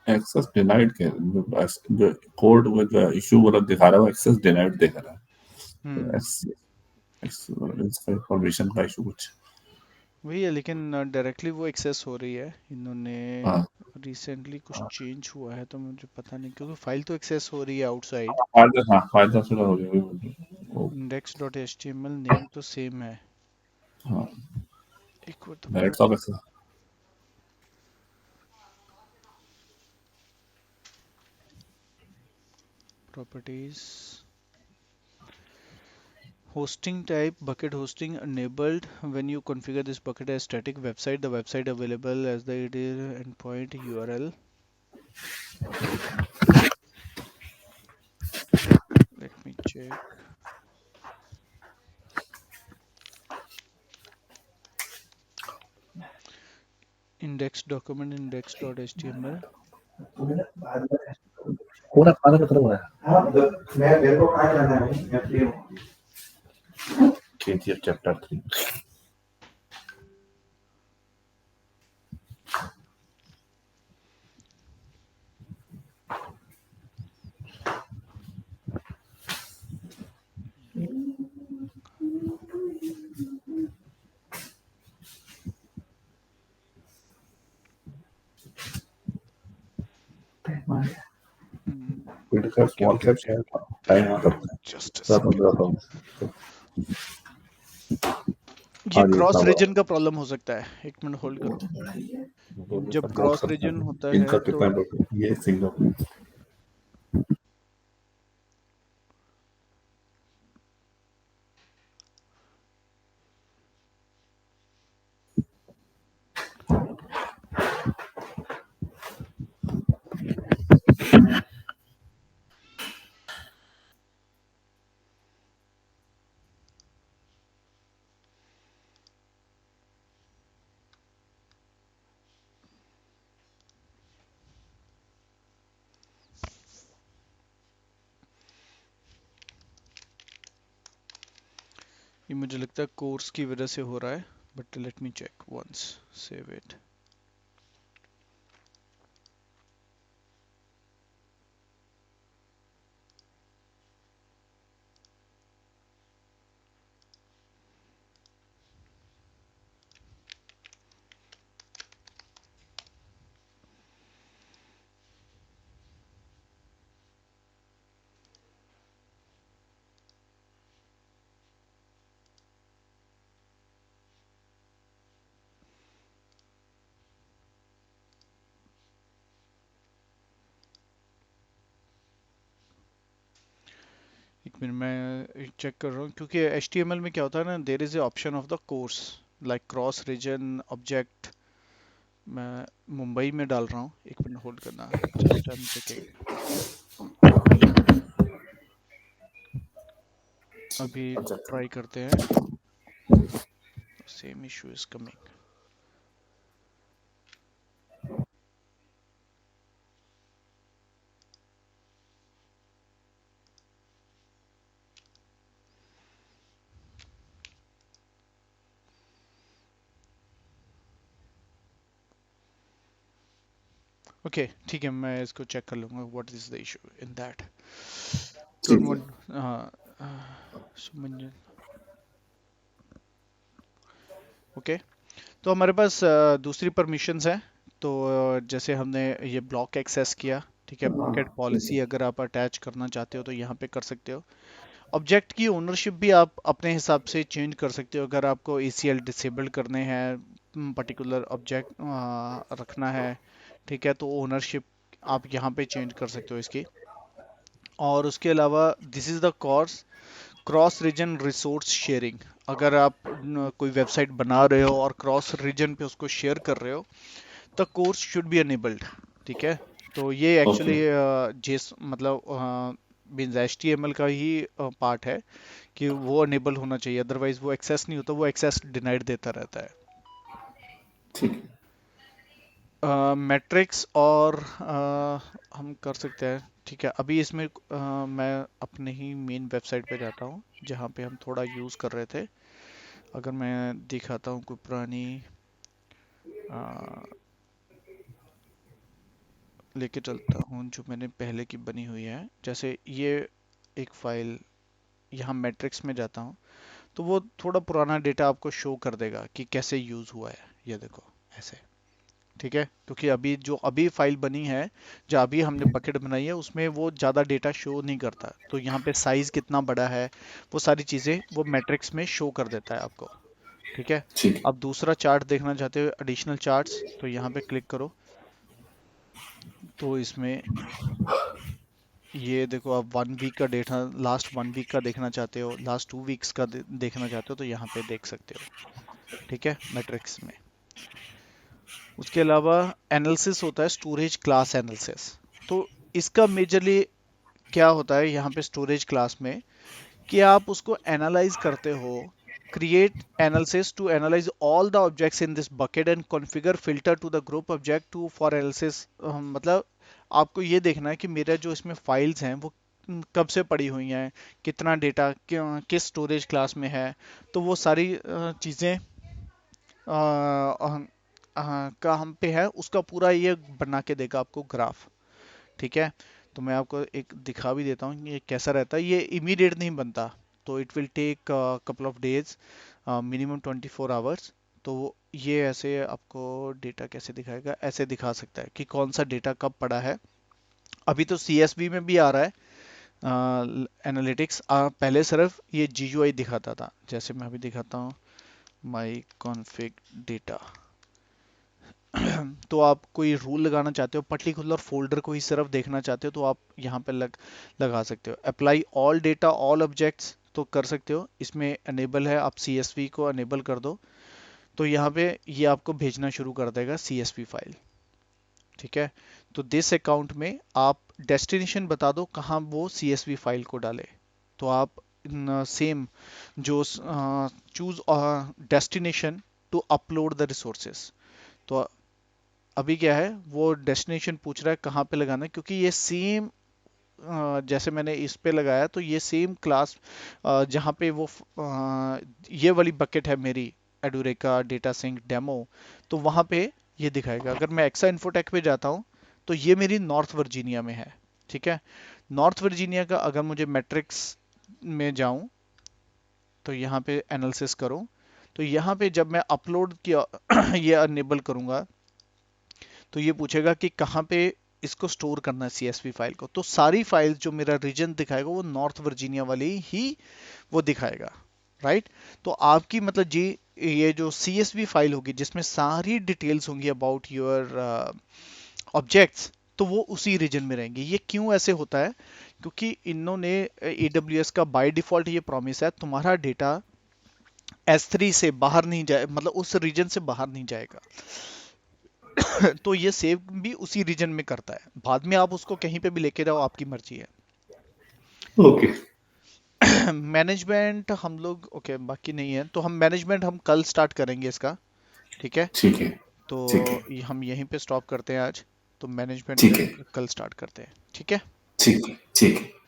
access denied के जो code में जो issue वाला दिखा रहा है वो access denied दिखा रहा है। हम्म इसका इंफॉर्मेशन का इशू कुछ। वही है, लेकिन डायरेक्टली वो एक्सेस हो रही है। इन्होंने हाँ रिसेंटली कुछ चेंज हुआ है तो मुझे पता नहीं, क्योंकि फाइल तो एक्सेस हो रही है आउटसाइड। फायदा, हाँ फायदा से हो गया index dot H T M L name तो सेम है। हाँ एक बार तो मैं merits of access. Properties, hosting type bucket hosting enabled when you configure this bucket as static website, the website available as the it is endpoint URL. Let me check. Index document index.html. पूरा खाना खत्म हो रहा है। मैं मेरे को कहाँ जाना है, मैं फ्री हूँ। KGF chapter 3। Critical Okay, small okay, cap okay. Share time आ सकता है। Just a सब second. बताता हूँ। ये हाँ जी क्रॉस इतना बड़ा रीजन का प्रॉब्लम हो सकता है, एक मिनट होल्ड करो। वो भी जब सपोर्ट क्रॉस करता रीजन है। होता इनका है तो कितना ये सिंगल ये मुझे लगता है कोर्स की वजह से हो रहा है, but let me check once, save it. एक मिनट मैं चेक कर रहा हूँ, क्योंकि HTML में क्या होता है ना, there is a option of the course like cross region object. मैं मुंबई में डाल रहा हूँ, एक मिनट होल्ड करना, जस्ट आई एम चेकिंग। अभी अच्छा ट्राई करते हैं, same issue is coming. Okay ठीक है, मैं इसको चेक कर लूँगा what is the issue in that. Don't ठीक है। वांट सुमन। ओके, तो हमारे पास दूसरी परमिशंस हैं। तो जैसे हमने ये ब्लॉक एक्सेस किया, ठीक है, बकेट ठीक है। पॉलिसी अगर आप अटैच करना चाहते हो तो यहाँ पे कर सकते हो। ऑब्जेक्ट की ओनरशिप भी आप अपने हिसाब से चेंज कर सकते हो, अगर आपको ACL डिसेबल्ड करने हैं, पर्टिकुलर ऑब्जेक्ट रखना है, ठीक है, तो ओनरशिप आप यहाँ पे चेंज कर सकते हो इसकी। और उसके अलावा this is the CORS cross region resource sharing. अगर आप कोई वेबसाइट बना रहे हो और क्रॉस रीजन पे उसको शेयर कर रहे हो, the course should be enabled. ठीक है, तो ये ओके एक्चुअली जेस मतलब मीन्स HTML का ही पार्ट है कि वो अनेबल होना चाहिए, अदरवाइज वो एक्सेस नहीं होता, वो एक्सेस डिनाइड देता रहता है। ठीक है। मैट्रिक्स और हम कर सकते हैं। ठीक है, अभी इसमें मैं अपने ही मेन वेबसाइट पे जाता हूँ जहाँ पे हम थोड़ा यूज़ कर रहे थे। अगर मैं दिखाता हूँ कोई पुरानी अ, लेके चलता हूँ जो मैंने पहले की बनी हुई है, जैसे ये एक फाइल, यहाँ मैट्रिक्स में जाता हूँ तो वो थोड़ा पुराना डेटा आपको शो कर देगा कि कैसे यूज़ हुआ है। ये देखो ऐसे। ठीक है, क्योंकि अभी जो अभी फाइल बनी है, जो अभी हमने बकेट बनाई है, उसमें वो ज़्यादा डेटा शो नहीं करता, तो यहाँ पे साइज कितना बड़ा है, वो सारी चीज़ें वो मैट्रिक्स में शो कर देता है आपको। ठीक है। ठीक है। अब दूसरा चार्ट देखना चाहते हो, एडिशनल चार्ट्स, तो यहाँ पे क्लिक करो। तो इसमें ये देखो, आप 1 वीक का डेटा, लास्ट 1 वीक का देखना चाहते हो, लास्ट 2 वीक्स का देखना चाहते हो, तो यहाँ पे देख सकते हो। ठीक है, मैट्रिक्स में। उसके अलावा एनालिसिस होता है, स्टोरेज क्लास एनालिसिस। तो इसका मेजरली क्या होता है यहाँ पे स्टोरेज क्लास में, कि आप उसको एनालाइज करते हो। Create analysis to analyse all the objects in this bucket and configure filter to the group object to for analysis. मतलब आपको ये देखना है कि मेरा जो इसमें फाइल्स हैं वो कब से पड़ी हुई हैं, कितना डेटा किस स्टोरेज क्लास में है। तो वो सारी चीज़ें का हम पे है, उसका पूरा ये बना के देगा आपको ग्राफ। ठीक है, तो मैं आपको एक दिखा भी देता हूँ ये कैसा रहता है। ये इमीडिएट नहीं बनता, तो it will take couple of days, minimum 24 hours. तो ये ऐसे आपको डेटा कैसे दिखाएगा, ऐसे दिखा सकता है कि कौन सा डेटा कब पड़ा है। अभी तो CSV में भी आ रहा है एनालिटिक्स। पहले सिर्फ ये GUI दिखाता था, जैसे मैं अभी दिखाता हूँ माई कॉन्फ़िग डेटा। तो आप कोई रूल लगाना चाहते हो, पर्टिकुलर फोल्डर को ही सिर्फ देखना चाहते हो, तो आप यहाँ पे लगा सकते हो apply all data all objects, तो कर सकते हो। इसमें अनेबल है, आप CSV को अनेबल कर दो, तो यहाँ पे ये आपको भेजना शुरू कर देगा CSV फाइल। ठीक है, तो दिस अकाउंट में आप डेस्टिनेशन बता दो कहाँ वो CSV फाइल को डाले। तो आप सेम जो choose destination to upload the resources. तो अभी क्या है, वो डेस्टिनेशन पूछ रहा है कहाँ पे लगाना है, क्योंकि ये सेम जैसे मैंने इस पे लगाया, तो ये सेम क्लास जहाँ पे वो ये वाली बकेट है मेरी, एडुरेका डेटा सिंक डेमो, तो वहाँ पे ये दिखाएगा। अगर मैं एक्सा इन्फोटेक पे जाता हूँ तो ये मेरी नॉर्थ वर्जीनिया में है। ठीक है, नॉर्थ वर्जीनिया का अगर मुझे मैट्रिक्स में जाऊं, तो यहाँ पे एनालिसिस करूं, तो यहाँ पे जब मैं अपलोड किया ये अनेबल करूंगा, तो ये पूछेगा कि कहाँ पे इसको स्टोर करना है CSV फाइल को। तो सारी फाइल जो मेरा रीजन दिखाएगा वो नॉर्थ वर्जीनिया वाली ही वो दिखाएगा। राइट, तो आपकी मतलब जी ये जो CSV फाइल होगी जिसमें सारी डिटेल्स होंगी अबाउट योर ऑब्जेक्ट्स, तो वो उसी रीजन में रहेंगी। ये क्यों ऐसे होता है, क्योंकि इन्होंने AWS का बाय डिफॉल्ट ये प्रॉमिस है, तुम्हारा डेटा S3 से बाहर नहीं जाए, मतलब उस रीजन से बाहर नहीं जाएगा। तो ये सेव भी उसी रीजन में करता है, बाद में आप उसको कहीं पे भी लेके जाओ, आपकी मर्जी है। ओके। मैनेजमेंट हम लोग ओके बाकी नहीं है, तो हम मैनेजमेंट हम कल स्टार्ट करेंगे इसका। ठीक है, ठीक है। तो ठीक है। हम यहीं पे स्टॉप करते हैं आज। तो मैनेजमेंट ठीक फिर है। कल स्टार्ट करते हैं। ठीक है। ठीक है। ठीक है।